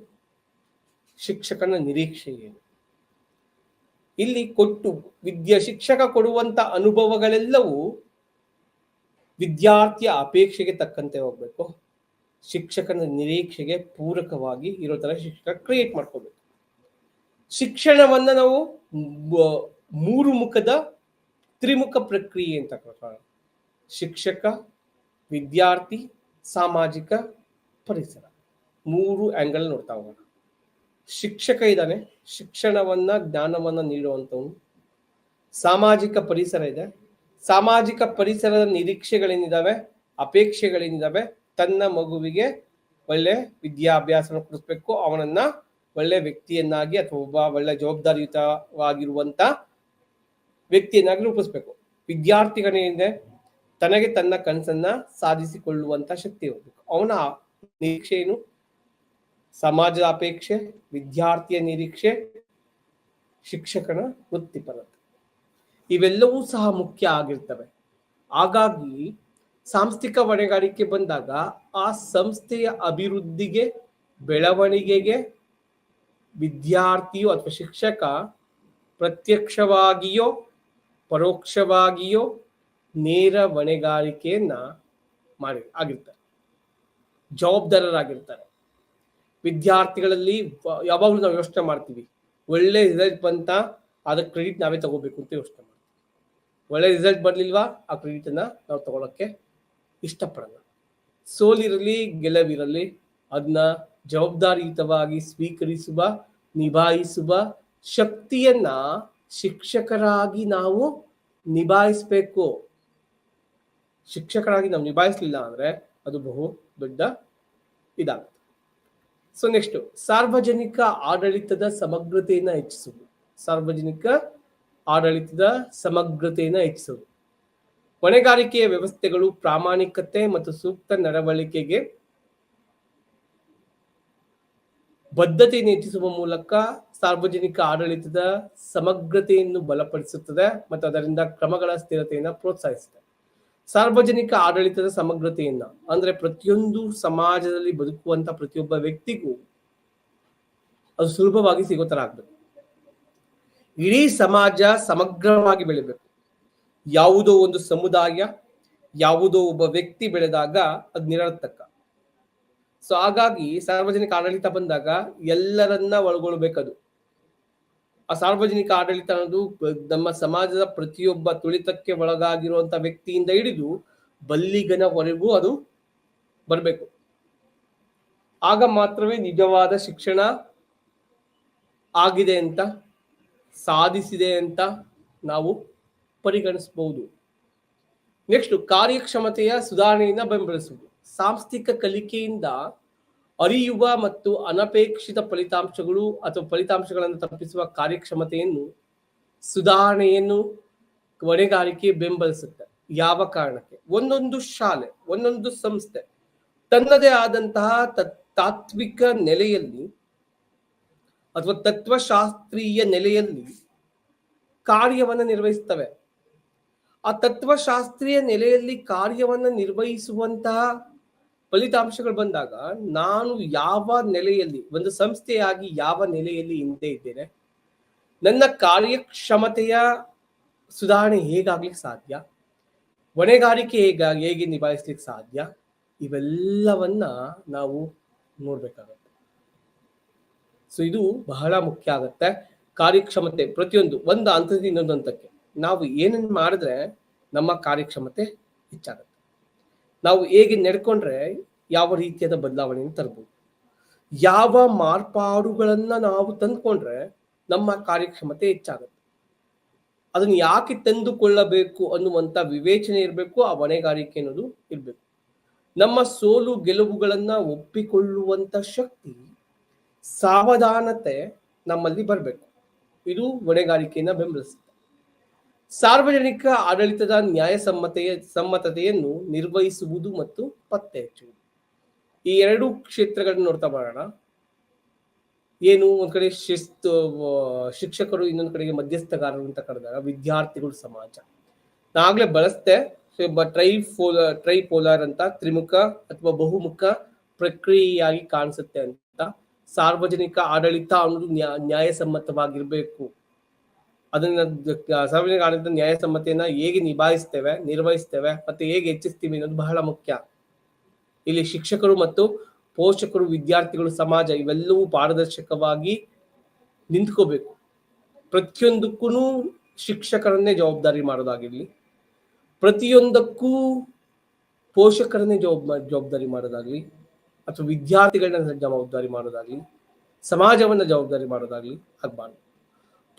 ಶಿಕ್ಷಕನ ನಿರೀಕ್ಷೆ ಏನು? ಇಲ್ಲಿ ಶಿಕ್ಷಕ ಕೊಡುವಂತ ಅನುಭವಗಳೆಲ್ಲವೂ ವಿದ್ಯಾರ್ಥಿಯ ಅಪೇಕ್ಷೆಗೆ ತಕ್ಕಂತೆ ಹೋಗ್ಬೇಕು. ಶಿಕ್ಷಕನ ನಿರೀಕ್ಷೆಗೆ ಪೂರಕವಾಗಿ ಇರೋ ತರ ಶಿಕ್ಷಕ ಕ್ರಿಯೇಟ್ ಮಾಡ್ಕೋಬೇಕು. ಶಿಕ್ಷಣವನ್ನ ನಾವು ಮೂರು ಮುಖದ ತ್ರಿಮುಖ ಪ್ರಕ್ರಿಯೆ ಅಂತ ಕರೀತಾರೆ. ಶಿಕ್ಷಕ, ವಿದ್ಯಾರ್ಥಿ, ಸಾಮಾಜಿಕ, ಪರಿಸರ, ಮೂರು ಆಂಗಲ್ ನೋಡ್ತಾ ಹೋಗೋಣ. ಶಿಕ್ಷಕ ಇದ್ದಾನೆ, ಶಿಕ್ಷಣವನ್ನ ಜ್ಞಾನವನ್ನ ನೀಡುವಂಥವನು. ಸಾಮಾಜಿಕ ಪರಿಸರ ಇದೆ, ಸಾಮಾಜಿಕ ಪರಿಸರದ ನಿರೀಕ್ಷೆಗಳೇನಿದಾವೆ, ಅಪೇಕ್ಷೆಗಳೇನಿದಾವೆ, ತನ್ನ ಮಗುವಿಗೆ ಒಳ್ಳೆ ವಿದ್ಯಾಭ್ಯಾಸನ ಕೊಡಿಸ್ಬೇಕು, ಅವನನ್ನ ಒಳ್ಳೆ ವ್ಯಕ್ತಿಯನ್ನಾಗಿ ಅಥವಾ ಒಬ್ಬ ಒಳ್ಳೆ ಜವಾಬ್ದಾರಿಯುತವಾಗಿರುವಂತ ವ್ಯಕ್ತಿಯನ್ನಾಗಿ ರೂಪಿಸ್ಬೇಕು. ವಿದ್ಯಾರ್ಥಿಗಳೇನಿದೆ, ತನಗೆ ತನ್ನ ಕನಸನ್ನ ಸಾಧಿಸಿಕೊಳ್ಳುವಂತ ಶಕ್ತಿ ಇರಬೇಕು. ಅವನ ನಿರೀಕ್ಷೆ ಏನು? ಸಮಾಜದ ಅಪೇಕ್ಷೆ, ವಿದ್ಯಾರ್ಥಿಯ ನಿರೀಕ್ಷೆ, ಶಿಕ್ಷಕನ ವೃತ್ತಿಪರತೆ. ಇವೆಲ್ಲವೂ ಸಹ ಮುಖ್ಯ ಆಗಿರ್ತವೆ. ಹಾಗಾಗಿ ಸಾಂಸ್ಥಿಕ ಹೊಣೆಗಾರಿಕೆ ಬಂದಾಗ ಆ ಸಂಸ್ಥೆಯ ಅಭಿವೃದ್ಧಿಗೆ, ಬೆಳವಣಿಗೆಗೆ ವಿದ್ಯಾರ್ಥಿಯು ಅಥವಾ ಶಿಕ್ಷಕ ಪ್ರತ್ಯಕ್ಷವಾಗಿಯೋ ಪರೋಕ್ಷವಾಗಿಯೋ ನೇರ ಹೊಣೆಗಾರಿಕೆಯನ್ನ ಆಗಿರ್ತಾರೆ, ಜವಾಬ್ದಾರರಾಗಿರ್ತಾರೆ. ವಿದ್ಯಾರ್ಥಿಗಳಲ್ಲಿ ಯಾವಾಗಲೂ ನಾವು ಯೋಚನೆ ಮಾಡ್ತೀವಿ, ಒಳ್ಳೆ ರಿಸಲ್ಟ್ ಬಂತ ಅದಕ್ಕೆ ಕ್ರೆಡಿಟ್ ನಾವೇ ತಗೋಬೇಕು ಅಂತ ಯೋಚನೆ ಮಾಡ್ತೀವಿ. ಒಳ್ಳೆ ರಿಸಲ್ಟ್ ಬರ್ಲಿಲ್ವಾ ಆ ಕ್ರೆಡಿಟ್ ಅನ್ನ ನಾವು ತಗೊಳಕ್ಕೆ ಇಷ್ಟಪಡಲ್ಲ. ಸೋಲಿರಲಿ ಗೆಲುವಿರಲಿ ಅದನ್ನ ಜವಾಬ್ದಾರಿಯುತವಾಗಿ ಸ್ವೀಕರಿಸುವ, ನಿಭಾಯಿಸುವ ಶಕ್ತಿಯನ್ನ ಶಿಕ್ಷಕರಾಗಿ ನಾವು ನಿಭಾಯಿಸಬೇಕು. ಶಿಕ್ಷಕರಾಗಿ ನಾವು ನಿಭಾಯಿಸಲಿಲ್ಲ ಅಂದ್ರೆ ಅದು ಬಹು ದೊಡ್ಡ ಇದಾಗುತ್ತೆ. ಸೊ ನೆಕ್ಸ್ಟ್, ಸಾರ್ವಜನಿಕ ಆಡಳಿತದ ಸಮಗ್ರತೆಯನ್ನ ಹೆಚ್ಚಿಸುವುದು. ಸಾರ್ವಜನಿಕ ಆಡಳಿತದ ಸಮಗ್ರತೆಯನ್ನ ಹೆಚ್ಚಿಸುವುದು. ಹೊಣೆಗಾರಿಕೆಯ ವ್ಯವಸ್ಥೆಗಳು ಪ್ರಾಮಾಣಿಕತೆ ಮತ್ತು ಸೂಕ್ತ ನಡವಳಿಕೆಗೆ ಬದ್ಧತೆಯನ್ನು ಹೆಚ್ಚಿಸುವ ಮೂಲಕ ಸಾರ್ವಜನಿಕ ಆಡಳಿತದ ಸಮಗ್ರತೆಯನ್ನು ಬಲಪಡಿಸುತ್ತದೆ ಮತ್ತು ಅದರಿಂದ ಕ್ರಮಗಳ ಸ್ಥಿರತೆಯನ್ನು ಪ್ರೋತ್ಸಾಹಿಸುತ್ತದೆ. ಸಾರ್ವಜನಿಕ ಆಡಳಿತದ ಸಮಗ್ರತೆಯನ್ನ ಅಂದ್ರೆ ಪ್ರತಿಯೊಂದು ಸಮಾಜದಲ್ಲಿ ಬದುಕುವಂತ ಪ್ರತಿಯೊಬ್ಬ ವ್ಯಕ್ತಿಗೂ ಅದು ಸುಲಭವಾಗಿ ಸಿಗೋ ತರ ಆಗ್ಬೇಕು. ಇಡೀ ಸಮಾಜ ಸಮಗ್ರವಾಗಿ ಬೆಳಿಬೇಕು. ಯಾವುದೋ ಒಂದು ಸಮುದಾಯ, ಯಾವುದೋ ಒಬ್ಬ ವ್ಯಕ್ತಿ ಬೆಳೆದಾಗ ಅದು ನಿರರ್ಥಕ. ಸೊ ಹಾಗಾಗಿ ಸಾರ್ವಜನಿಕ ಆಡಳಿತ ಬಂದಾಗ ಎಲ್ಲರನ್ನ ಒಳಗೊಳ್ಬೇಕದು. ಆ ಸಾರ್ವಜನಿಕ ಆಡಳಿತ ಅನ್ನೋದು ನಮ್ಮ ಸಮಾಜದ ಪ್ರತಿಯೊಬ್ಬ ತುಳಿತಕ್ಕೆ ಒಳಗಾಗಿರುವಂತ ವ್ಯಕ್ತಿಯಿಂದ ಹಿಡಿದು ಬಲ್ಲಿಗನವರೆಗೂ ಅದು ಬರಬೇಕು. ಆಗ ಮಾತ್ರವೇ ನಿಜವಾದ ಶಿಕ್ಷಣ ಆಗಿದೆ ಅಂತ, ಸಾಧಿಸಿದೆ ಅಂತ ನಾವು ಪರಿಗಣಿಸಬಹುದು. ನೆಕ್ಸ್ಟ್, ಕಾರ್ಯಕ್ಷಮತೆಯ ಸುಧಾರಣೆಯಿಂದ ಬೆಂಬಲಿಸುವುದು. ಸಾಂಸ್ಥಿಕ ಕಲಿಕೆಯಿಂದ ಅರಿಯುವ ಮತ್ತು ಅನಪೇಕ್ಷಿತ ಫಲಿತಾಂಶಗಳು ಅಥವಾ ಫಲಿತಾಂಶಗಳನ್ನು ತಪ್ಪಿಸುವ ಕಾರ್ಯಕ್ಷಮತೆಯನ್ನು, ಸುಧಾರಣೆಯನ್ನು ಹೊಣೆಗಾರಿಕೆ ಬೆಂಬಲಿಸುತ್ತೆ. ಯಾವ ಕಾರಣಕ್ಕೆ? ಒಂದೊಂದು ಶಾಲೆ, ಒಂದೊಂದು ಸಂಸ್ಥೆ ತನ್ನದೇ ಆದಂತಹ ತಾತ್ವಿಕ ನೆಲೆಯಲ್ಲಿ ಅಥವಾ ತತ್ವಶಾಸ್ತ್ರೀಯ ನೆಲೆಯಲ್ಲಿ ಕಾರ್ಯವನ್ನು ನಿರ್ವಹಿಸ್ತವೆ. ಆ ತತ್ವಶಾಸ್ತ್ರೀಯ ನೆಲೆಯಲ್ಲಿ ಕಾರ್ಯವನ್ನು ನಿರ್ವಹಿಸುವಂತಹ ಫಲಿತಾಂಶಗಳು ಬಂದಾಗ ನಾನು ಯಾವ ನೆಲೆಯಲ್ಲಿ, ಒಂದು ಸಂಸ್ಥೆಯಾಗಿ ಯಾವ ನೆಲೆಯಲ್ಲಿ ಹಿಂದೆ ಇದ್ದೇನೆ, ನನ್ನ ಕಾರ್ಯಕ್ಷಮತೆಯ ಸುಧಾರಣೆ ಹೇಗಾಗ್ಲಿಕ್ಕೆ ಸಾಧ್ಯ, ಹೊಣೆಗಾರಿಕೆ ಹೇಗೆ ನಿಭಾಯಿಸ್ಲಿಕ್ಕೆ ಸಾಧ್ಯ, ಇವೆಲ್ಲವನ್ನ ನಾವು ನೋಡ್ಬೇಕಾಗತ್ತೆ. ಸೊ ಇದು ಬಹಳ ಮುಖ್ಯ ಆಗತ್ತೆ. ಕಾರ್ಯಕ್ಷಮತೆ ಪ್ರತಿಯೊಂದು ಒಂದು ಹಂತದಿಂದ ಇನ್ನೊಂದು ಹಂತಕ್ಕೆ ನಾವು ಏನನ್ನ ಮಾಡಿದ್ರೆ ನಮ್ಮ ಕಾರ್ಯಕ್ಷಮತೆ ಹೆಚ್ಚಾಗುತ್ತೆ. ನಾವು ಹೇಗೆ ನಡ್ಕೊಂಡ್ರೆ ಯಾವ ರೀತಿಯಾದ ಬದಲಾವಣೆಯನ್ನು ತರಬಹುದು, ಯಾವ ಮಾರ್ಪಾಡುಗಳನ್ನ ನಾವು ತಂದುಕೊಂಡ್ರೆ ನಮ್ಮ ಕಾರ್ಯಕ್ಷಮತೆ ಹೆಚ್ಚಾಗುತ್ತೆ. ಅದನ್ನು ಯಾಕೆ ತಂದುಕೊಳ್ಳಬೇಕು ಅನ್ನುವಂತ ವಿವೇಚನೆ ಇರಬೇಕು. ಆ ಹೊಣೆಗಾರಿಕೆ ಅನ್ನೋದು ಇರಬೇಕು. ನಮ್ಮ ಸೋಲು ಗೆಲುವುಗಳನ್ನ ಒಪ್ಪಿಕೊಳ್ಳುವಂತ ಶಕ್ತಿ, ಸಾವಧಾನತೆ ನಮ್ಮಲ್ಲಿ ಬರಬೇಕು. ಇದು ಹೊಣೆಗಾರಿಕೆಯನ್ನ ಬೆಂಬಲಿಸುತ್ತೆ. ಸಾರ್ವಜನಿಕ ಆಡಳಿತದ ಸಮ್ಮತತೆಯನ್ನು ನಿರ್ವಹಿಸುವುದು ಮತ್ತು ಪತ್ತೆ ಹಚ್ಚುವುದು. ಈ ಎರಡು ಕ್ಷೇತ್ರಗಳನ್ನ ನೋಡ್ತಾ ಬರೋಣ. ಏನು, ಒಂದ್ ಕಡೆ ಶಿಕ್ಷಕರು, ಇನ್ನೊಂದ್ ಕಡೆಗೆ ಮಧ್ಯಸ್ಥಗಾರರು ಅಂತ ಕರೆದಾಗ ವಿದ್ಯಾರ್ಥಿಗಳು, ಸಮಾಜ. ನಾಗ್ಲೇ ಬಳಸ್ತೆ ಟ್ರೈಪೋಲಾರ್ ಅಂತ, ತ್ರಿಮುಖ ಅಥವಾ ಬಹುಮುಖ ಪ್ರಕ್ರಿಯೆಯಾಗಿ ಕಾಣಿಸುತ್ತೆ ಅಂತ. ಸಾರ್ವಜನಿಕ ಆಡಳಿತ ಅನ್ನೋದು ನ್ಯಾಯಸಮ್ಮತವಾಗಿರ್ಬೇಕು. ಅದನ್ನ ಸಾರ್ವಜನಿಕ ಆಡಳಿತ ನ್ಯಾಯಸಮ್ಮತೆಯನ್ನ ಹೇಗೆ ನಿರ್ವಹಿಸ್ತೇವೆ ಮತ್ತೆ ಹೇಗೆ ಹೆಚ್ಚಿಸ್ತೀವಿ ಅನ್ನೋದು ಬಹಳ ಮುಖ್ಯ. ಇಲ್ಲಿ ಶಿಕ್ಷಕರು ಮತ್ತು ಪೋಷಕರು, ವಿದ್ಯಾರ್ಥಿಗಳು, ಸಮಾಜ ಇವೆಲ್ಲವೂ ಪಾರದರ್ಶಕವಾಗಿ ನಿಂತ್ಕೋಬೇಕು. ಪ್ರತಿಯೊಂದಕ್ಕೂ ಶಿಕ್ಷಕರನ್ನೇ ಜವಾಬ್ದಾರಿ ಮಾಡೋದಾಗಿರ್ಲಿ, ಪ್ರತಿಯೊಂದಕ್ಕೂ ಪೋಷಕರನ್ನೇ ಜವಾಬ್ದಾರಿ ಮಾಡೋದಾಗ್ಲಿ, ಅಥವಾ ವಿದ್ಯಾರ್ಥಿಗಳನ್ನ ಜವಾಬ್ದಾರಿ ಮಾಡೋದಾಗ್ಲಿ, ಸಮಾಜವನ್ನ ಜವಾಬ್ದಾರಿ ಮಾಡೋದಾಗ್ಲಿ ಆಗ್ಬಾರ್ದು.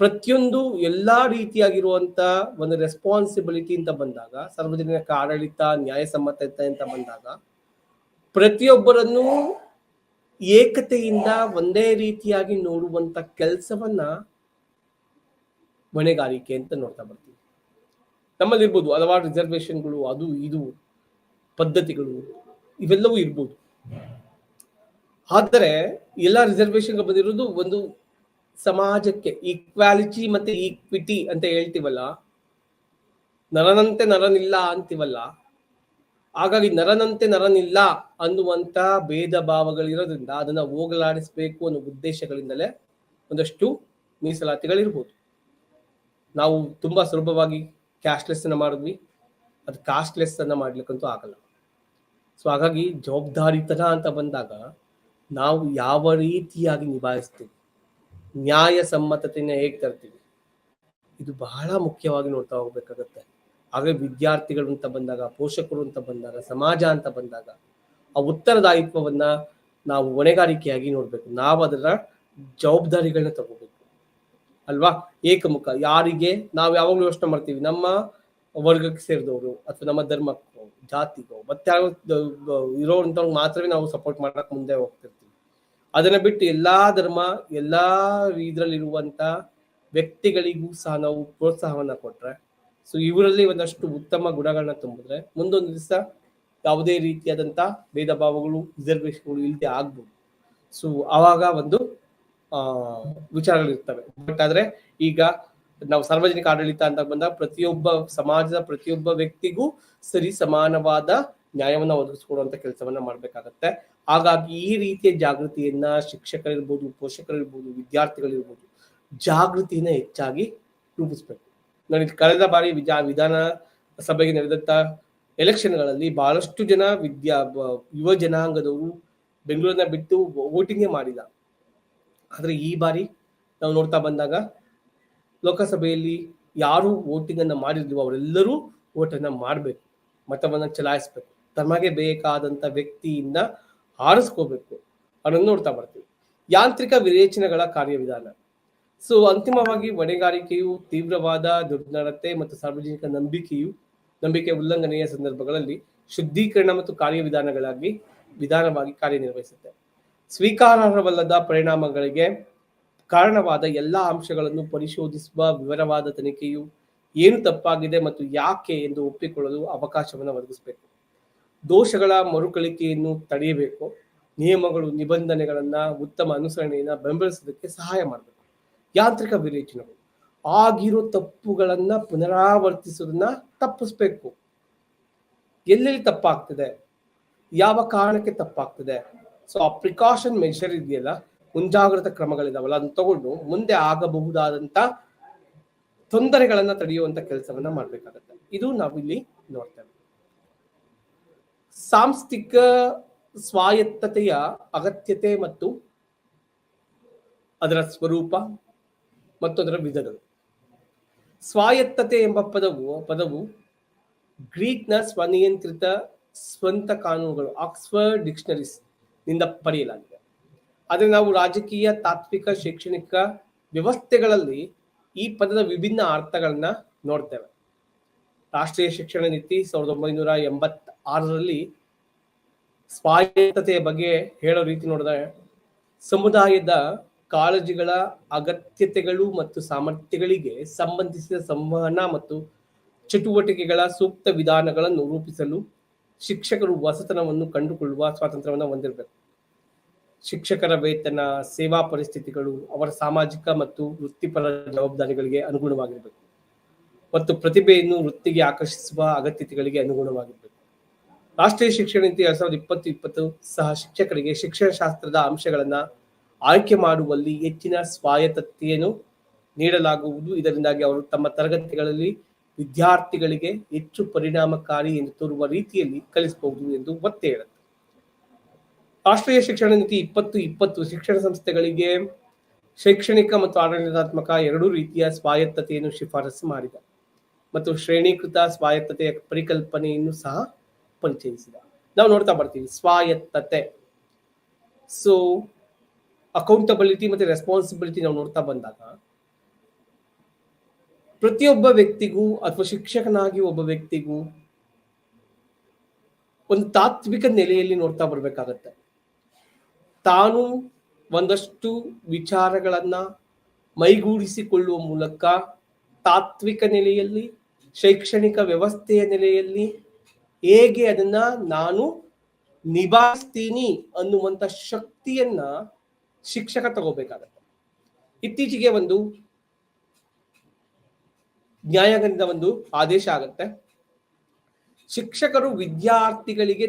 ಪ್ರತಿಯೊಂದು ಎಲ್ಲಾ ರೀತಿಯಾಗಿರುವಂತ ಒಂದು ರೆಸ್ಪಾನ್ಸಿಬಿಲಿಟಿ ಅಂತ ಬಂದಾಗ, ಸಾರ್ವಜನಿಕ ಆಡಳಿತ ನ್ಯಾಯಸಮ್ಮತತೆ ಅಂತ ಬಂದಾಗ, ಪ್ರತಿಯೊಬ್ಬರನ್ನು ಏಕತೆಯಿಂದ ಒಂದೇ ರೀತಿಯಾಗಿ ನೋಡುವಂತ ಕೆಲಸವನ್ನ ಹೊಣೆಗಾರಿಕೆ ಅಂತ ನೋಡ್ತಾ ಬರ್ತೀವಿ. ನಮ್ಮಲ್ಲಿ ಇರ್ಬೋದು ಹಲವಾರು ರಿಸರ್ವೇಶನ್ಗಳು, ಅದು ಇದು ಪದ್ಧತಿಗಳು ಇವೆಲ್ಲವೂ ಇರ್ಬೋದು. ಆದರೆ ಎಲ್ಲ ರಿಸರ್ವೇಶನ್ ಬಂದಿರೋದು ಒಂದು ಸಮಾಜಕ್ಕೆ ಈಕ್ವಾಲಿಟಿ ಮತ್ತೆ ಈಕ್ವಿಟಿ ಅಂತ ಹೇಳ್ತೀವಲ್ಲ, ನರನಂತೆ ನರನಿಲ್ಲ ಅಂತೀವಲ್ಲ, ಹಾಗಾಗಿ ನರನಂತೆ ನರನಿಲ್ಲ ಅನ್ನುವಂತ ಭೇದ ಭಾವಗಳಿರೋದ್ರಿಂದ ಅದನ್ನ ಹೋಗಲಾಡಿಸ್ಬೇಕು ಅನ್ನೋ ಉದ್ದೇಶಗಳಿಂದಲೇ ಒಂದಷ್ಟು ಮೀಸಲಾತಿಗಳಿರ್ಬೋದು. ನಾವು ತುಂಬಾ ಸುಲಭವಾಗಿ ಕ್ಯಾಶ್ಲೆಸ್ ಅನ್ನ ಮಾಡಿದ್ವಿ, ಅದು ಕಾಸ್ಟ್ಲೆಸ್ ಅನ್ನ ಮಾಡ್ಲಿಕ್ಕಂತೂ ಆಗಲ್ಲ. ಸೊ ಹಾಗಾಗಿ ಜವಾಬ್ದಾರಿತನ ಅಂತ ಬಂದಾಗ ನಾವು ಯಾವ ರೀತಿಯಾಗಿ ನಿಭಾಯಿಸ್ತೀವಿ, ನ್ಯಾಯ ಸಮ್ಮತತೆಯನ್ನು ಹೇಗೆ ತರ್ತೀವಿ, ಇದು ಬಹಳ ಮುಖ್ಯವಾಗಿ ನೋಡ್ತಾ ಹೋಗ್ಬೇಕಾಗತ್ತೆ. ಹಾಗೆ ವಿದ್ಯಾರ್ಥಿಗಳು ಅಂತ ಬಂದಾಗ, ಪೋಷಕರು ಅಂತ ಬಂದಾಗ, ಸಮಾಜ ಅಂತ ಬಂದಾಗ ಆ ಉತ್ತರದಾಯಿತ್ವವನ್ನ ನಾವು ಹೊಣೆಗಾರಿಕೆಯಾಗಿ ನೋಡ್ಬೇಕು. ನಾವು ಅದರ ಜವಾಬ್ದಾರಿಗಳನ್ನ ತಗೋಬೇಕು ಅಲ್ವಾ. ಏಕಮುಖ ಯಾರಿಗೆ ನಾವು ಯಾವಾಗಲೂ ಯೋಚನೆ ಮಾಡ್ತೀವಿ, ನಮ್ಮ ವರ್ಗಕ್ಕೆ ಸೇರಿದವರು ಅಥವಾ ನಮ್ಮ ಧರ್ಮಕ್ಕೋ ಜಾತಿಗೋ ಮತ್ತೆ ಇರೋಂಥವ್ರಿಗೆ ಮಾತ್ರವೇ ನಾವು ಸಪೋರ್ಟ್ ಮಾಡಕ್ ಮುಂದೆ ಹೋಗ್ತಿರ್ತೀವಿ. ಅದನ್ನ ಬಿಟ್ಟು ಎಲ್ಲಾ ಧರ್ಮ, ಎಲ್ಲಾ ಇದ್ರಲ್ಲಿರುವಂತ ವ್ಯಕ್ತಿಗಳಿಗೂ ಸಹ ನಾವು ಪ್ರೋತ್ಸಾಹವನ್ನ ಕೊಟ್ರೆ, ಸೊ ಇವರಲ್ಲಿ ಒಂದಷ್ಟು ಉತ್ತಮ ಗುಣಗಳನ್ನ ತುಂಬಿದ್ರೆ ಮುಂದೊಂದು ದಿವಸ ಯಾವುದೇ ರೀತಿಯಾದಂತ ಭೇದ ಭಾವಗಳು, ರಿಸರ್ವೇಶನ್ಗಳು ಇಲ್ಲದೆ ಆಗ್ಬೋದು. ಸೊ ಆವಾಗ ಒಂದು ವಿಚಾರಗಳಿರ್ತವೆ. ಬಟ್ ಆದ್ರೆ ಈಗ ನಾವು ಸಾರ್ವಜನಿಕ ಆಡಳಿತ ಅಂತ ಬಂದಾಗ ಪ್ರತಿಯೊಬ್ಬ ಸಮಾಜದ ಪ್ರತಿಯೊಬ್ಬ ವ್ಯಕ್ತಿಗೂ ಸರಿ ಸಮಾನವಾದ ನ್ಯಾಯವನ್ನ ಒದಗಿಸ್ಕೊಡುವಂತ ಕೆಲಸವನ್ನ ಮಾಡ್ಬೇಕಾಗತ್ತೆ. ಹಾಗಾಗಿ ಈ ರೀತಿಯ ಜಾಗೃತಿಯನ್ನ ಶಿಕ್ಷಕರಿರ್ಬೋದು, ಪೋಷಕರಿರ್ಬೋದು, ವಿದ್ಯಾರ್ಥಿಗಳಿರ್ಬೋದು ಜಾಗೃತಿಯನ್ನ ಹೆಚ್ಚಾಗಿ ರೂಪಿಸ್ಬೇಕು. ನೋಡಿ, ಕಳೆದ ಬಾರಿ ವಿಧಾನ ಸಭೆಗೆ ನಡೆದಂತ ಎಲೆಕ್ಷನ್ಗಳಲ್ಲಿ ಬಹಳಷ್ಟು ಜನ ಯುವ ಜನಾಂಗದವರು ಬೆಂಗಳೂರನ್ನ ಬಿಟ್ಟು ವೋಟಿಂಗೇ ಮಾಡಿಲ್ಲ. ಆದ್ರೆ ಈ ಬಾರಿ ನಾವು ನೋಡ್ತಾ ಬಂದಾಗ ಲೋಕಸಭೆಯಲ್ಲಿ ಯಾರು ವೋಟಿಂಗ್ ಅನ್ನ ಮಾಡಿರ್ಲಿವೋ ಅವರೆಲ್ಲರೂ ವೋಟನ್ನ ಮಾಡಬೇಕು, ಮತವನ್ನ ಚಲಾಯಿಸ್ಬೇಕು, ತಮಗೆ ಬೇಕಾದಂತ ವ್ಯಕ್ತಿಯಿಂದ ಆರಿಸ್ಕೋಬೇಕು ಅನ್ನೋದು ನೋಡ್ತಾ ಬರ್ತೀವಿ. ಯಾಂತ್ರಿಕ ವಿವೇಚನೆಗಳ ಕಾರ್ಯವಿಧಾನ. ಸೊ ಅಂತಿಮವಾಗಿ ಹೊಣೆಗಾರಿಕೆಯು ತೀವ್ರವಾದ ದುರ್ನಡತೆ ಮತ್ತು ಸಾರ್ವಜನಿಕ ನಂಬಿಕೆ ಉಲ್ಲಂಘನೆಯ ಸಂದರ್ಭಗಳಲ್ಲಿ ಶುದ್ಧೀಕರಣ ಮತ್ತು ವಿಧಾನವಾಗಿ ಕಾರ್ಯನಿರ್ವಹಿಸುತ್ತೆ. ಸ್ವೀಕಾರಾರ್ಹವಲ್ಲದ ಪರಿಣಾಮಗಳಿಗೆ ಕಾರಣವಾದ ಎಲ್ಲ ಅಂಶಗಳನ್ನು ಪರಿಶೋಧಿಸುವ ವಿವರವಾದ ತನಿಖೆಯು ಏನು ತಪ್ಪಾಗಿದೆ ಮತ್ತು ಯಾಕೆ ಎಂದು ಒಪ್ಪಿಕೊಳ್ಳಲು ಅವಕಾಶವನ್ನು ಒದಗಿಸಬೇಕು. ದೋಷಗಳ ಮರುಕಳಿಕೆಯನ್ನು ತಡೆಯಬೇಕು. ನಿಯಮಗಳು, ನಿಬಂಧನೆಗಳನ್ನ ಉತ್ತಮ ಅನುಸರಣೆಯನ್ನ ಬೆಂಬಲಿಸೋದಕ್ಕೆ ಸಹಾಯ ಮಾಡಬೇಕು. ಯಾಂತ್ರಿಕ ವಿವೇಚನೆಗಳು ಆಗಿರೋ ತಪ್ಪುಗಳನ್ನ ಪುನರಾವರ್ತಿಸೋದನ್ನ ತಪ್ಪಿಸ್ಬೇಕು. ಎಲ್ಲೆಲ್ಲಿ ತಪ್ಪಾಗ್ತದೆ, ಯಾವ ಕಾರಣಕ್ಕೆ ತಪ್ಪಾಗ್ತದೆ, ಸೊ ಆ ಪ್ರಿಕಾಷನ್ ಮೆಷರ್ ಇದೆಯಲ್ಲ, ಮುಂಜಾಗ್ರತಾ ಕ್ರಮಗಳಿದಾವಲ್ಲ, ಅದನ್ನ ತಗೊಂಡು ಮುಂದೆ ಆಗಬಹುದಾದಂತ ತೊಂದರೆಗಳನ್ನ ತಡೆಯುವಂತ ಕೆಲಸವನ್ನ ಮಾಡ್ಬೇಕಾಗತ್ತೆ. ಇದು ನಾವು ಇಲ್ಲಿ ನೋಡ್ತೇವೆ. ಸಾಂಸ್ಥಿಕ ಸ್ವಾಯತ್ತತೆಯ ಅಗತ್ಯತೆ ಮತ್ತು ಅದರ ಸ್ವರೂಪ ಮತ್ತು ಅದರ ವಿಧಗಳು. ಸ್ವಾಯತ್ತತೆ ಎಂಬ ಪದವು ಗ್ರೀಕ್ನ ಸ್ವನಿಯಂತ್ರಿತ ಸ್ವಂತ ಕಾನೂನುಗಳು ಆಕ್ಸ್ಫರ್ಡ್ ಡಿಕ್ಷನರೀಸ್ ನಿಂದ ಪಡೆಯಲಾಗಿದೆ. ಆದರೆ ನಾವು ರಾಜಕೀಯ, ತಾತ್ವಿಕ, ಶೈಕ್ಷಣಿಕ ವ್ಯವಸ್ಥೆಗಳಲ್ಲಿ ಈ ಪದದ ವಿಭಿನ್ನ ಅರ್ಥಗಳನ್ನ ನೋಡ್ತೇವೆ. ರಾಷ್ಟ್ರೀಯ ಶಿಕ್ಷಣ ನೀತಿ 1986ರಲ್ಲಿ ಸ್ವಾಯತ್ತತೆಯ ಬಗ್ಗೆ ಹೇಳೋ ರೀತಿ ನೋಡಿದ್ರೆ, ಸಮುದಾಯದ ಕಾಳಜಿಗಳ, ಅಗತ್ಯತೆಗಳು ಮತ್ತು ಸಾಮರ್ಥ್ಯಗಳಿಗೆ ಸಂಬಂಧಿಸಿದ ಸಂವಹನ ಮತ್ತು ಚಟುವಟಿಕೆಗಳ ಸೂಕ್ತ ವಿಧಾನಗಳನ್ನು ರೂಪಿಸಲು ಶಿಕ್ಷಕರು ಹೊಸತನವನ್ನು ಕಂಡುಕೊಳ್ಳುವ ಸ್ವಾತಂತ್ರ್ಯವನ್ನು ಹೊಂದಿರಬೇಕು. ಶಿಕ್ಷಕರ ವೇತನ, ಸೇವಾ ಪರಿಸ್ಥಿತಿಗಳು ಅವರ ಸಾಮಾಜಿಕ ಮತ್ತು ವೃತ್ತಿಪರ ಜವಾಬ್ದಾರಿಗಳಿಗೆ ಅನುಗುಣವಾಗಿರಬೇಕು ಮತ್ತು ಪ್ರತಿಭೆಯನ್ನು ವೃತ್ತಿಗೆ ಆಕರ್ಷಿಸುವ ಅಗತ್ಯತೆಗಳಿಗೆ ಅನುಗುಣವಾಗಿರಬೇಕು. ರಾಷ್ಟ್ರೀಯ ಶಿಕ್ಷಣ ನೀತಿ 2020 ಸಹ ಶಿಕ್ಷಕರಿಗೆ ಶಿಕ್ಷಣಶಾಸ್ತ್ರದ ಅಂಶಗಳನ್ನ ಆಯ್ಕೆ ಮಾಡುವಲ್ಲಿ ಹೆಚ್ಚಿನ ಸ್ವಾಯತ್ತತೆಯನ್ನು ನೀಡಲಾಗುವುದು. ಇದರಿಂದಾಗಿ ಅವರು ತಮ್ಮ ತರಗತಿಗಳಲ್ಲಿ ವಿದ್ಯಾರ್ಥಿಗಳಿಗೆ ಹೆಚ್ಚು ಪರಿಣಾಮಕಾರಿ ಎಂದು ತೋರುವ ರೀತಿಯಲ್ಲಿ ಕಲಿಸಬಹುದು ಎಂದು ಒತ್ತಿ ಹೇಳುತ್ತೆ. ರಾಷ್ಟ್ರೀಯ ಶಿಕ್ಷಣ ನೀತಿ 2020 ಶಿಕ್ಷಣ ಸಂಸ್ಥೆಗಳಿಗೆ ಶೈಕ್ಷಣಿಕ ಮತ್ತು ಆಡಳಿತಾತ್ಮಕ ಎರಡೂ ರೀತಿಯ ಸ್ವಾಯತ್ತತೆಯನ್ನು ಶಿಫಾರಸು ಮಾಡಿದ ಮತ್ತು ಶ್ರೇಣೀಕೃತ ಸ್ವಾಯತ್ತತೆಯ ಪರಿಕಲ್ಪನೆಯನ್ನು ಸಹ ಪರಿಚಯಿಸಿದ. ನಾವು ನೋಡ್ತಾ ಬರ್ತೀವಿ ಸ್ವಾಯತ್ತತೆ. ಸೊ ಅಕೌಂಟಬಿಲಿಟಿ ಮತ್ತೆ ರೆಸ್ಪಾನ್ಸಿಬಿಲಿಟಿ ನಾವು ನೋಡ್ತಾ ಬಂದಾಗ ಪ್ರತಿಯೊಬ್ಬ ವ್ಯಕ್ತಿಗೂ ಅಥವಾ ಶಿಕ್ಷಕನಾಗಿ ಒಬ್ಬ ವ್ಯಕ್ತಿಗೂ ಒಂದು ತಾತ್ವಿಕ ನೆಲೆಯಲ್ಲಿ ನೋಡ್ತಾ ಬರ್ಬೇಕಾಗತ್ತೆ. ತಾನು ಒಂದಷ್ಟು ವಿಚಾರಗಳನ್ನ ಮೈಗೂಡಿಸಿಕೊಳ್ಳುವ ಮೂಲಕ ತಾತ್ವಿಕ ನೆಲೆಯಲ್ಲಿ, ಶೈಕ್ಷಣಿಕ ವ್ಯವಸ್ಥೆಯ ನೆಲೆಯಲ್ಲಿ ಹೇಗೆ ಅದನ್ನ ನಾನು ನಿಭಾಯಿಸ್ತೀನಿ ಅನ್ನುವಂತ ಶಕ್ತಿಯನ್ನ ಶಿಕ್ಷಕ ತಗೋಬೇಕಾಗತ್ತೆ. ಇತ್ತೀಚೆಗೆ ಒಂದು ನ್ಯಾಯಾಂಗದಿಂದ ಒಂದು ಆದೇಶ ಆಗುತ್ತೆ. ಶಿಕ್ಷಕರು ವಿದ್ಯಾರ್ಥಿಗಳಿಗೆ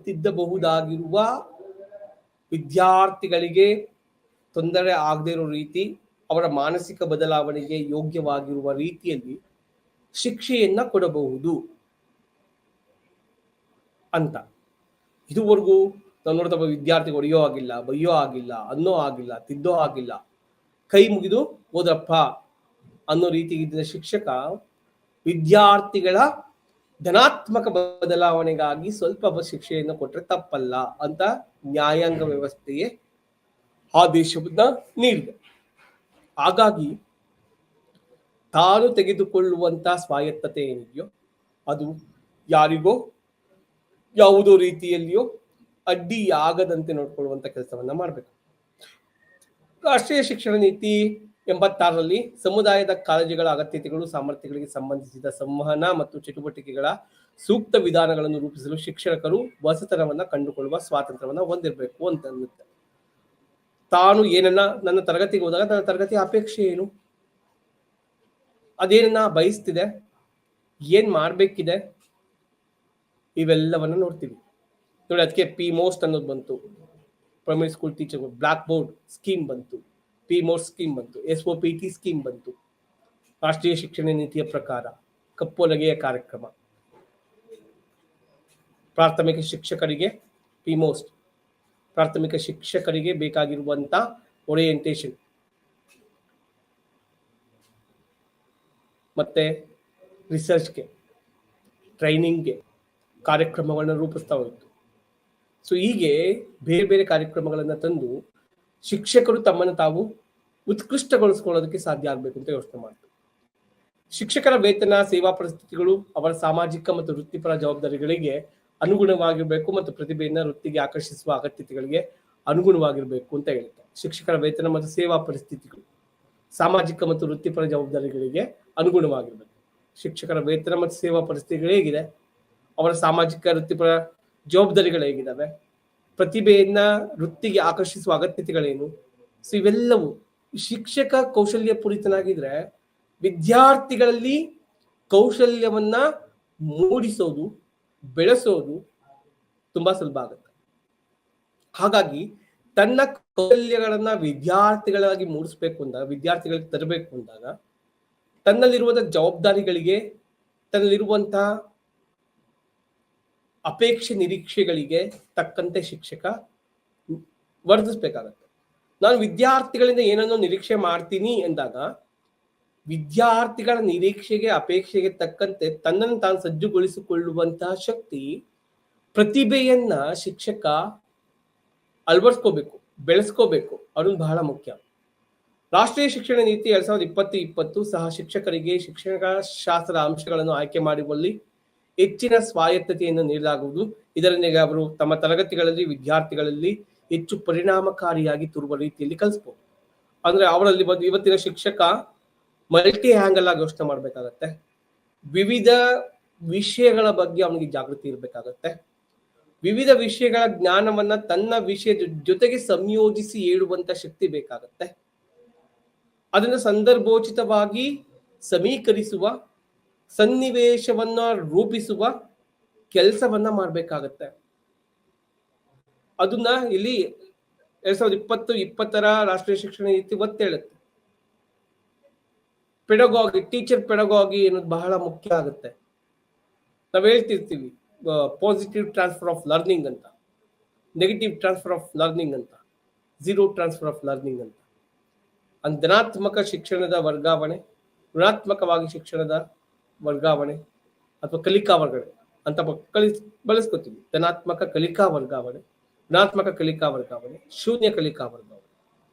ತಿದ್ದಬಹುದಾಗಿರುವ, ವಿದ್ಯಾರ್ಥಿಗಳಿಗೆ ತೊಂದರೆ ಆಗದೇ ಇರೋ ರೀತಿ, ಅವರ ಮಾನಸಿಕ ಬದಲಾವಣೆಗೆ ಯೋಗ್ಯವಾಗಿರುವ ರೀತಿಯಲ್ಲಿ ಶಿಕ್ಷೆಯನ್ನ ಕೊಡಬಹುದು ಅಂತ. ಇದುವರೆಗೂ ನಾವು ನೋಡ್ತಾ ವಿದ್ಯಾರ್ಥಿಗಳು ಹೊಡೆಯೋ ಆಗಿಲ್ಲ, ಬೈಯೋ ಆಗಿಲ್ಲ, ಅನ್ನೋ ಆಗಿಲ್ಲ, ತಿದ್ದೋ ಆಗಿಲ್ಲ, ಕೈ ಮುಗಿದು ಹೋದಪ್ಪ ಅನ್ನೋ ರೀತಿ ಇದ್ದ ಶಿಕ್ಷಕ ವಿದ್ಯಾರ್ಥಿಗಳ ಧನಾತ್ಮಕ ಬದಲಾವಣೆಗಾಗಿ ಸ್ವಲ್ಪ ಶಿಕ್ಷೆಯನ್ನು ಕೊಟ್ಟರೆ ತಪ್ಪಲ್ಲ ಅಂತ ನ್ಯಾಯಾಂಗ ವ್ಯವಸ್ಥೆಯೇ ಆದೇಶವನ್ನ ನೀಡಿದೆ. ಹಾಗಾಗಿ ತಾನು ತೆಗೆದುಕೊಳ್ಳುವಂತ ಸ್ವಾಯತ್ತತೆ ಏನಿದೆಯೋ ಅದು ಯಾರಿಗೋ ಯಾವುದೋ ರೀತಿಯಲ್ಲಿಯೋ ಅಡ್ಡಿಯಾಗದಂತೆ ನೋಡ್ಕೊಳ್ಳುವಂತ ಕೆಲಸವನ್ನ ಮಾಡಬೇಕು. ರಾಷ್ಟ್ರೀಯ ಶಿಕ್ಷಣ ನೀತಿ 86ರಲ್ಲಿ ಸಮುದಾಯದ ಕಾಳಜಿಗಳ ಅಗತ್ಯತೆಗಳು ಸಾಮರ್ಥ್ಯಗಳಿಗೆ ಸಂಬಂಧಿಸಿದ ಸಂವಹನ ಮತ್ತು ಚಟುವಟಿಕೆಗಳ ಸೂಕ್ತ ವಿಧಾನಗಳನ್ನು ರೂಪಿಸಲು ಶಿಕ್ಷಕರು ಹೊಸತನವನ್ನ ಕಂಡುಕೊಳ್ಳುವ ಸ್ವಾತಂತ್ರ್ಯವನ್ನ ಹೊಂದಿರಬೇಕು ಅಂತ ಅನ್ನುತ್ತೆ. ತಾನು ಏನನ್ನ ನನ್ನ ತರಗತಿಗೆ ಹೋದಾಗ ನನ್ನ ತರಗತಿ ಅಪೇಕ್ಷೆ ಏನು, ಅದೇನನ್ನ ಬಯಸ್ತಿದೆ, ಏನ್ ಮಾಡ್ಬೇಕಿದೆ, ಇವೆಲ್ಲವನ್ನ ನೋಡ್ತೀವಿ ನೋಡಿ. ಅದಕ್ಕೆ ಪಿ ಮೋಸ್ಟ್ ಅನ್ನೋದು ಬಂತು, primary school teacher blackboard scheme ಬಂತು, ಪಿ ಮೋಸ್ಟ್ ಸ್ಕೀಮ್ ಬಂತು, SOPT ಸ್ಕೀಮ್ ಬಂತು. ರಾಷ್ಟ್ರೀಯ ಶಿಕ್ಷಣ ನೀತಿಯ ಪ್ರಕಾರ ಕಪ್ಪೊಲಗೆಯ ಕಾರ್ಯಕ್ರಮ, ಪ್ರಾಥಮಿಕ ಶಿಕ್ಷಕರಿಗೆ ಪಿ ಮೋಸ್ಟ್, ಪ್ರಾಥಮಿಕ ಶಿಕ್ಷಕರಿಗೆ ಬೇಕಾಗಿರುವಂತ ಓರಿಯೆಂಟೇಷನ್ ಮತ್ತೆ ರಿಸರ್ಚ್ಗೆ, ಟ್ರೈನಿಂಗ್ಗೆ ಕಾರ್ಯಕ್ರಮಗಳನ್ನು ರೂಪಿಸ್ತಾ ಹೋಯಿತು. ಸೊ ಹೀಗೆ ಬೇರೆ ಬೇರೆ ಕಾರ್ಯಕ್ರಮಗಳನ್ನು ತಂದು ಶಿಕ್ಷಕರು ತಮ್ಮನ್ನು ತಾವು ಉತ್ಕೃಷ್ಟಗೊಳಿಸ್ಕೊಳ್ಳೋದಕ್ಕೆ ಸಾಧ್ಯ ಆಗಬೇಕು ಅಂತ ಯೋಚನೆ ಮಾಡ್ತಾರೆ. ಶಿಕ್ಷಕರ ವೇತನ, ಸೇವಾ ಪರಿಸ್ಥಿತಿಗಳು ಅವರ ಸಾಮಾಜಿಕ ಮತ್ತು ವೃತ್ತಿಪರ ಜವಾಬ್ದಾರಿಗಳಿಗೆ ಅನುಗುಣವಾಗಿರಬೇಕು ಮತ್ತು ಪ್ರತಿಭೆಯನ್ನ ವೃತ್ತಿಗೆ ಆಕರ್ಷಿಸುವ ಅಗತ್ಯತೆಗಳಿಗೆ ಅನುಗುಣವಾಗಿರಬೇಕು ಅಂತ ಹೇಳುತ್ತೆ. ಶಿಕ್ಷಕರ ವೇತನ ಮತ್ತು ಸೇವಾ ಪರಿಸ್ಥಿತಿಗಳು ಸಾಮಾಜಿಕ ಮತ್ತು ವೃತ್ತಿಪರ ಜವಾಬ್ದಾರಿಗಳಿಗೆ ಅನುಗುಣವಾಗಿರಬೇಕು. ಶಿಕ್ಷಕರ ವೇತನ ಮತ್ತು ಸೇವಾ ಪರಿಸ್ಥಿತಿಗಳು ಹೇಗಿದೆ, ಅವರ ಸಾಮಾಜಿಕ ವೃತ್ತಿಪರ ಜವಾಬ್ದಾರಿಗಳು ಹೇಗಿದ್ದಾವೆ, ಪ್ರತಿಭೆಯನ್ನ ವೃತ್ತಿಗೆ ಆಕರ್ಷಿಸುವ ಅಗತ್ಯತೆಗಳೇನು. ಸೊ ಇವೆಲ್ಲವೂ ಶಿಕ್ಷಕ ಕೌಶಲ್ಯ ಪೂರಿತನಾಗಿದ್ರೆ ವಿದ್ಯಾರ್ಥಿಗಳಲ್ಲಿ ಕೌಶಲ್ಯವನ್ನ ಮೂಡಿಸೋದು, ಬೆಳೆಸೋದು ತುಂಬಾ ಸುಲಭ ಆಗುತ್ತೆ. ಹಾಗಾಗಿ ತನ್ನ ಕೌಶಲ್ಯಗಳನ್ನ ವಿದ್ಯಾರ್ಥಿಗಳಾಗಿ ಮೂಡಿಸ್ಬೇಕು ಅಂದಾಗ, ವಿದ್ಯಾರ್ಥಿಗಳಿಗೆ ತರಬೇಕು ಅಂದಾಗ ತನ್ನಲ್ಲಿರುವಂತಹ ಜವಾಬ್ದಾರಿಗಳಿಗೆ, ತನ್ನಲ್ಲಿರುವಂತಹ ಅಪೇಕ್ಷೆ ನಿರೀಕ್ಷೆಗಳಿಗೆ ತಕ್ಕಂತೆ ಶಿಕ್ಷಕ ವರ್ತಿಸ್ಬೇಕಾಗತ್ತೆ. ನಾನು ವಿದ್ಯಾರ್ಥಿಗಳಿಂದ ಏನನ್ನೋ ನಿರೀಕ್ಷೆ ಮಾಡ್ತೀನಿ ಎಂದಾಗ ವಿದ್ಯಾರ್ಥಿಗಳ ನಿರೀಕ್ಷೆಗೆ, ಅಪೇಕ್ಷೆಗೆ ತಕ್ಕಂತೆ ತನ್ನನ್ನು ತಾನು ಸಜ್ಜುಗೊಳಿಸಿಕೊಳ್ಳುವಂತಹ ಶಕ್ತಿ, ಪ್ರತಿಭೆಯನ್ನ ಶಿಕ್ಷಕ ಅಳವಡಿಸ್ಕೋಬೇಕು, ಬೆಳೆಸ್ಕೋಬೇಕು. ಅದು ಬಹಳ ಮುಖ್ಯ. ರಾಷ್ಟ್ರೀಯ ಶಿಕ್ಷಣ ನೀತಿ 2020 ಸಹ ಶಿಕ್ಷಕರಿಗೆ ಶಿಕ್ಷಣ ಶಾಸ್ತ್ರದ ಅಂಶಗಳನ್ನು ಆಯ್ಕೆ ಮಾಡುವಲ್ಲಿ ಹೆಚ್ಚಿನ ಸ್ವಾಯತ್ತತೆಯನ್ನು ನೀಡಲಾಗುವುದು. ಇದರೊಂದಿಗೆ ಅವರು ತಮ್ಮ ತರಗತಿಗಳಲ್ಲಿ ವಿದ್ಯಾರ್ಥಿಗಳಲ್ಲಿ ಹೆಚ್ಚು ಪರಿಣಾಮಕಾರಿಯಾಗಿ ತೋರುವ ರೀತಿಯಲ್ಲಿ ಕಲಿಸ್ಬೋದು. ಅಂದ್ರೆ ಅವರಲ್ಲಿ ಬಂದು ಇವತ್ತಿನ ಶಿಕ್ಷಕ ಮಲ್ಟಿ ಹ್ಯಾಂಗಲ್ ಆಗಿ ಯೋಚನೆ ಮಾಡ್ಬೇಕಾಗತ್ತೆ. ವಿವಿಧ ವಿಷಯಗಳ ಬಗ್ಗೆ ಅವನಿಗೆ ಜಾಗೃತಿ ಇರಬೇಕಾಗತ್ತೆ. ವಿವಿಧ ವಿಷಯಗಳ ಜ್ಞಾನವನ್ನ ತನ್ನ ವಿಷಯದ ಜೊತೆಗೆ ಸಂಯೋಜಿಸಿ ಹೇಳುವಂತ ಶಕ್ತಿ ಬೇಕಾಗತ್ತೆ. ಅದನ್ನು ಸಂದರ್ಭೋಚಿತವಾಗಿ ಸಮೀಕರಿಸುವ, ಸನ್ನಿವೇಶವನ್ನ ರೂಪಿಸುವ ಕೆಲಸವನ್ನ ಮಾಡ್ಬೇಕಾಗತ್ತೆ. ಅದನ್ನ ಇಲ್ಲಿ 2020 ರಾಷ್ಟ್ರೀಯ ಶಿಕ್ಷಣ ನೀತಿ ಒತ್ತೇಳುತ್ತೆ. ಪೆಡಗಾಗಿ, ಟೀಚರ್ ಪೆಡಗಾಗಿ ಅನ್ನೋದು ಬಹಳ ಮುಖ್ಯ ಆಗುತ್ತೆ. ನಾವ್ ಹೇಳ್ತಿರ್ತೀವಿ ಪಾಸಿಟಿವ್ ಟ್ರಾನ್ಸ್ಫರ್ ಆಫ್ ಲರ್ನಿಂಗ್ ಅಂತ, ನೆಗೆಟಿವ್ ಟ್ರಾನ್ಸ್ಫರ್ ಆಫ್ ಲರ್ನಿಂಗ್ ಅಂತ, ಝೀರೋ ಟ್ರಾನ್ಸ್ಫರ್ ಆಫ್ ಲರ್ನಿಂಗ್ ಅಂತ. ಧನಾತ್ಮಕ ಶಿಕ್ಷಣದ ವರ್ಗಾವಣೆ, ಋಣಾತ್ಮಕವಾಗಿ ಶಿಕ್ಷಣದ ವರ್ಗಾವಣೆ ಅಥವಾ ಕಲಿಕಾ ವರ್ಗಾವಣೆ ಅಂತ ಬಳಸ್ಕೊತೀವಿ. ಧನಾತ್ಮಕ ಕಲಿಕಾ ವರ್ಗಾವಣೆ, ಋಣಾತ್ಮಕ ಕಲಿಕಾ ವರ್ಗಾವಣೆ, ಶೂನ್ಯ ಕಲಿಕಾ ವರ್ಗಾವಣೆ.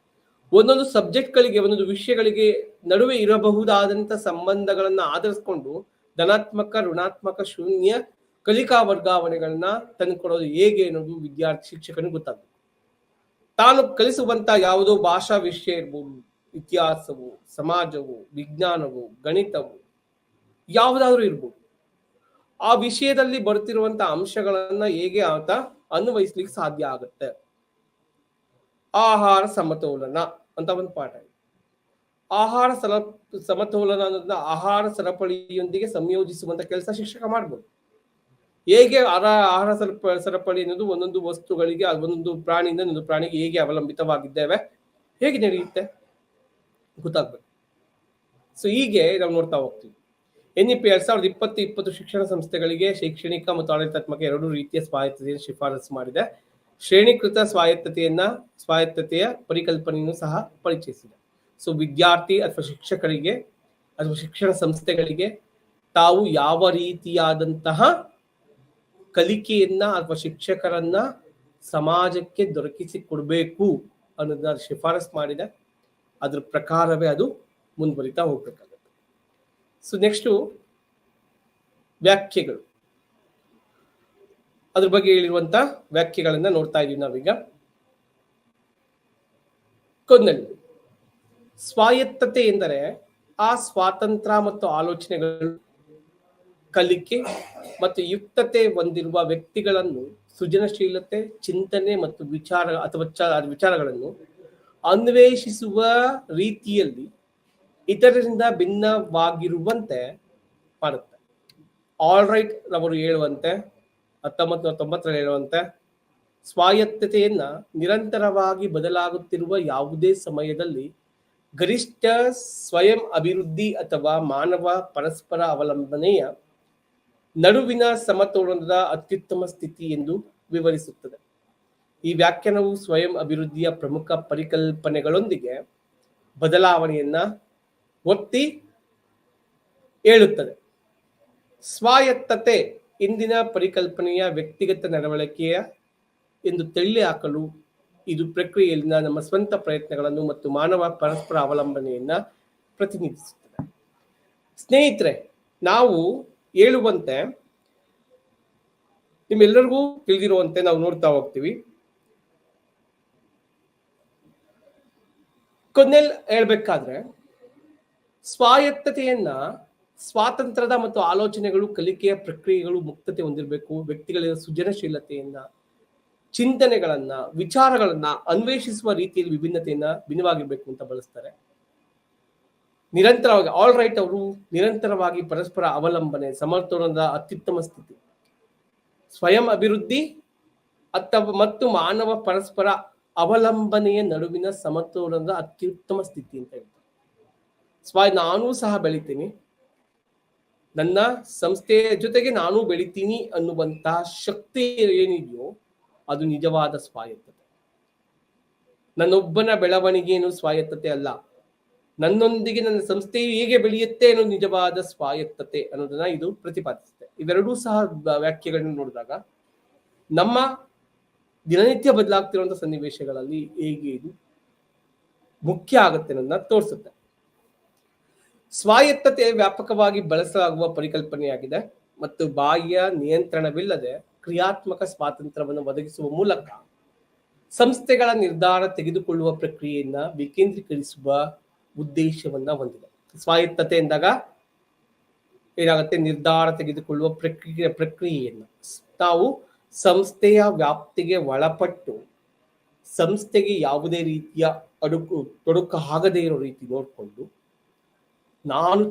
ಒಂದೊಂದು ಸಬ್ಜೆಕ್ಟ್ಗಳಿಗೆ, ಒಂದೊಂದು ವಿಷಯಗಳಿಗೆ ನಡುವೆ ಇರಬಹುದಾದಂತ ಸಂಬಂಧಗಳನ್ನ ಆಧರಿಸಿಕೊಂಡು ಧನಾತ್ಮಕ, ಋಣಾತ್ಮಕ, ಶೂನ್ಯ ಕಲಿಕಾ ವರ್ಗಾವಣೆಗಳನ್ನ ತಂದುಕೊಡೋದು ಹೇಗೆ ಅನ್ನೋದು ವಿದ್ಯಾರ್ಥಿ ಶಿಕ್ಷಕನಿಗೆ ಗೊತ್ತಾಗಬೇಕು. ತಾನು ಕಲಿಸುವಂತ ಯಾವುದೋ ಭಾಷಾ ವಿಷಯ ಇರ್ಬೋದು, ಇತಿಹಾಸವು, ಸಮಾಜವು, ವಿಜ್ಞಾನವು, ಗಣಿತವು, ಯಾವುದಾದ್ರೂ ಇರ್ಬೋದು, ಆ ವಿಷಯದಲ್ಲಿ ಬರ್ತಿರುವಂತ ಅಂಶಗಳನ್ನ ಹೇಗೆ ಆತ ಅನ್ವಯಿಸ್ಲಿಕ್ಕೆ ಸಾಧ್ಯ ಆಗುತ್ತೆ. ಆಹಾರ ಸಮತೋಲನ ಅಂತ ಒಂದು ಪಾಠ ಇದೆ. ಆಹಾರ ಸಮತೋಲನ ಅನ್ನೋದನ್ನ ಆಹಾರ ಸರಪಳಿಯೊಂದಿಗೆ ಸಂಯೋಜಿಸುವಂತ ಕೆಲಸ ಶಿಕ್ಷಕ ಮಾಡ್ಬೋದು. ಹೇಗೆ ಆಹಾರ ಸರಪಳಿ ಅನ್ನೋದು ಒಂದೊಂದು ವಸ್ತುಗಳಿಗೆ ಒಂದೊಂದು ಪ್ರಾಣಿಯಿಂದ ಇನ್ನೊಂದು ಪ್ರಾಣಿಗೆ ಹೇಗೆ ಅವಲಂಬಿತವಾಗಿದ್ದೇವೆ, ಹೇಗೆ ನಡೆಯುತ್ತೆ ಗೊತ್ತಾಗ್ಬೇಕು. ಸೊ ಹೀಗೆ ನಾವು ನೋಡ್ತಾ ಹೋಗ್ತೀವಿ. NEP 2020 ಶಿಕ್ಷಣ ಸಂಸ್ಥೆಗಳಿಗೆ ಶೈಕ್ಷಣಿಕ ಮತ್ತು ಆಡಳಿತಾತ್ಮಕ ಎರಡೂ ರೀತಿಯ ಸ್ವಾಯತ್ತತೆಯನ್ನು ಶಿಫಾರಸು ಮಾಡಿದೆ. ಶ್ರೇಣೀಕೃತ ಸ್ವಾಯತ್ತತೆಯ ಪರಿಕಲ್ಪನೆಯನ್ನು ಸಹ ಪರಿಚಯಿಸಿದೆ. ಸೊ ವಿದ್ಯಾರ್ಥಿ ಅಥವಾ ಶಿಕ್ಷಕರಿಗೆ ಅಥವಾ ಶಿಕ್ಷಣ ಸಂಸ್ಥೆಗಳಿಗೆ ತಾವು ಯಾವ ರೀತಿಯಾದಂತಹ ಕಲಿಕೆಯನ್ನ ಅಥವಾ ಶಿಕ್ಷಕರನ್ನ ಸಮಾಜಕ್ಕೆ ದೊರಕಿಸಿಕೊಡ್ಬೇಕು ಅನ್ನೋದನ್ನ ಶಿಫಾರಸು ಮಾಡಿದೆ. ಅದ್ರ ಪ್ರಕಾರವೇ ಅದು ಮುಂದುವರಿತಾ ಹೋಗ್ಬೇಕಾಗುತ್ತೆ. ಸೊ ನೆಕ್ಸ್ಟ್ ವ್ಯಾಖ್ಯೆಗಳು, ಅದ್ರ ಬಗ್ಗೆ ಹೇಳಿರುವಂತ ವ್ಯಾಖ್ಯೆಗಳನ್ನ ನೋಡ್ತಾ ಇದೀವಿ ನಾವೀಗ. ಕೊನೆಯಲ್ಲಿ ಸ್ವಾಯತ್ತತೆ ಎಂದರೆ ಆ ಸ್ವಾತಂತ್ರ್ಯ ಮತ್ತು ಆಲೋಚನೆಗಳು, ಕಲಿಕೆ ಮತ್ತು ಯುಕ್ತತೆ ಹೊಂದಿರುವ ವ್ಯಕ್ತಿಗಳನ್ನು ಸೃಜನಶೀಲತೆ, ಚಿಂತನೆ ಮತ್ತು ವಿಚಾರಗಳನ್ನು ಅನ್ವೇಷಿಸುವ ರೀತಿಯಲ್ಲಿ ಇತರರಿಂದ ಭಿನ್ನವಾಗಿರುವಂತೆ ಮಾಡುತ್ತೆ. ಆಲ್ ರೈಟ್ ಅವರು ಹೇಳುವಂತೆ 1990 ಹೇಳುವಂತೆ ಸ್ವಾಯತ್ತತೆಯನ್ನ ನಿರಂತರವಾಗಿ ಬದಲಾಗುತ್ತಿರುವ ಯಾವುದೇ ಸಮಯದಲ್ಲಿ ಗರಿಷ್ಠ ಸ್ವಯಂ ಅಭಿವೃದ್ಧಿ ಅಥವಾ ಮಾನವ ಪರಸ್ಪರ ಅವಲಂಬನೆಯ ನಡುವಿನ ಸಮತೋಲನದ ಅತ್ಯುತ್ತಮ ಸ್ಥಿತಿ ಎಂದು ವಿವರಿಸುತ್ತದೆ. ಈ ವ್ಯಾಖ್ಯಾನವು ಸ್ವಯಂ ಅಭಿವೃದ್ಧಿಯ ಪ್ರಮುಖ ಪರಿಕಲ್ಪನೆಗಳೊಂದಿಗೆ ಬದಲಾವಣೆಯನ್ನ ಒತ್ತಿ ಹೇಳುತ್ತದೆ. ಸ್ವಾಯತ್ತತೆ ಇಂದಿನ ಪರಿಕಲ್ಪನೆಯ ವ್ಯಕ್ತಿಗತ ನಡವಳಿಕೆಯ ಎಂದು ತಳ್ಳಿ ಹಾಕಲು ಇದು ಪ್ರಕ್ರಿಯೆಯಲ್ಲಿನ ನಮ್ಮ ಸ್ವಂತ ಪ್ರಯತ್ನಗಳನ್ನು ಮತ್ತು ಮಾನವ ಪರಸ್ಪರ ಅವಲಂಬನೆಯನ್ನ ಪ್ರತಿನಿಧಿಸುತ್ತದೆ. ಸ್ನೇಹಿತರೆ, ನಾವು ಹೇಳುವಂತೆ ನಿಮ್ಮೆಲ್ಲರಿಗೂ ತಿಳಿದಿರುವಂತೆ ನಾವು ನೋಡ್ತಾ ಹೋಗ್ತೀವಿ. ಕೊನೆಯಲ್ಲಿ ಹೇಳ್ಬೇಕಾದ್ರೆ ಸ್ವಾಯತ್ತತೆಯನ್ನ ಸ್ವಾತಂತ್ರ್ಯದ ಮತ್ತು ಆಲೋಚನೆಗಳು, ಕಲಿಕೆಯ ಪ್ರಕ್ರಿಯೆಗಳು ಮುಕ್ತತೆ ಹೊಂದಿರಬೇಕು. ವ್ಯಕ್ತಿಗಳ ಸೃಜನಶೀಲತೆಯನ್ನ, ಚಿಂತನೆಗಳನ್ನ, ವಿಚಾರಗಳನ್ನ ಅನ್ವೇಷಿಸುವ ರೀತಿಯಲ್ಲಿ ಭಿನ್ನವಾಗಿರ್ಬೇಕು ಅಂತ ಬಳಸ್ತಾರೆ. ನಿರಂತರವಾಗಿ ಆಲ್ ರೈಟ್ ಅವರು ನಿರಂತರವಾಗಿ ಪರಸ್ಪರ ಅವಲಂಬನೆ, ಸಮತೋಲನದ ಅತ್ಯುತ್ತಮ ಸ್ಥಿತಿ, ಸ್ವಯಂ ಅಭಿವೃದ್ಧಿ ಮತ್ತು ಮಾನವ ಪರಸ್ಪರ ಅವಲಂಬನೆಯ ನಡುವಿನ ಸಮತೋಲನದ ಅತ್ಯುತ್ತಮ ಸ್ಥಿತಿ ಅಂತ ಹೇಳ್ತಾರೆ. ನಾನೂ ಸಹ ಬೆಳಿತೀನಿ, ನನ್ನ ಸಂಸ್ಥೆಯ ಜೊತೆಗೆ ನಾನು ಬೆಳಿತೀನಿ ಅನ್ನುವಂತಹ ಶಕ್ತಿ ಏನಿದೆಯೋ ಅದು ನಿಜವಾದ ಸ್ವಾಯತ್ತತೆ. ನನ್ನೊಬ್ಬನ ಬೆಳವಣಿಗೆಯನ್ನು ಸ್ವಾಯತ್ತತೆ ಅಲ್ಲ, ನನ್ನೊಂದಿಗೆ ನನ್ನ ಸಂಸ್ಥೆಯು ಹೇಗೆ ಬೆಳೆಯುತ್ತೆ ಅನ್ನೋದು ನಿಜವಾದ ಸ್ವಾಯತ್ತತೆ ಅನ್ನೋದನ್ನ ಇದು ಪ್ರತಿಪಾದಿಸುತ್ತೆ. ಇವೆರಡೂ ಸಹ ವ್ಯಾಖ್ಯೆಗಳನ್ನು ನೋಡಿದಾಗ ನಮ್ಮ ದಿನನಿತ್ಯ ಬದಲಾಗ್ತಿರುವಂತಹ ಸನ್ನಿವೇಶಗಳಲ್ಲಿ ಹೇಗೆ ಇದು ಮುಖ್ಯ ಆಗುತ್ತೆ ಅನ್ನೋದನ್ನ ತೋರಿಸುತ್ತೆ. ಸ್ವಾಯತ್ತತೆ ವ್ಯಾಪಕವಾಗಿ ಬಳಸಲಾಗುವ ಪರಿಕಲ್ಪನೆಯಾಗಿದೆ ಮತ್ತು ಬಾಹ್ಯ ನಿಯಂತ್ರಣವಿಲ್ಲದೆ ಕ್ರಿಯಾತ್ಮಕ ಸ್ವಾತಂತ್ರ್ಯವನ್ನು ಒದಗಿಸುವ ಮೂಲಕ ಸಂಸ್ಥೆಗಳ ನಿರ್ಧಾರ ತೆಗೆದುಕೊಳ್ಳುವ ಪ್ರಕ್ರಿಯೆಯನ್ನ ವಿಕೇಂದ್ರೀಕರಿಸುವ ಉದ್ದೇಶವನ್ನ ಹೊಂದಿದೆ. ಸ್ವಾಯತ್ತತೆ ಎಂದಾಗ ಏನಾಗುತ್ತೆ, ನಿರ್ಧಾರ ತೆಗೆದುಕೊಳ್ಳುವ ಪ್ರಕ್ರಿಯೆಯನ್ನ ನಾವು ಸಂಸ್ಥೆಯ ವ್ಯಾಪ್ತಿಗೆ ಒಳಪಟ್ಟು ಸಂಸ್ಥೆಗೆ ಯಾವುದೇ ರೀತಿಯ ತೊಡಕು ಆಗದೇ ಇರೋ ರೀತಿ ನೋಡಿಕೊಂಡು ನಾನು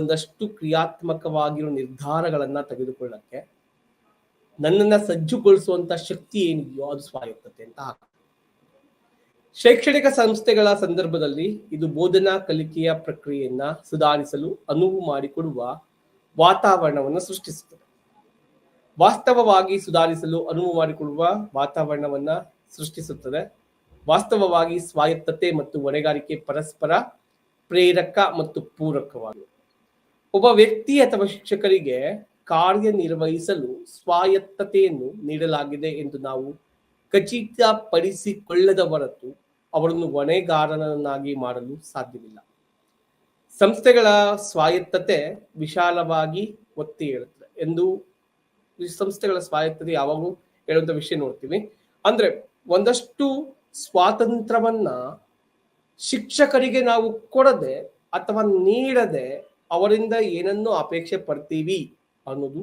ಒಂದಷ್ಟು ಕ್ರಿಯಾತ್ಮಕವಾಗಿರೋ ನಿರ್ಧಾರಗಳನ್ನ ತೆಗೆದುಕೊಳ್ಳಕ್ಕೆ ನನ್ನನ್ನ ಸಜ್ಜುಗೊಳಿಸುವಂತ ಶಕ್ತಿ ಏನಿದೆಯೋ ಅದು ಸ್ವಾಯತ್ತತೆ ಅಂತ. ಶೈಕ್ಷಣಿಕ ಸಂಸ್ಥೆಗಳ ಸಂದರ್ಭದಲ್ಲಿ ಇದು ಬೋಧನಾ ಕಲಿಕೆಯ ಪ್ರಕ್ರಿಯೆಯನ್ನ ಸುಧಾರಿಸಲು ಅನುವು ಮಾಡಿಕೊಡುವ ವಾತಾವರಣವನ್ನು ಸೃಷ್ಟಿಸುತ್ತದೆ. ವಾಸ್ತವವಾಗಿ ಸ್ವಾಯತ್ತತೆ ಮತ್ತು ಹೊಣೆಗಾರಿಕೆ ಪರಸ್ಪರ ಪ್ರೇರಕ ಮತ್ತು ಪೂರಕವಾಗಿವೆ. ಒಬ್ಬ ವ್ಯಕ್ತಿ ಅಥವಾ ಶಿಕ್ಷಕರಿಗೆ ಕಾರ್ಯನಿರ್ವಹಿಸಲು ಸ್ವಾಯತ್ತತೆಯನ್ನು ನೀಡಲಾಗಿದೆ ಎಂದು ನಾವು ಖಚಿತಪಡಿಸಿಕೊಳ್ಳದ ಹೊರತು ಅವರನ್ನು ಹೊಣೆಗಾರನನ್ನಾಗಿ ಮಾಡಲು ಸಾಧ್ಯವಿಲ್ಲ. ಸಂಸ್ಥೆಗಳ ಸ್ವಾಯತ್ತತೆ ವಿಶಾಲವಾಗಿ ಒತ್ತಿ ಹೇಳುತ್ತದೆ ಎಂದು ಸಂಸ್ಥೆಗಳ ಸ್ವಾಯತ್ತತೆ ಯಾವಾಗಲೂ ಹೇಳುವಂತ ವಿಷಯ ನೋಡ್ತೀವಿ. ಅಂದ್ರೆ ಒಂದಷ್ಟು ಸ್ವಾತಂತ್ರ್ಯವನ್ನ ಶಿಕ್ಷಕರಿಗೆ ನಾವು ಕೊಡದೆ ಅಥವಾ ನೀಡದೆ ಅವರಿಂದ ಏನನ್ನು ಅಪೇಕ್ಷೆ ಪಡ್ತೀವಿ ಅನ್ನೋದು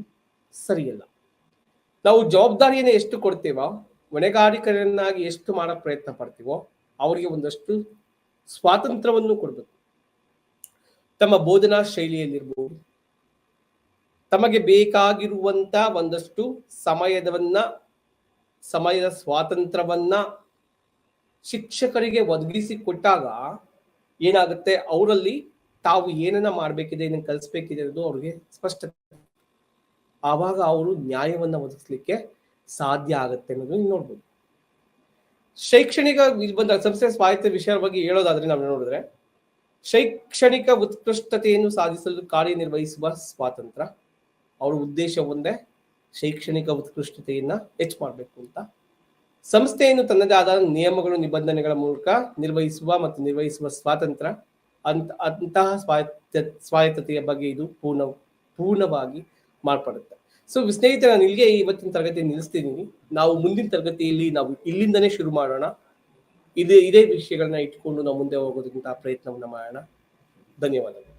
ಸರಿಯಲ್ಲ. ನಾವು ಜವಾಬ್ದಾರಿಯನ್ನು ಎಷ್ಟು ಕೊಡ್ತೀವೋ, ಹೊಣೆಗಾರಿಕೆಯನ್ನಾಗಿ ಎಷ್ಟು ಮಾಡೋ ಪ್ರಯತ್ನ ಪಡ್ತೀವೋ ಅವರಿಗೆ ಒಂದಷ್ಟು ಸ್ವಾತಂತ್ರ್ಯವನ್ನು ಕೊಡಬೇಕು. ತಮ್ಮ ಬೋಧನಾ ಶೈಲಿಯಲ್ಲಿರ್ಬೋದು, ತಮಗೆ ಬೇಕಾಗಿರುವಂತ ಒಂದಷ್ಟು ಸಮಯದ ಸ್ವಾತಂತ್ರ್ಯವನ್ನ ಶಿಕ್ಷಕರಿಗೆ ಒದಗಿಸಿಕೊಟ್ಟಾಗ ಏನಾಗುತ್ತೆ, ಅವರಲ್ಲಿ ತಾವು ಏನನ್ನ ಮಾಡ್ಬೇಕಿದೆ, ಏನನ್ನ ಕಲಿಸ್ಬೇಕಿದೆ ಅನ್ನೋದು ಅವ್ರಿಗೆ ಸ್ಪಷ್ಟತೆ. ಆವಾಗ ಅವರು ನ್ಯಾಯವನ್ನ ಒದಗಿಸ್ಲಿಕ್ಕೆ ಸಾಧ್ಯ ಆಗುತ್ತೆ ಅನ್ನೋದು ನೀವು ನೋಡ್ಬೋದು. ಶೈಕ್ಷಣಿಕ ಬಂದ ಸಂಸ್ಥೆ ಸ್ವಾಯತ್ತ ವಿಷಯದ ಬಗ್ಗೆ ಹೇಳೋದಾದ್ರೆ ನಾವು ನೋಡಿದ್ರೆ, ಶೈಕ್ಷಣಿಕ ಉತ್ಕೃಷ್ಟತೆಯನ್ನು ಸಾಧಿಸಲು ಕಾರ್ಯನಿರ್ವಹಿಸುವ ಸ್ವಾತಂತ್ರ್ಯ. ಅವರ ಉದ್ದೇಶ ಒಂದೇ, ಶೈಕ್ಷಣಿಕ ಉತ್ಕೃಷ್ಟತೆಯನ್ನ ಹೆಚ್ಚು ಮಾಡಬೇಕು ಅಂತ. ಸಂಸ್ಥೆಯನ್ನು ತನ್ನದೇ ಆದ ನಿಯಮಗಳು ನಿಬಂಧನೆಗಳ ಮೂಲಕ ನಿರ್ವಹಿಸುವ ಸ್ವಾತಂತ್ರ್ಯ. ಅಂತಹ ಸ್ವಾಯತ್ತತೆಯ ಬಗ್ಗೆ ಇದು ಪೂರ್ಣವಾಗಿ ಮಾರ್ಪಡುತ್ತೆ. ಸೊ ಸ್ನೇಹಿತರೆ, ನಾನು ಇಲ್ಲಿಗೆ ಇವತ್ತಿನ ತರಗತಿ ನಿಲ್ಲಿಸ್ತಿದ್ದೀನಿ. ನಾವು ಮುಂದಿನ ತರಗತಿಯಲ್ಲಿ ನಾವು ಇಲ್ಲಿಂದನೇ ಶುರು ಮಾಡೋಣ. ಇದೇ ವಿಷಯಗಳನ್ನ ಇಟ್ಕೊಂಡು ನಾವು ಮುಂದೆ ಹೋಗೋದಕ್ಕಿಂತ ಪ್ರಯತ್ನವನ್ನ ಮಾಡೋಣ. ಧನ್ಯವಾದಗಳು.